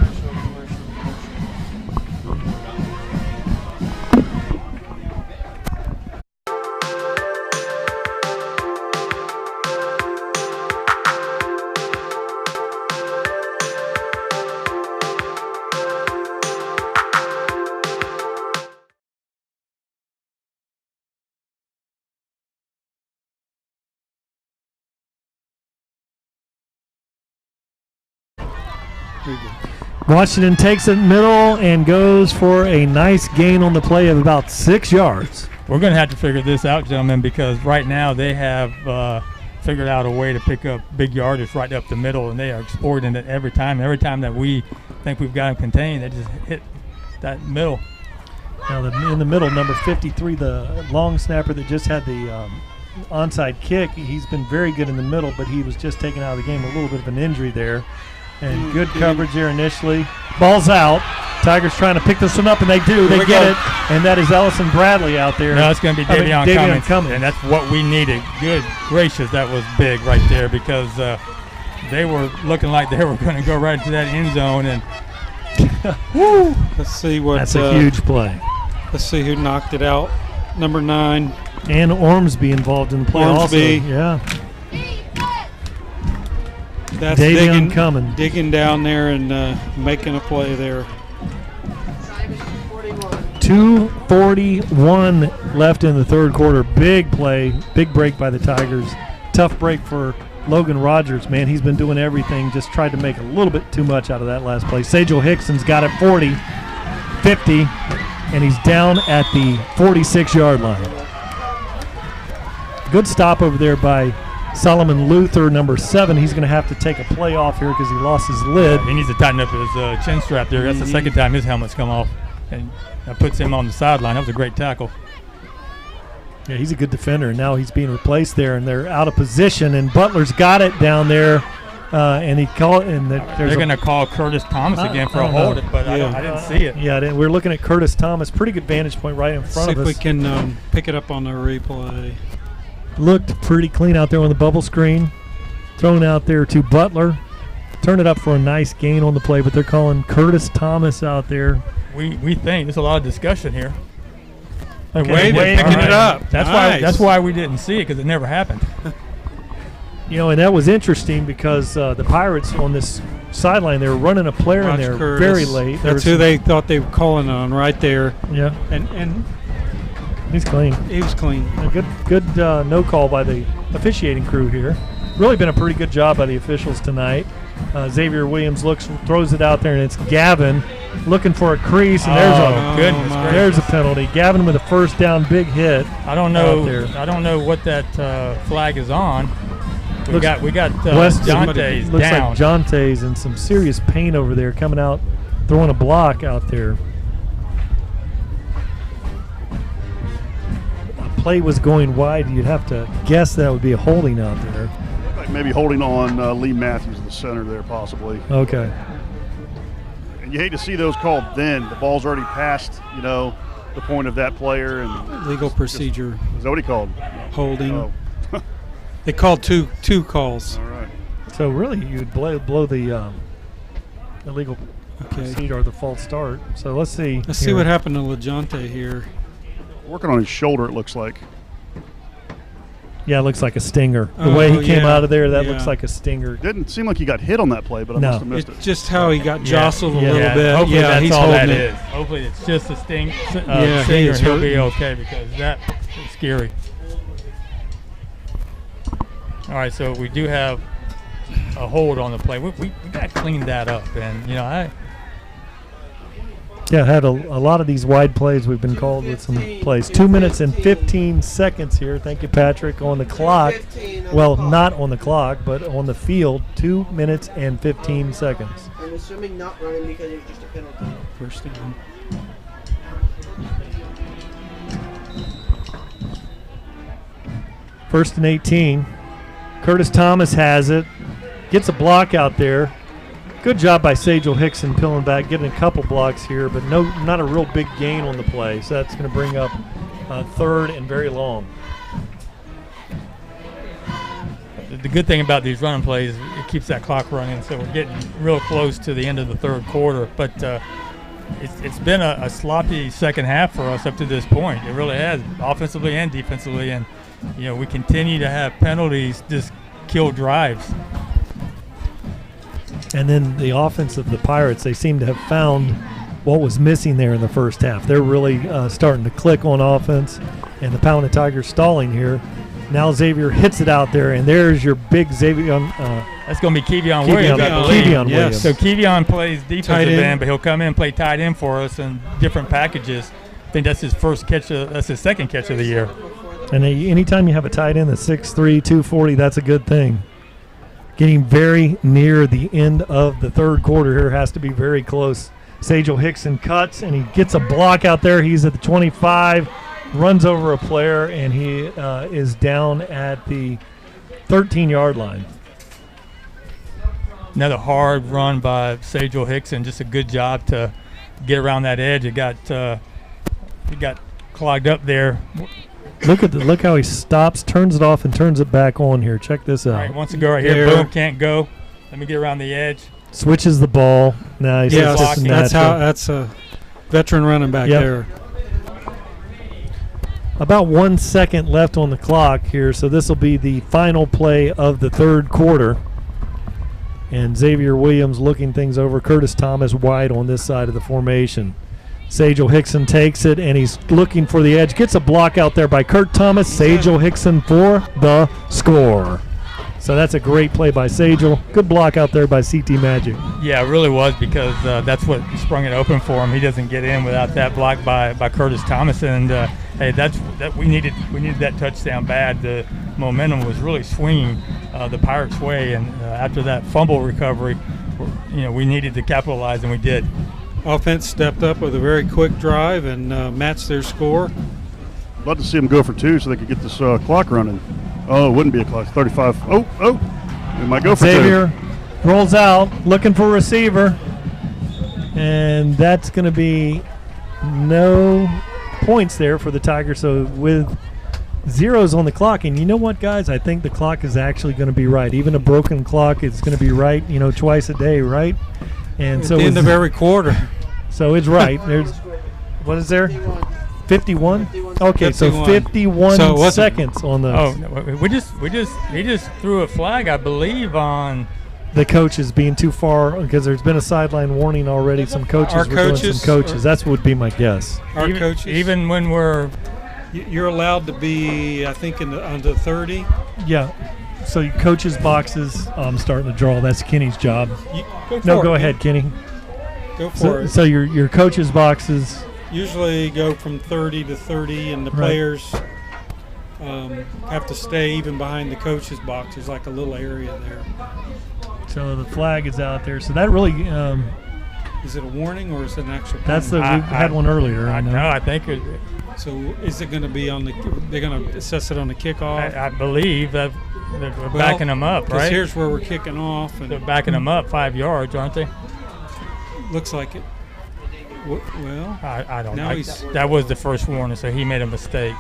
Washington takes it middle and goes for a nice gain on the play of about 6 yards. We're going to have to figure this out, gentlemen, because right now they have figured out a way to pick up big yardage right up the middle, and they are exploiting it every time. Every time that we think we've got them contained, they just hit that middle. Now in the middle, number 53, the long snapper that just had the onside kick, he's been very good in the middle, but he was just taken out of the game, a little bit of an injury there. And good coverage there initially. Ball's out. Tigers trying to pick this one up, and they do. They get it. And that is Ellison Bradley out there. No, it's going to be Davion Cummings. And that's what we needed. Good gracious, that was big right there because they were looking like they were going to go right into that end zone. And woo! Let's see what. That's a huge play. Let's see who knocked it out. Number 9. And Ormsby involved in the play Ormsby. also. Yeah. That's digging down there and making a play there. 2:41 left in the 3rd quarter. Big play, big break by the Tigers. Tough break for Logan Rogers, man. He's been doing everything, just tried to make a little bit too much out of that last play. Sajel Hickson's got it 40, 50, and he's down at the 46-yard line. Good stop over there by Solomon Luther, number 7. He's going to have to take a play off here because he lost his lid. He needs to tighten up his chin strap there. That's the second time his helmet's come off. And that puts him on the sideline. That was a great tackle. Yeah, he's a good defender. And now he's being replaced there, and they're out of position. And Butler's got it down there. And he called. And they're going to call Curtis Thomas again for a hold, but I didn't see it. Yeah, we're looking at Curtis Thomas. Pretty good vantage point right in front of us. See if we can pick it up on the replay. Looked pretty clean out there on the bubble screen. Thrown out there to Butler. turn it up for a nice gain on the play, but they're calling Curtis Thomas out there. We think there's a lot of discussion here. They're picking it up. That's why we didn't see it, because it never happened. And that was interesting because the Pirates on this sideline, they were running a player in there Curtis. very late. That's who they thought they were calling on right there. Yeah. And he's clean. He was clean. A good no call by the officiating crew here. Really been a pretty good job by the officials tonight. Xavier Williams throws it out there, and it's Gavin looking for a crease, and there's a penalty. Gavin with a first down, big hit. I don't know what that flag is on. We got Jonte's looks down. like Jonte's in some serious pain over there, coming out, throwing a block out there. A play was going wide. You'd have to guess that would be a holding out there. Like maybe holding on Lee Matthews, the center there, possibly. Okay. And you hate to see those called then. The ball's already past, the point of that player. And legal procedure. Is that what he called? Holding. Oh. They called two calls. All right. So really, you'd blow the illegal procedure or the false start. So let's see. Let's see what happened to LaJonte here. Working on his shoulder, it looks like. Yeah, it looks like a stinger. The way he came out of there, that looks like a stinger. Didn't seem like he got hit on that play, but I must have missed it. Just how he got jostled a little bit. Hopefully that's he's all holding that it. is. Hopefully it's just a stinger. He is He'll be okay, because that is scary. All right, so we do have a hold on the play. We got to clean that up, and had a lot of these wide plays. We've been called with some plays. 2 minutes and 15 seconds here. Thank you, Patrick. On the clock. Well, not on the clock, but on the field. 2 minutes and 15 seconds. I'm assuming not running because it was just a penalty. First down. First and 18. Curtis Thomas has it. Gets a block out there. Good job by Sajel Hickson peeling back, getting a couple blocks here, but not a real big gain on the play. So that's going to bring up third and very long. The good thing about these running plays is it keeps that clock running, so we're getting real close to the end of the third quarter. But it's been a sloppy second half for us up to this point. It really has, offensively and defensively, and we continue to have penalties just kill drives. And then the offense of the Pirates, they seem to have found what was missing there in the first half. They're really starting to click on offense, and the Palmetto Tigers stalling here. Now Xavier hits it out there, and there's your big Xavier. That's going to be Kevion Williams, I believe. Kevion Williams. So Kevion plays defensive end, but he'll come in and play tight end for us in different packages. I think that's his that's his second catch of the year. And anytime you have a tight end that's 6'3", 240, that's a good thing. Getting very near the end of the third quarter here, has to be very close. Sajel Hickson cuts, and he gets a block out there. He's at the 25, runs over a player, and he is down at the 13-yard line. Another hard run by Sajel Hickson. Just a good job to get around that edge. He got clogged up there. Look how he stops, turns it off, and turns it back on here. Check this out. All right, wants to go right here. Boom, can't go. Let me get around the edge. Switches the ball. Nice. That's a veteran running back there. About 1 second left on the clock here, so this will be the final play of the third quarter. And Xavier Williams looking things over. Curtis Thomas wide on this side of the formation. Sajel Hickson takes it, and he's looking for the edge. Gets a block out there by Kurt Thomas. Sajel Hickson for the score. So that's a great play by Sajel. Good block out there by CT Magic. Yeah, it really was, because that's what sprung it open for him. He doesn't get in without that block by Curtis Thomas, and hey, we needed that touchdown bad. The momentum was really swinging the Pirates' way, and after that fumble recovery, we needed to capitalize, and we did. Offense stepped up with a very quick drive and matched their score. Love to see them go for two so they could get this clock running. Oh, it wouldn't be a clock. 35. Oh. We might go for Xavier rolls out, looking for a receiver. And that's going to be no points there for the Tigers. So with zeros on the clock. And you know what, guys? I think the clock is actually going to be right. Even a broken clock is going to be right, twice a day, right? And At so the end of every quarter. So it's right. There's, what is there? 51? Okay, 51. So 51 seconds on those. Oh, no, he just threw a flag, I believe, on the coaches being too far, because there's been a sideline warning already. Some coaches were doing some coaches. That would be my guess. Our coaches. Even when you're allowed to be, I think, under 30. Yeah. So your coaches' boxes. I'm starting to draw. That's Kenny's job. Go ahead, Kenny. Go for it. So your coaches' boxes usually go from 30 to 30, and the players have to stay even behind the coaches' box. There's like a little area there. So the flag is out there. So that really is it a warning or is it an actual? That's we had one earlier. I know. I think it. So is it going to be on the? They're going to assess it on the kickoff. I believe that they're backing them up, right? Here's where we're kicking off, and they're backing them up 5 yards, aren't they? Looks like it. Well, I don't know. That was the first warning, so he made a mistake.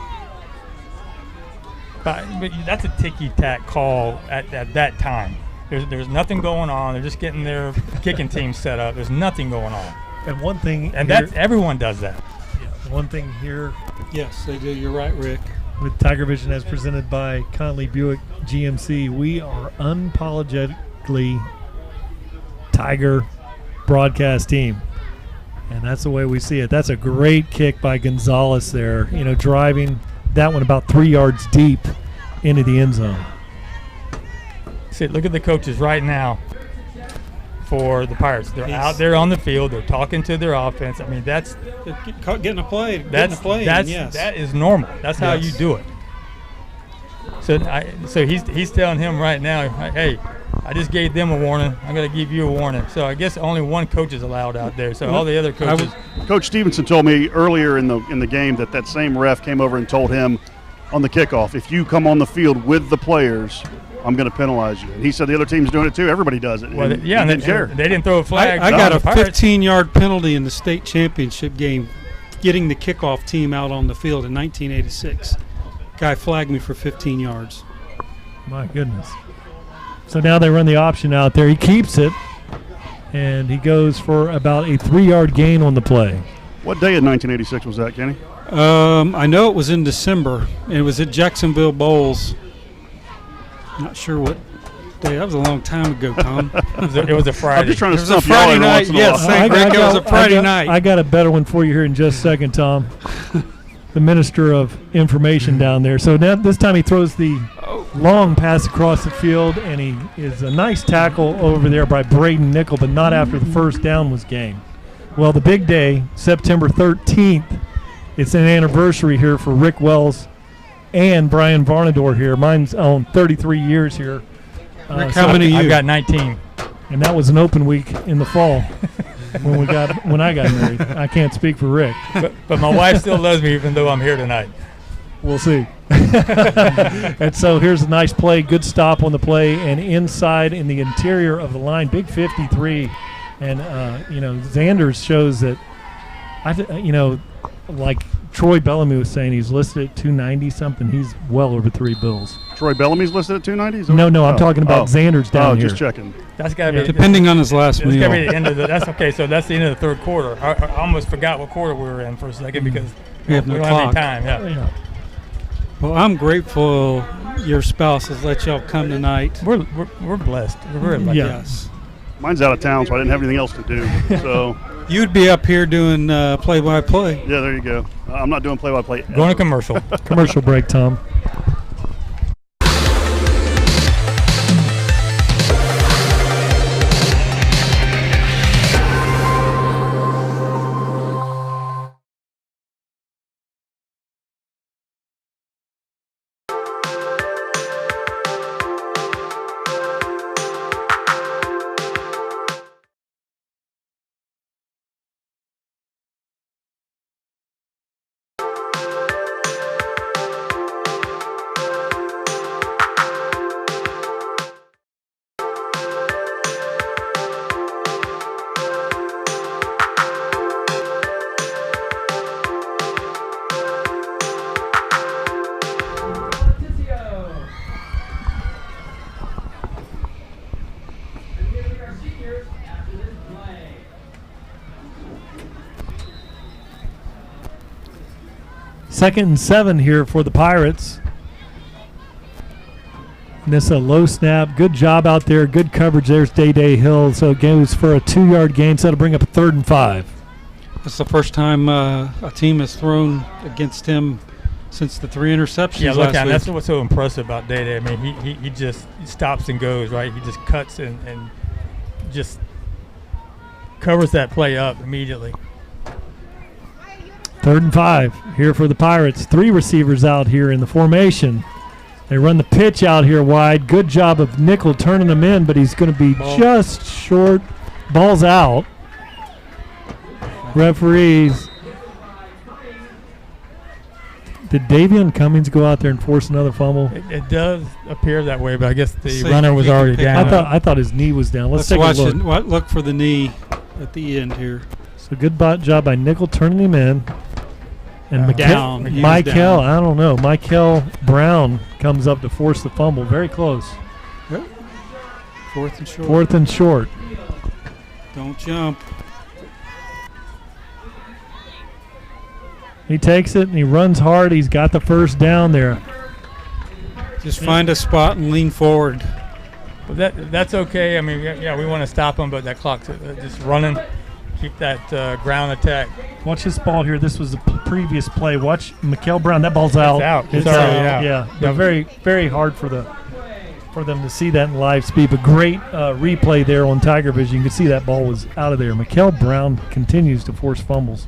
But that's a ticky-tack call at that time. There's nothing going on. They're just getting their kicking team set up. There's nothing going on. And one thing, and that's everyone does that. Yeah, one thing here. Yes, they do. You're right, Rick. With TigerVision as presented by Conley Buick GMC, we are unapologetically Tiger broadcast team. And that's the way we see it. That's a great kick by Gonzalez there, driving that one about 3 yards deep into the end zone. See, look at the coaches right now for the Pirates. They're out there on the field. They're talking to their offense. I mean, they're getting a play. That is normal. That's how you do it. So he's telling him right now, hey, I just gave them a warning. I'm going to give you a warning. So I guess only one coach is allowed out there. So all the other coaches. Coach Stevenson told me earlier in the game that same ref came over and told him on the kickoff, if you come on the field with the players, I'm going to penalize you. And he said the other team's doing it too. Everybody does it. Well, and they didn't care. They didn't throw a flag. I got a 15-yard penalty in the state championship game, getting the kickoff team out on the field in 1986. Guy flagged me for 15 yards. My goodness. So now they run the option out there. He keeps it, and he goes for about a 3-yard gain on the play. What day in 1986 was that, Kenny? I know it was in December. It was at Jacksonville Bowls. Not sure what day. That was a long time ago, Tom. It was a Friday. I'm just trying to stump Friday night. Yes, Rick, it was a Friday night. I got a better one for you here in just a second, Tom. The Minister of Information down there. So now this time he throws the long pass across the field, and he is a nice tackle over there by Braden Nickel, but not after the first down was gained. Well, the big day, September 13th, it's an anniversary here for Rick Wells and Brian Varnador here. Mine's on 33 years here. Rick, how many I've got 19. And that was an open week in the fall when I got married. I can't speak for Rick. But my wife still loves me even though I'm here tonight. We'll see. And so here's a nice play, good stop on the play, and inside in the interior of the line, big 53. And, Xanders shows that, like Troy Bellamy was saying, he's listed at 290-something. He's well over 3 bills. Troy Bellamy's listed at 290? No, I'm talking about Xanders down here. Just checking. That's got to be depending on his last meal. That's got to be the end of that's okay. So that's the end of the third quarter. I almost forgot what quarter we were in for a second because we don't have any time. Yeah. Well, I'm grateful your spouse has let y'all come tonight. We're blessed. We're very lucky. Yes. Mine's out of town, so I didn't have anything else to do. So you'd be up here doing play-by-play. Yeah, there you go. I'm not doing play-by-play. Going to commercial. Commercial break, Tom. 2nd and 7 here for the Pirates. And this is a low snap. Good job out there. Good coverage. There's Day Hill. So it goes for a 2-yard gain. So that'll bring up a 3rd and 5. It's the first time a team has thrown against him since the 3 interceptions last week. That's what's so impressive about Day. I mean, he just stops and goes, right? He just cuts and just covers that play up immediately. 3rd and 5 here for the Pirates. 3 receivers out here in the formation. They run the pitch out here wide. Good job of Nickel turning him in, but he's going to be just short. Ball's out. Referees. Did Davion Cummings go out there and force another fumble? It does appear that way, but I guess the runner was already down. I thought his knee was down. Let's take a look. Look for the knee at the end here. So good job by Nickel turning him in. And Michael, I don't know. Michael Brown comes up to force the fumble. Very close. Yep. 4th and short. 4th and short. Don't jump. He takes it and he runs hard. He's got the first down there. Just find a spot and lean forward. But that's okay. I mean, we want to stop him, but that clock's just running. Keep that ground attack. Watch this ball here. This was the previous play. Watch Mikel Brown. That ball's out. It's already out. Yeah. Very, very hard for them to see that in live speed. But great replay there on TigerVision. You can see that ball was out of there. Mikel Brown continues to force fumbles.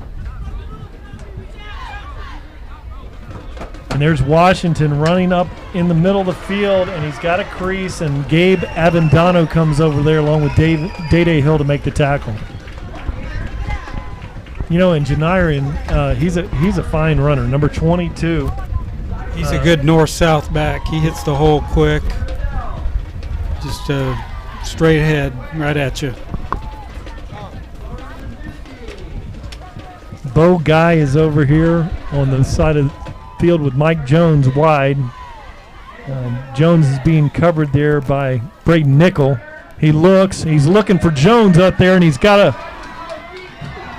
And there's Washington running up in the middle of the field, and he's got a crease, and Gabe Avendano comes over there along with Day Hill to make the tackle. You know, and Janarian, he's a fine runner, number 22. He's a good north-south back. He hits the hole quick. Just straight ahead, right at you. Bo Guy is over here on the side of the field with Mike Jones wide. Jones is being covered there by Braden Nickel. He's looking for Jones up there, and he's got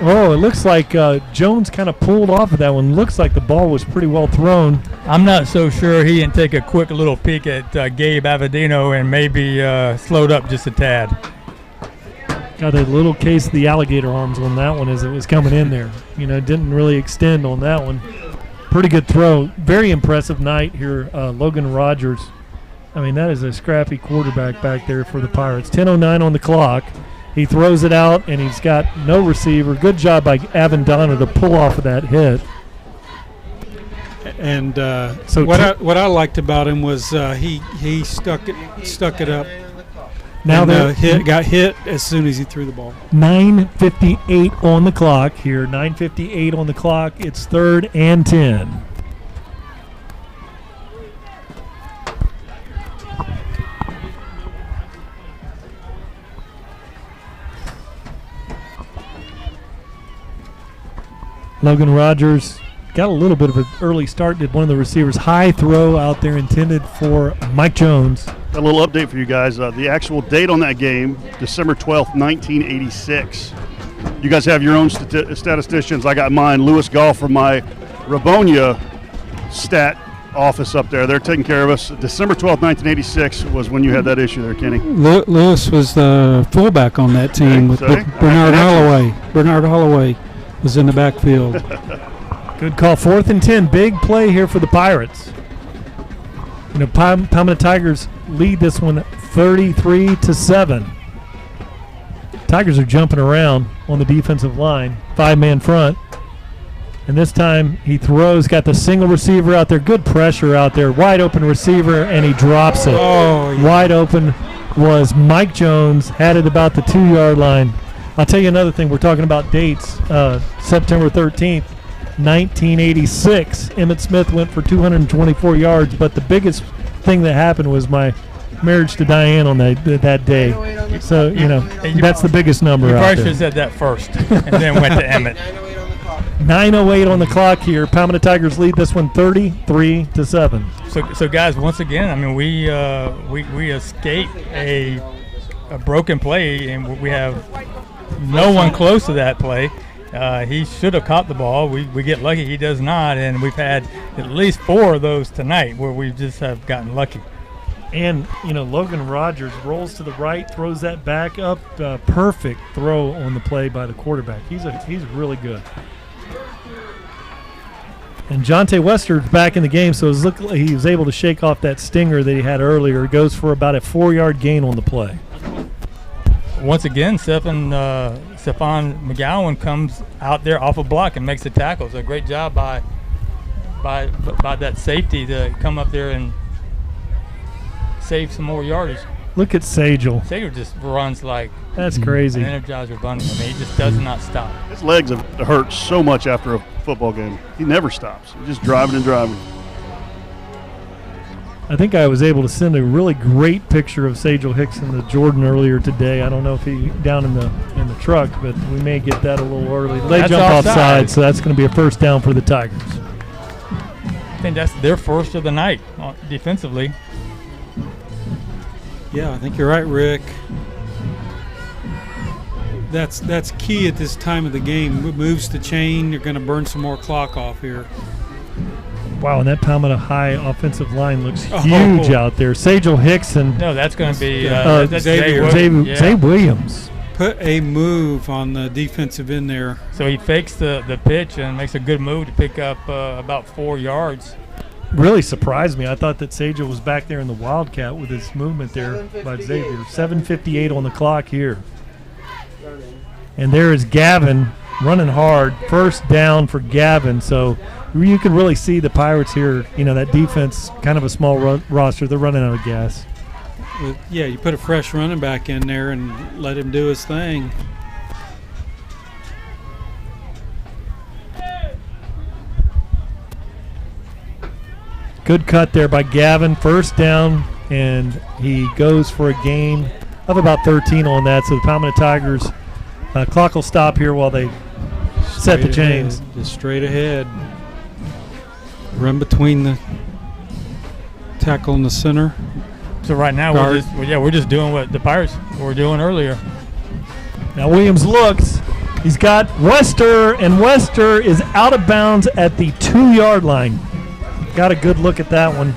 it looks like Jones kind of pulled off of that one. Looks like the ball was pretty well thrown. I'm not so sure he didn't take a quick little peek at Gabe Avendano and maybe slowed up just a tad. Got a little case of the alligator arms on that one as it was coming in there. You know, didn't really extend on that one. Pretty good throw. Very impressive night here, Logan Rogers. I mean, that is a scrappy quarterback back there for the Pirates. 10:09 on the clock. He throws it out, and he's got no receiver. Good job by Avendano to pull off of that hit. And what I liked about him was he stuck it up. Now got hit as soon as he threw the ball. 9:58 on the clock here. 9:58 on the clock. It's 3rd and 10. Logan Rogers got a little bit of an early start. Did one of the receivers high throw out there intended for Mike Jones. A little update for you guys. The actual date on that game, December 12th, 1986. You guys have your own statisticians. I got mine. Lewis Goff from my Rabonia stat office up there. They're taking care of us. December 12th, 1986 was when you had that issue there, Kenny. Lewis was the fullback on that team with Bernard Holloway. Bernard Holloway was in the backfield. Good call. 4th and 10. Big play here for the Pirates. You know, Palmetto Tigers lead this one 33-7. Tigers are jumping around on the defensive line. 5-man front. And this time he throws, got the single receiver out there. Good pressure out there. Wide open receiver, and he drops it. Oh, yeah. Wide open was Mike Jones. Had it about the 2-yard line. I'll tell you another thing. We're talking about dates. September 13th, 1986. Emmitt Smith went for 224 yards, but the biggest thing that happened was my marriage to Diane on that day. So, you know, that's the biggest number out there. You probably should have said that first and then went to Emmitt. 9:08 on the clock here. Palmetto Tigers lead this one 33-7. So guys, once again, I mean, we escape a broken play, and we have no one close to that play. He should have caught the ball. We get lucky he does not, and we've had at least 4 of those tonight where we just have gotten lucky. And, Logan Rogers rolls to the right, throws that back up. Perfect throw on the play by the quarterback. He's really good. And Jonte Wester's back in the game, so he was able to shake off that stinger that he had earlier. He goes for about a 4-yard gain on the play. Once again, Stefan McGowan comes out there off a block and makes a tackle. So great job by that safety to come up there and save some more yardage. Look at Sagel. Sagel just runs like that's crazy. An Energizer Bunny. I mean, he just does not stop. His legs have hurt so much after a football game. He never stops. He's just driving and driving. I think I was able to send a really great picture of Sagel Hickson to Jordan earlier today. I don't know if he down in the truck, but we may get that a little early. They jump offside, so that's going to be a first down for the Tigers. I think that's their first of the night defensively. Yeah, I think you're right, Rick. That's key at this time of the game. Moves the chain. You're going to burn some more clock off here. Wow, and that Palmetto High offensive line looks huge out there. Sagel Hickson. No, that's going to be Zay Williams. Put a move on the defensive end there. So he fakes the pitch and makes a good move to pick up about 4 yards. Really surprised me. I thought that Sagel was back there in the Wildcat with his movement there by Xavier. 7:58 on the clock here. And there is Gavin running hard. First down for Gavin. So you can really see the Pirates here. That defense, kind of a small roster. They're running out of gas. Yeah, you put a fresh running back in there and let him do his thing. Good cut there by Gavin. First down, and he goes for a gain of about 13 on that. So the Palmetto Tigers clock will stop here while they set the chains. Just straight ahead. Run between the tackle and the center. So right now we're just doing what the Pirates were doing earlier. Now Williams looks. He's got Wester, and Wester is out of bounds at the 2-yard line. Got a good look at that one.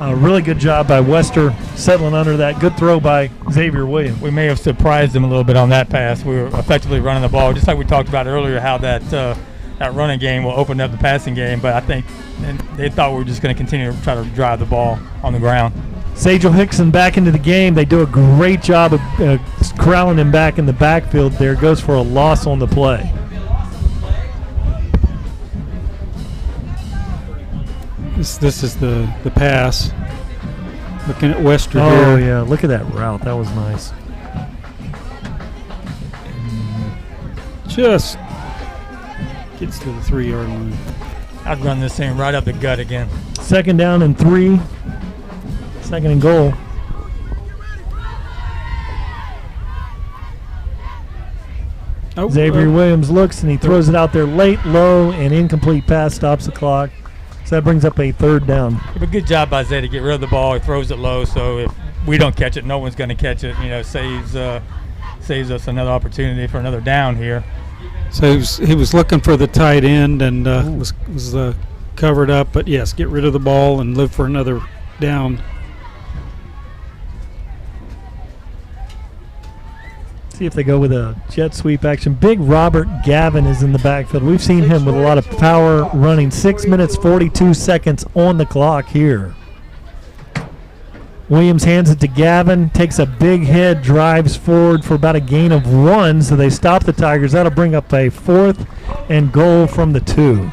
Really good job by Wester settling under that. Good throw by Xavier Williams. We may have surprised him a little bit on that pass. We were effectively running the ball, just like we talked about earlier, how that running game will open up the passing game. But I think they thought we were just going to continue to try to drive the ball on the ground. Sagel Hickson back into the game. They do a great job of corralling him back in the backfield there. Goes for a loss on the play. This is the pass. Looking at Wester here. Oh, yeah. Look at that route. That was nice. Just gets to the 3-yard line. I'd run this thing right up the gut again. Second down and 3. Second and goal. Xavier Williams looks, and he throws it out there late, low, and incomplete pass stops the clock. So that brings up a third down. A good job by Zay to get rid of the ball. He throws it low, so if we don't catch it, no one's going to catch it. Saves us another opportunity for another down here. So he was looking for the tight end and was covered up. But yes, get rid of the ball and live for another down. See if they go with a jet sweep action. Big Robert Gavin is in the backfield. We've seen him with a lot of power running. 6 minutes, 42 seconds on the clock here. Williams hands it to Gavin, takes a big hit, drives forward for about a gain of 1, so they stop the Tigers. That'll bring up a 4th and goal from the 2.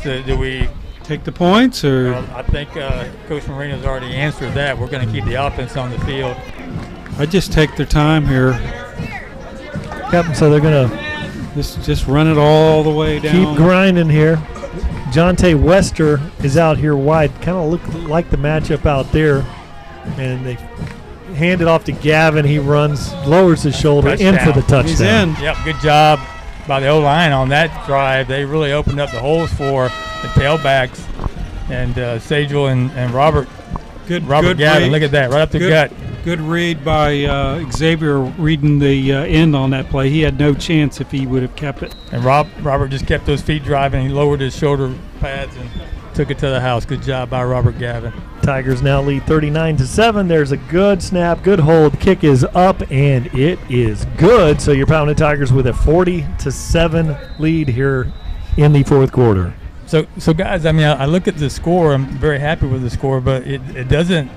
So do we take the points? Or I think Coach Marino's already answered that. We're going to keep the offense on the field. I just take their time here. Yep, so they're going to just run it all the way down. Keep grinding here. Jonte Wester is out here wide. Kind of look like the matchup out there. And they hand it off to Gavin. He runs, lowers his shoulder, in for the touchdown. He's in. Yep, good job by the O-line on that drive. They really opened up the holes for the tailbacks. And Sagel and Robert good Gavin, break. look at that, right up the gut. Good read by Xavier reading the end on that play. He had no chance if he would have kept it. And Robert just kept those feet driving. He lowered his shoulder pads and took it to the house. Good job by Robert Gavin. Tigers now lead 39-7. There's a good snap, good hold. Kick is up, and it is good. So you're Palmetto Tigers with a 40-7 lead here in the fourth quarter. So guys, I mean, I look at the score. I'm very happy with the score, but it doesn't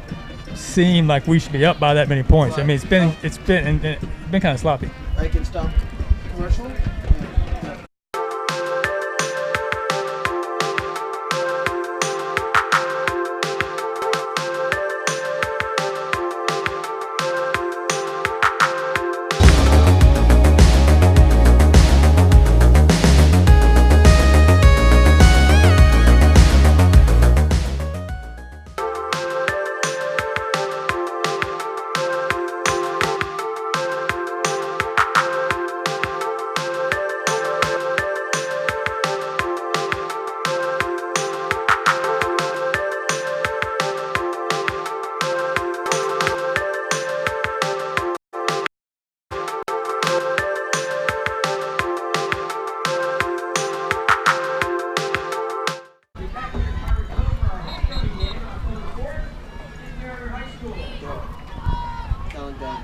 seem like we should be up by that many points. I mean, it's been kind of sloppy. I can stop commercial.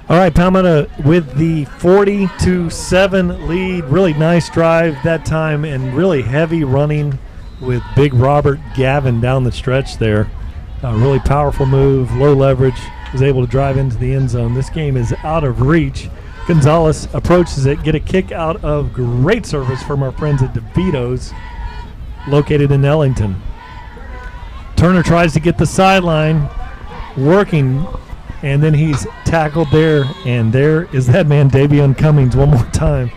All right, Palmetto with the 40-7 lead. Really nice drive that time and really heavy running with big Robert Gavin down the stretch there. A really powerful move, low leverage, was able to drive into the end zone. This game is out of reach. Gonzalez approaches it, get a kick out of great service from our friends at DeVito's, located in Ellington. Turner tries to get the sideline working, and then he's tackled there, and there is that man, Davion Cummings, one more time.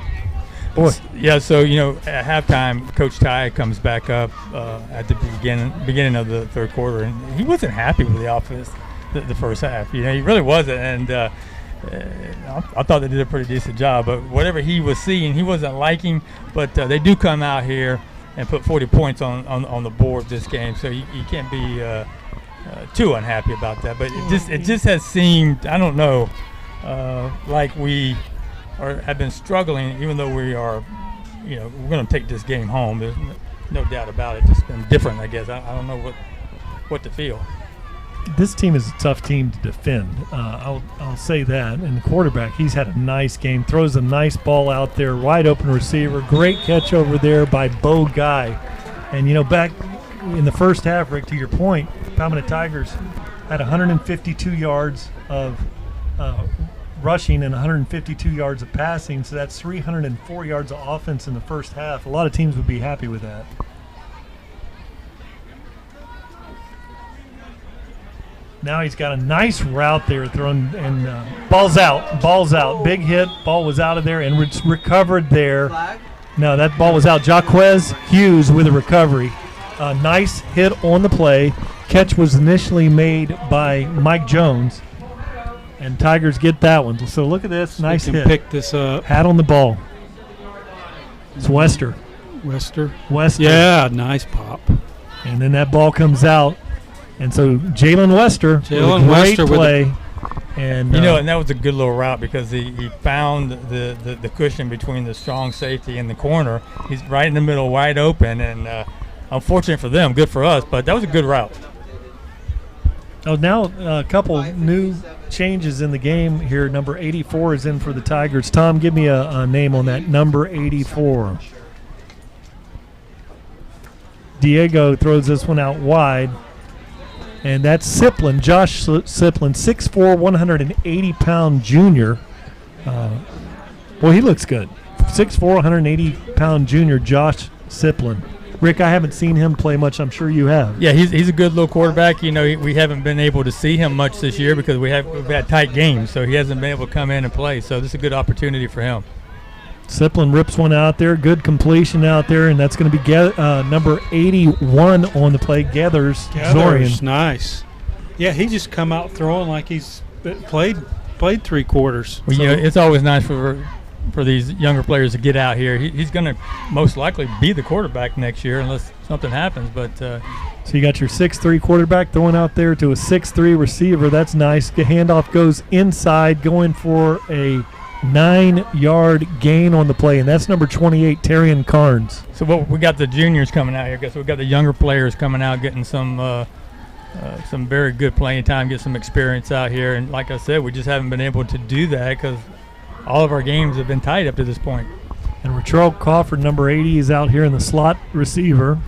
Boy. Yeah, so, at halftime, Coach Ty comes back up at the beginning of the third quarter, and he wasn't happy with the offense the first half. He really wasn't, and I thought they did a pretty decent job. But whatever he was seeing, he wasn't liking, but they do come out here and put 40 points on the board this game, so you can't be too unhappy about that, but it just has seemed, I don't know, like we have been struggling, even though we are, we're going to take this game home. There's no doubt about it. It's just been different, I guess. I don't know what to feel. This team is a tough team to defend. I'll say that. And the quarterback, he's had a nice game. Throws a nice ball out there, wide open receiver. Great catch over there by Bo Guy. And back in the first half, Rick, to your point, Palmetto Tigers had 152 yards of rushing and 152 yards of passing, so that's 304 yards of offense in the first half. A lot of teams would be happy with that. Now he's got a nice route there thrown, and ball's out. Big hit, ball was out of there, and it's recovered there. No, that ball was out. Jaquez Hughes with a recovery. Nice hit on the play. Catch was initially made by Mike Jones, and Tigers get that one. So look at this, nice hit. Pick this up. Hat on the ball. It's Wester. Wester. Yeah, nice pop. And then that ball comes out, and so Jalen Wester with a great play. And and that was a good little route because he found the cushion between the strong safety and the corner. He's right in the middle, wide open, and unfortunate for them, good for us, but that was a good route. Oh, now a couple new changes in the game here. Number 84 is in for the Tigers. Tom, give me a name on that, number 84. Diego throws this one out wide, and that's Siplin, Josh Siplin, 6'4", 180-pound junior. Well, he looks good. 6'4", 180-pound junior Josh Siplin. Rick, I haven't seen him play much. I'm sure you have. Yeah, he's a good little quarterback. We haven't been able to see him much this year because we've had tight games, so he hasn't been able to come in and play. So this is a good opportunity for him. Siplin rips one out there. Good completion out there, and that's going to be number 81 on the play, Gathers Zorian. Nice. Yeah, he just come out throwing like he's played 3 quarters. Well, it's always nice for these younger players to get out here. He's going to most likely be the quarterback next year unless something happens, but So you got your 6'3" quarterback throwing out there to a 6'3" receiver. That's nice. The handoff goes inside, going for a 9-yard gain on the play, and that's number 28, Terrion Carnes. So we got the juniors coming out here. So we got the younger players coming out, getting some very good playing time, get some experience out here. And like I said, we just haven't been able to do that because all of our games have been tight up to this point. And Retrell Crawford, number 80, is out here in the slot receiver.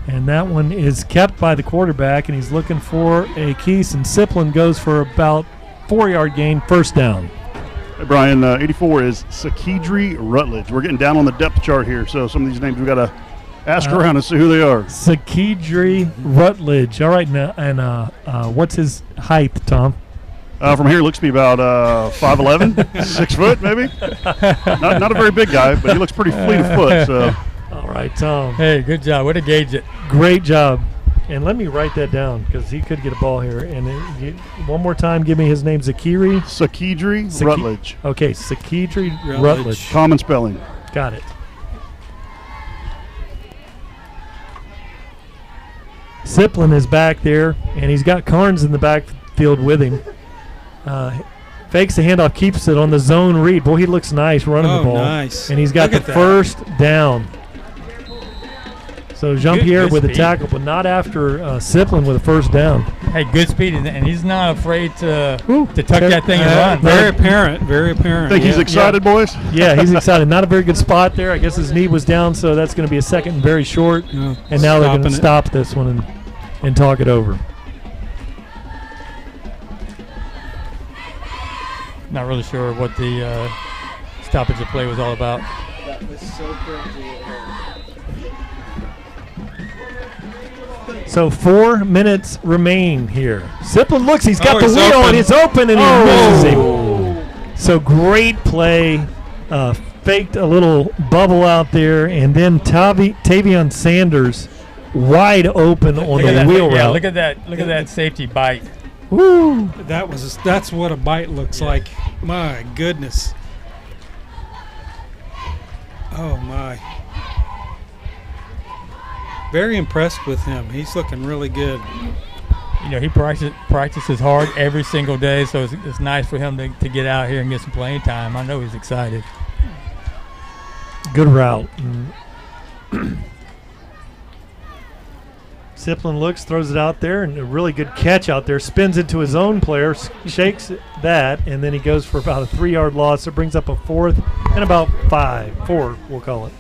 And that one is kept by the quarterback, and he's looking for a Keese, and Siplin goes for about 4-yard gain, first down. Hey, Brian, 84 is Sakedri Rutledge. We're getting down on the depth chart here, so some of these names we got to ask around and see who they are. Sakedri Rutledge. All right, now, and what's his height, Tom? From here, looks to be about 5'11", 6 foot maybe. Not a very big guy, but he looks pretty fleet of foot. So. All right, Tom. Hey, good job. Way to gauge it. Great job. And let me write that down because he could get a ball here. And one more time, give me his name, Sakedri Rutledge. Okay, Sakedri Rutledge. Common spelling. Got it. Siplin is back there, and he's got Carnes in the backfield with him. Fakes the handoff, keeps it on the zone read. Boy, he looks nice running the ball. Nice. And he's got the first down. So Jean-Pierre with a tackle, but not after Siplin with a first down. Hey, good speed, and he's not afraid to tuck that thing and run. Very apparent. Think he's excited, boys? Yeah, he's excited. Not a very good spot there. I guess his knee was down, so that's going to be a second and very short. Yeah, and now they're going to stop this one and talk it over. Not really sure what the stoppage of play was all about. That was so crazy. So 4 minutes remain here. Siplin looks, he's got the wheel open. and it's open and he misses him. So great play. Faked a little bubble out there, and then Tavion Sanders wide open on the wheel route. Yeah, look at that safety bite. Woo! That's what a bite looks like. My goodness. Oh my. Very impressed with him. He's looking really good. You know, he practices hard every single day, so it's nice for him to get out here and get some playing time. I know he's excited. Good route. Siplin looks, throws it out there, and a really good catch out there. Spins into his own player, shakes that, and then he goes for about a 3-yard loss. It brings up a fourth and about 4, we'll call it.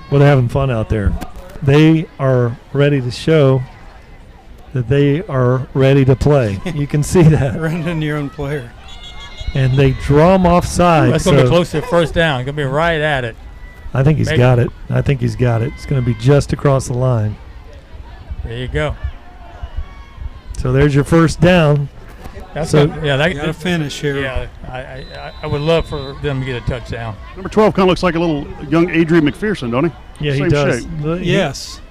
Well, they're having fun out there. They are ready to show that they are ready to play. You can see that. Running your own player. And they draw him offside. That's going to be close to first down. Going to be right at it. I think he's got it. It's going to be just across the line. There you go. So there's your first down. That's got to finish here. Yeah, I would love for them to get a touchdown. Number 12 kind of looks like a little young Adrian McPherson, don't he? Yeah, Same he does. Shape. Yes.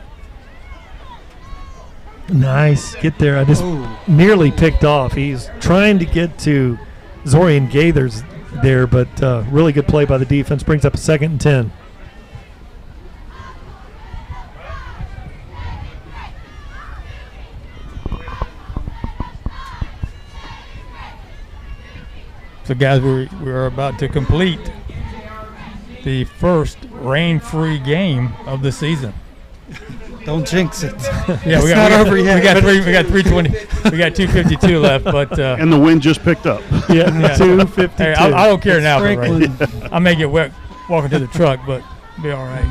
Nice. Get there. I just nearly picked off. He's trying to get to Zorian Gaithers there, but really good play by the defense. Brings up a 2nd and 10. So, guys, we're about to complete the first rain-free game of the season. Don't jinx it. Yeah, we got over yet. We got 320. We got 252 left, but and the wind just picked up. Yeah, 252. Hey, I don't care now. Right? I may get wet walking to the truck, but be all right.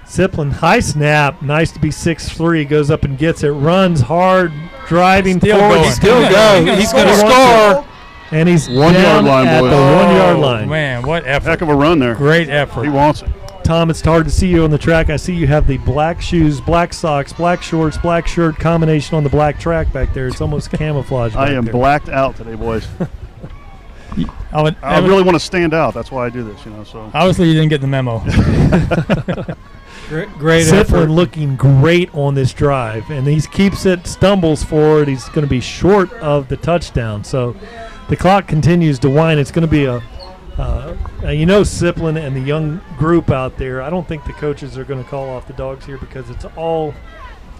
Siplin, high snap. Nice to be 6'3". Goes up and gets it. Runs hard, driving forward. Still going. He's going to score. And he's 1 yard line, at boys. the 1 yard line. Man, what effort. Heck of a run there. Great effort. He wants it. Tom, it's hard to see you on the track. I see you have the black shoes, black socks, black shorts, black shirt combination on the black track back there. It's almost camouflage. I am blacked out today, boys. I really want to stand out. That's why I do this, So obviously, you didn't get the memo. Great effort. Looking great on this drive, and he keeps it, stumbles forward. He's going to be short of the touchdown. So the clock continues to wind. It's going to be a Siplin and the young group out there, I don't think the coaches are going to call off the dogs here because it's all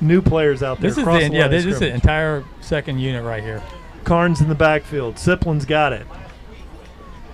new players out there. This is the entire second unit right here. Carnes in the backfield. Siplin's got it.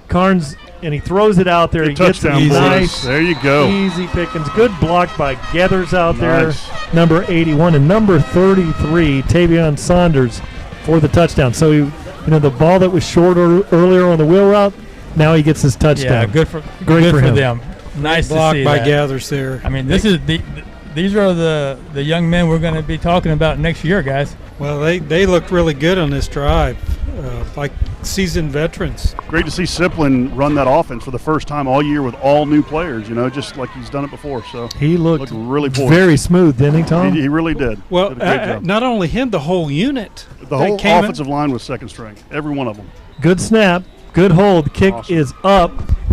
Carnes, and he throws it out there. Good he gets it touchdown, nice. There you go. Easy pickings. Good block by Gathers out Nice. there. Number 81 and number 33, Tavion Saunders for the touchdown. So, the ball that was short earlier on the wheel route, now he gets his touchdown. Yeah, good for him. them. Nice block to see by that. Gathers there. I mean, these are the young men we're going to be talking about next year, guys. Well, they looked really good on this drive, like seasoned veterans. Great to see Siplin run that offense for the first time all year with all new players, just like he's done it before. So he looked really poised. very smooth, didn't he, Tom? He really did. Well, Did a great job. not only him, the whole unit. The whole offensive line was second string, every one of them. Good snap, good hold. Kick Awesome. is up,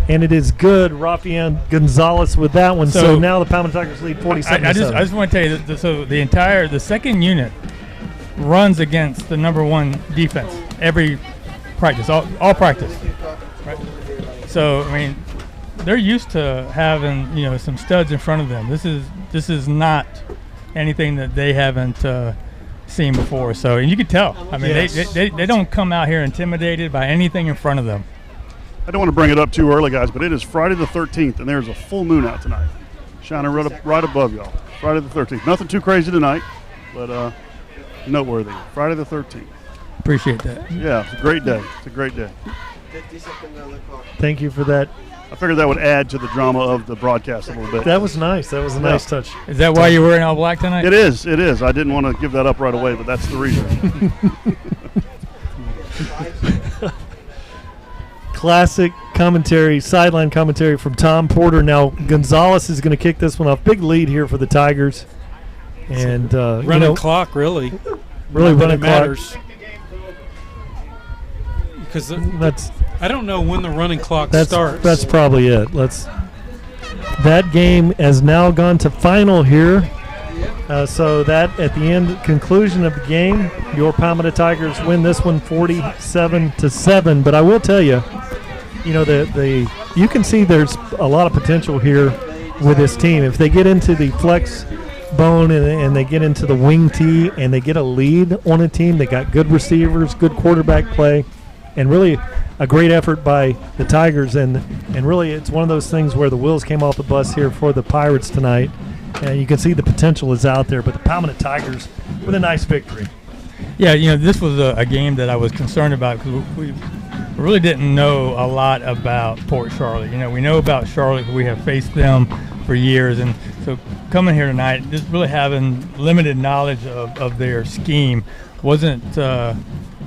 and it is good. Rafael Gonzalez with that one. So now the Palmetto Tigers lead 47-7. I just want to tell you that, the second unit runs against the number one defense every practice, all practice. Right? So I mean, they're used to having some studs in front of them. This is not anything that they haven't seen before. So and you can tell. I mean, Yes. they don't come out here intimidated by anything in front of them. I don't want to bring it up too early, guys, but it is Friday the 13th, and there's a full moon out tonight, shining right above y'all. Friday the 13th. Nothing too crazy tonight, but noteworthy. Friday the 13th. Appreciate that. Yeah, it's a great day. It's a great day. Thank you for that. I figured that would add to the drama of the broadcast a little bit. That was nice. That was a nice touch. Is that why you're wearing all black tonight? It is. I didn't want to give that up right away, but that's the reason. Classic commentary, sideline commentary from Tom Porter. Now Gonzalez is going to kick this one off. Big lead here for the Tigers. And running clock, really running clock. Matters. Because I don't know when the running clock starts. That's probably it. That game has now gone to final here. So that at the conclusion of the game, your Palmetto Tigers win this one 47-7. But I will tell you, you can see there's a lot of potential here with this team. If they get into the flex bone and they get into the wing tee and they get a lead on a team, they got good receivers, good quarterback play, and really a great effort by the Tigers. And really it's one of those things where the wheels came off the bus here for the Pirates tonight. And you can see the potential is out there, but the Palmetto Tigers with a nice victory. Yeah, this was a game that I was concerned about because we really didn't know a lot about Port Charlotte. We know about Charlotte. We have faced them for years, and so coming here tonight, just really having limited knowledge of their scheme, wasn't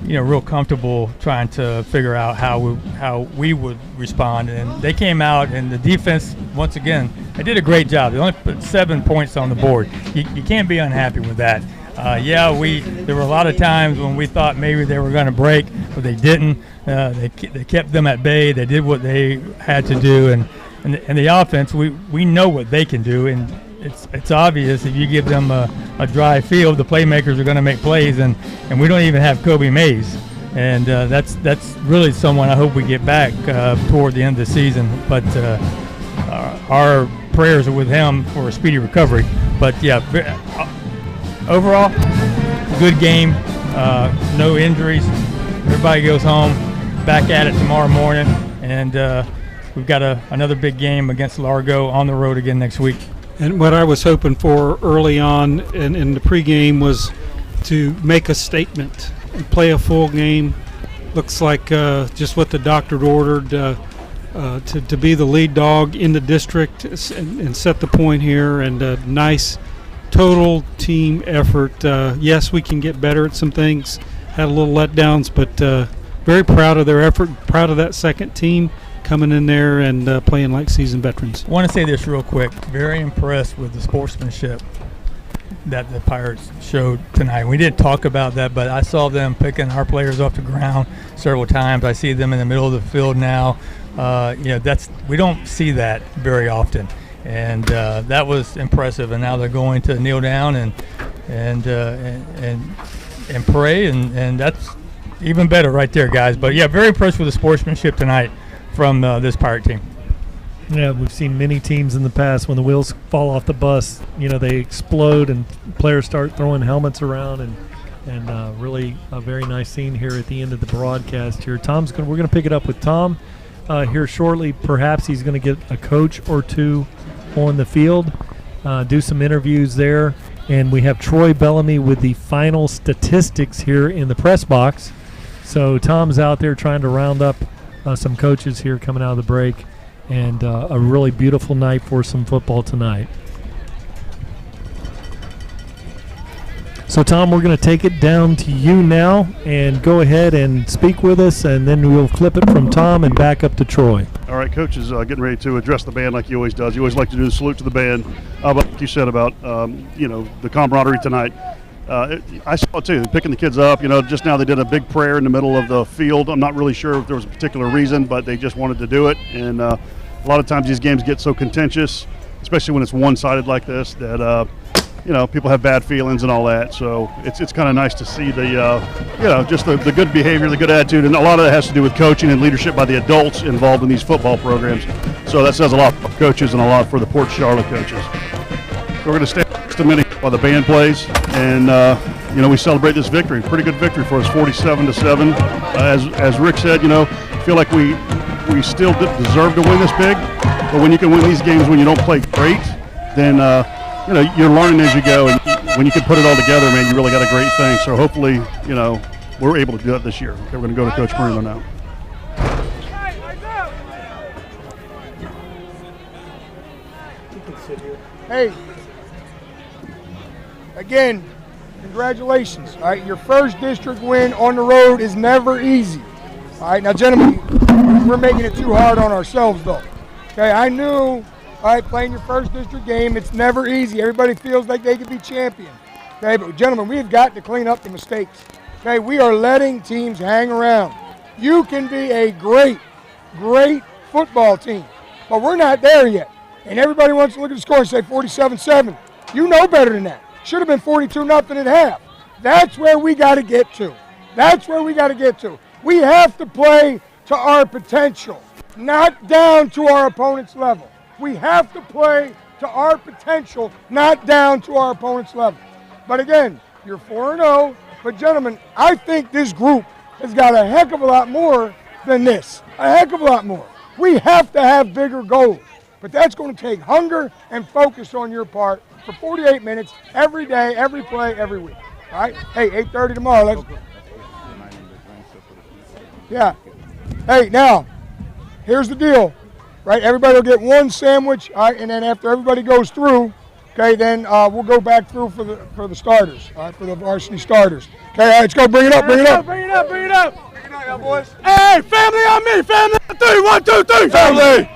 real comfortable trying to figure out how we would respond. And they came out, and the defense, once again, they did a great job. They only put 7 points on the board. You can't be unhappy with that. There were a lot of times when we thought maybe they were going to break, but they didn't. They kept them at bay. They did what they had to do, and the offense, we know what they can do, and it's obvious if you give them a dry field, the playmakers are going to make plays, and we don't even have Kobe Mays, and that's really someone I hope we get back toward the end of the season. But our prayers are with him for a speedy recovery. But yeah, overall, good game. No injuries. Everybody goes home. Back at it tomorrow morning, and we've got another big game against Largo on the road again next week. And what I was hoping for early on in the pregame was to make a statement and play a full game. Looks like just what the doctor ordered to be the lead dog in the district and set the point here. And a nice total team effort. Yes, we can get better at some things. Had a little letdowns, but very proud of their effort, proud of that second team coming in there and playing like seasoned veterans. I want to say this real quick. Very impressed with the sportsmanship that the Pirates showed tonight. We didn't talk about that, but I saw them picking our players off the ground several times. I see them in the middle of the field now. We don't see that very often, and that was impressive. And now they're going to kneel down and pray, and that's even better right there, guys. But yeah, very impressed with the sportsmanship tonight from this Pirate team. Yeah, we've seen many teams in the past when the wheels fall off the bus, they explode and players start throwing helmets around, and really a very nice scene here at the end of the broadcast here. We're going to pick it up with Tom here shortly. Perhaps he's going to get a coach or two on the field, do some interviews there, and we have Troy Bellamy with the final statistics here in the press box. So Tom's out there trying to round up some coaches here coming out of the break. And a really beautiful night for some football tonight. So, Tom, we're going to take it down to you now and go ahead and speak with us, and then we'll flip it from Tom and back up to Troy. All right, Coach is getting ready to address the band like he always does. He always likes to do the salute to the band. But like you said about, the camaraderie tonight, I saw it too, picking the kids up. Just now they did a big prayer in the middle of the field. I'm not really sure if there was a particular reason, but they just wanted to do it. And a lot of times these games get so contentious, especially when it's one-sided like this, that people have bad feelings and all that. So it's kind of nice to see just the good behavior, the good attitude, and a lot of that has to do with coaching and leadership by the adults involved in these football programs. So that says a lot for coaches and a lot for the Port Charlotte coaches. So we're going to stay just a minute while the band plays, and we celebrate this victory. Pretty good victory for us, 47-7. As Rick said, feel like we still deserve to win this big, but when you can win these games when you don't play great, then you're learning as you go, and when you can put it all together, man, you really got a great thing. So hopefully, we're able to do that this year. Okay, we're going to go to Coach Marino now. Hey, again, congratulations. All right, your first district win on the road is never easy. All right, now, gentlemen, we're making it too hard on ourselves, though. Okay, I knew, all right, playing your first district game, it's never easy. Everybody feels like they could be champion. Okay, but gentlemen, we've got to clean up the mistakes. Okay, we are letting teams hang around. You can be a great, great football team, but we're not there yet. And everybody wants to look at the score and say 47-7. You know better than that. Should have been 42-0 at half. That's where we got to get to. That's where we got to get to. We have to play to our potential, not down to our opponent's level. We have to play to our potential, not down to our opponent's level. But again, you're 4-0. But gentlemen, I think this group has got a heck of a lot more than this. A heck of a lot more. We have to have bigger goals. But that's going to take hunger and focus on your part for 48 minutes every day, every play, every week. All right? Hey, 8:30 tomorrow. Let's. Yeah. Hey, now, here's the deal. Right? Everybody will get one sandwich. All right? And then after everybody goes through, okay, then we'll go back through for the starters. All right? For the varsity starters. Okay, all right, let's go. Bring it up. Bring it up. Bring it up. Bring it up. Bring it up, y'all boys. Hey, family on me. Family on 3. 1, 2, 3. Family.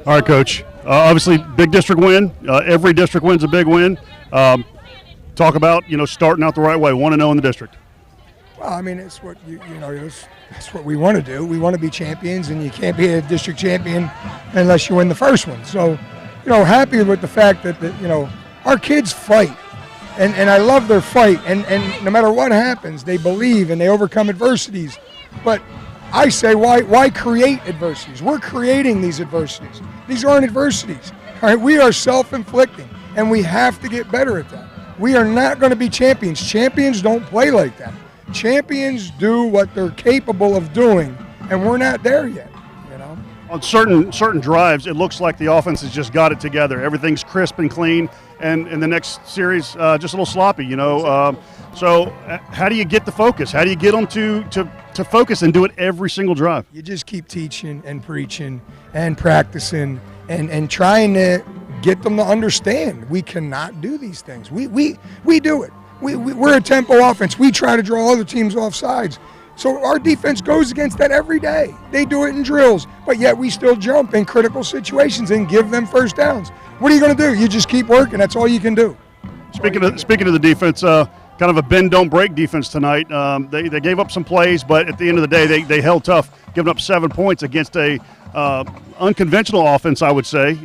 All right, Coach. Obviously, big district win. Every district win's a big win. Talk about starting out the right way. 1-0 in the district. Well, I mean, it's what that's what we want to do. We want to be champions, and you can't be a district champion unless you win the first one. So, happy with the fact that our kids fight, and I love their fight. And no matter what happens, they believe and they overcome adversities. But I say, why create adversities? We're creating these adversities. These aren't adversities. All right, we are self-inflicting, and we have to get better at that. We are not going to be champions. Champions don't play like that. Champions do what they're capable of doing, and we're not there yet. On certain drives, it looks like the offense has just got it together. Everything's crisp and clean, and in the next series, just a little sloppy. So how do you get the focus? How do you get them to focus and do it every single drive? You just keep teaching and preaching and practicing and trying to get them to understand we cannot do these things. We do it. We're a tempo offense. We try to draw other teams off sides. So our defense goes against that every day. They do it in drills, but yet we still jump in critical situations and give them first downs. What are you going to do? You just keep working. That's all you can do. Speaking of the defense, kind of a bend don't break defense tonight. They gave up some plays, but at the end of the day, they held tough, giving up 7 points against a unconventional offense, I would say.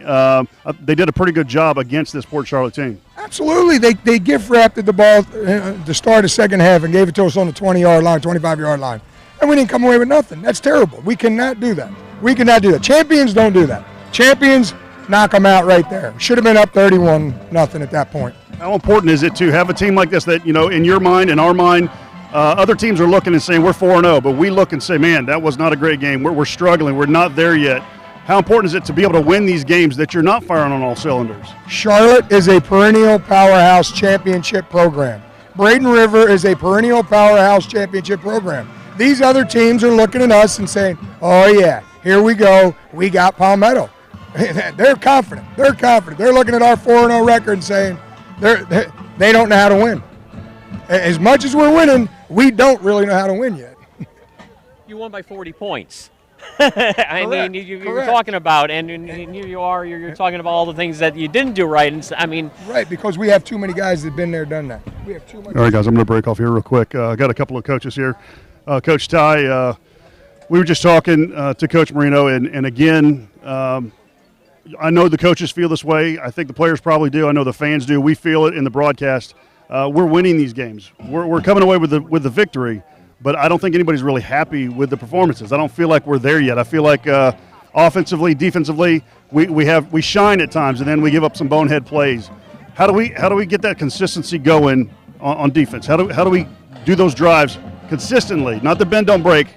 They did a pretty good job against this Port Charlotte team. Absolutely. They gift-wrapped the ball to start the second half and gave it to us on the 20-yard line, 25-yard line. And we didn't come away with nothing. That's terrible. We cannot do that. We cannot do that. Champions don't do that. Champions knock them out right there. Should have been up 31-0 at that point. How important is it to have a team like this that, in your mind, in our mind, other teams are looking and saying we're 4-0, but we look and say, man, that was not a great game. We're struggling. We're not there yet. How important is it to be able to win these games that you're not firing on all cylinders? Charlotte is a perennial powerhouse championship program. Braden River is a perennial powerhouse championship program. These other teams are looking at us and saying, oh, yeah, here we go. We got Palmetto. They're confident. They're confident. They're looking at our 4-0 record and saying they don't know how to win. As much as we're winning, we don't really know how to win yet. You won by 40 points. I mean, you're talking about, and you're talking about all the things that you didn't do right. And right, because we have too many guys that've been there, done that. We have too much. All right, guys, I'm going to break off here real quick. I got a couple of coaches here. Coach Ty, we were just talking to Coach Marino, and again, I know the coaches feel this way. I think the players probably do. I know the fans do. We feel it in the broadcast. We're winning these games. We're coming away with the victory, but I don't think anybody's really happy with the performances. I don't feel like we're there yet. I feel like offensively, defensively, we shine at times, and then we give up some bonehead plays. How do we get that consistency going on defense? How do we do those drives consistently? Not the bend, don't break.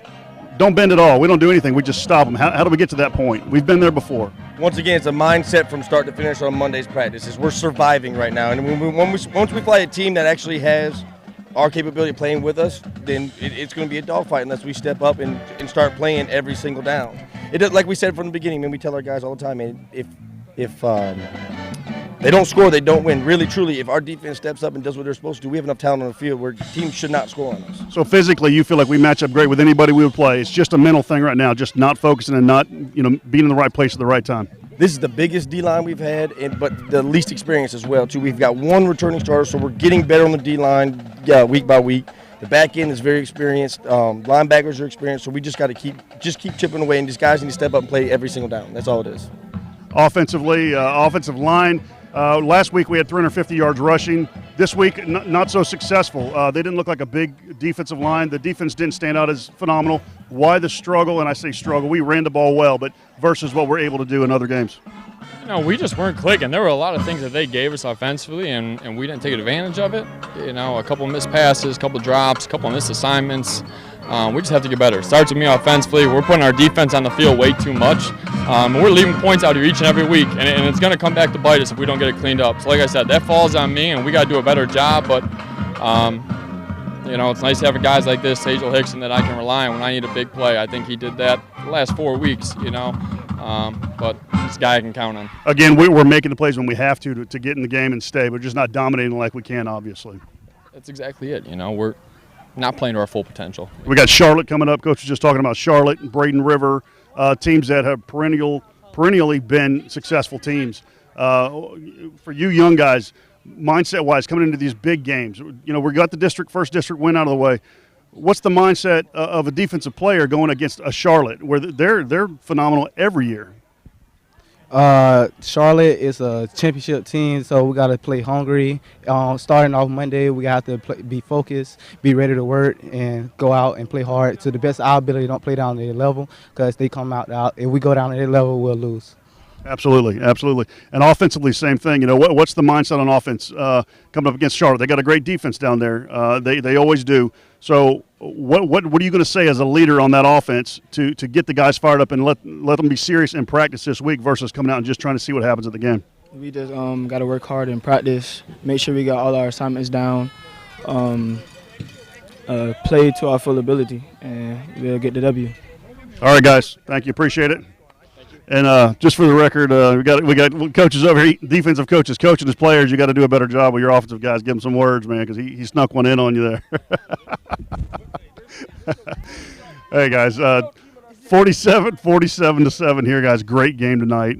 Don't bend at all. We don't do anything. We just stop them. How do we get to that point? We've been there before. Once again, it's a mindset from start to finish on Monday's practices. We're surviving right now. And once we play a team that actually has our capability of playing with us, then it's going to be a dogfight unless we step up and start playing every single down. Like we said from the beginning, man, we tell our guys all the time, man, if they don't score, they don't win. Really, truly, if our defense steps up and does what they're supposed to do, we have enough talent on the field where teams should not score on us. So physically, you feel like we match up great with anybody we would play. It's just a mental thing right now, just not focusing and not being in the right place at the right time. This is the biggest D-line we've had, but the least experience as well, too. We've got one returning starter, so we're getting better on the D-line week by week. The back end is very experienced. Linebackers are experienced, so we just got to keep chipping away, and these guys need to step up and play every single down. That's all it is. Offensively, offensive line. Last week we had 350 yards rushing. This week, not so successful. They didn't look like a big defensive line. The defense didn't stand out as phenomenal. Why the struggle? And I say struggle. We ran the ball well, but versus what we're able to do in other games. We just weren't clicking. There were a lot of things that they gave us offensively, and we didn't take advantage of it. A couple missed passes, a couple drops, a couple missed assignments. We just have to get better. Starts with me offensively. We're putting our defense on the field way too much. We're leaving points out here each and every week, and it's going to come back to bite us if we don't get it cleaned up. So like I said, that falls on me, and we got to do a better job. But, it's nice to have guys like this, Tagel Hickson, that I can rely on when I need a big play. I think he did that the last 4 weeks, but this guy I can count on. Again, we're making the plays when we have to get in the game and stay, but just not dominating like we can, obviously. That's exactly it. We're not playing to our full potential. We got Charlotte coming up. Coach was just talking about Charlotte and Braden River, teams that have perennially been successful teams. For you young guys, mindset-wise, coming into these big games, we got the first district win out of the way. What's the mindset of a defensive player going against a Charlotte, where they're phenomenal every year? Charlotte is a championship team, so we got to play hungry. Starting off Monday, we got to be focused, be ready to work, and go out and play hard to the best of our ability. Don't play down to their level, because they come out. If we go down to their level, we'll lose. Absolutely. And offensively, same thing. What's the mindset on offense coming up against Charlotte? They got a great defense down there. They always do. So what are you going to say as a leader on that offense to get the guys fired up and let them be serious in practice this week versus coming out and just trying to see what happens at the game? We just got to work hard in practice, make sure we got all our assignments down, play to our full ability, and we'll get the W. All right, guys. Thank you. Appreciate it. And just for the record, we got coaches over here, defensive coaches coaching his players. You got to do a better job with your offensive guys. Give them some words, man, because he snuck one in on you there. Hey guys, 47-7 here, guys. Great game tonight.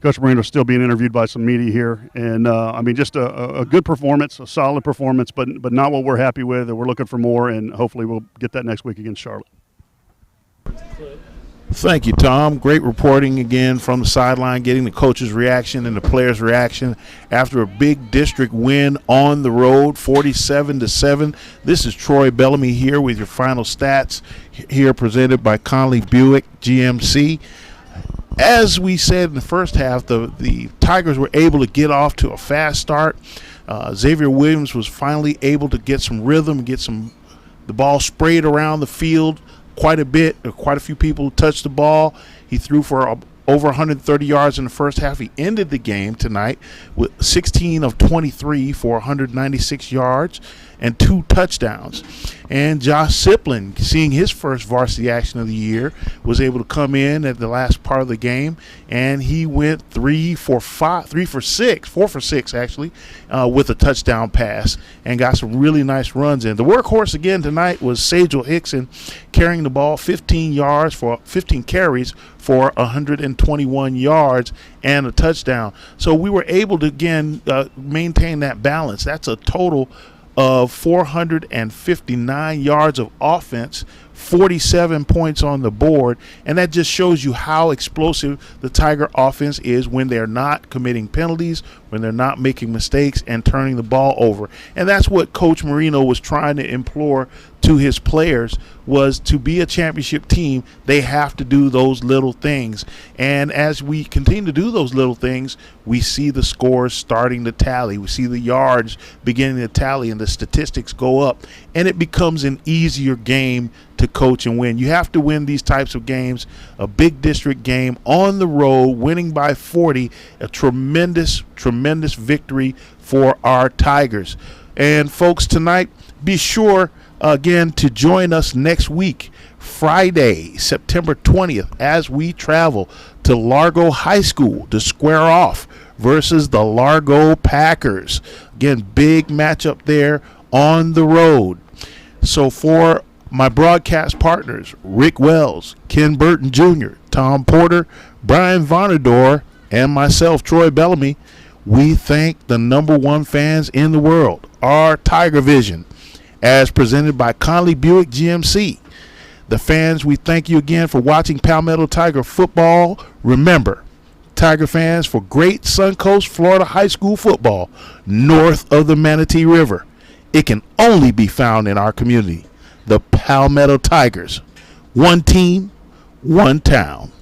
Coach Marino still being interviewed by some media here, and just a good performance, a solid performance, but not what we're happy with, and we're looking for more, and hopefully we'll get that next week against Charlotte. Thank you, Tom. Great reporting again from the sideline, getting the coach's reaction and the players' reaction after a big district win on the road, 47-7. This is Troy Bellamy here with your final stats here presented by Conley Buick GMC. As we said in the first half, the Tigers were able to get off to a fast start. Xavier Williams was finally able to get some rhythm, get the ball sprayed around the field quite a bit. Quite a few people touched the ball. He threw for over 130 yards in the first half. He ended the game tonight with 16 of 23 for 196 yards and 2 touchdowns. And Josh Siplin, seeing his first varsity action of the year, was able to come in at the last part of the game, and he went 4 for 6 actually, with a touchdown pass, and got some really nice runs in. The workhorse again tonight was Sajel Hickson, carrying the ball 15 carries for 121 yards and a touchdown. So we were able to again maintain that balance. That's a total of 459 yards of offense, 47 points on the board, and that just shows you how explosive the Tiger offense is when they're not committing penalties, when they're not making mistakes and turning the ball over. And that's what Coach Marino was trying to implore to his players, was to be a championship team, they have to do those little things. And as we continue to do those little things, we see the scores starting to tally. We see the yards beginning to tally and the statistics go up, and it becomes an easier game to coach and win. You have to win these types of games. A big district game on the road, winning by 40, a tremendous victory for our Tigers. And folks, tonight, be sure again to join us next week, Friday, September 20th, as we travel to Largo High School to square off versus the Largo Packers. Again, big matchup there on the road. So for my broadcast partners, Rick Wells, Ken Burton Jr., Tom Porter, Brian Vonador, and myself, Troy Bellamy, we thank the #1 fans in the world, our TigerVision, as presented by Conley Buick GMC. The fans, we thank you again for watching Palmetto Tiger football. Remember, Tiger fans, for great Suncoast Florida high school football north of the Manatee River, it can only be found in our community, the Palmetto Tigers. One team, one town.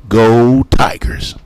Go Tigers.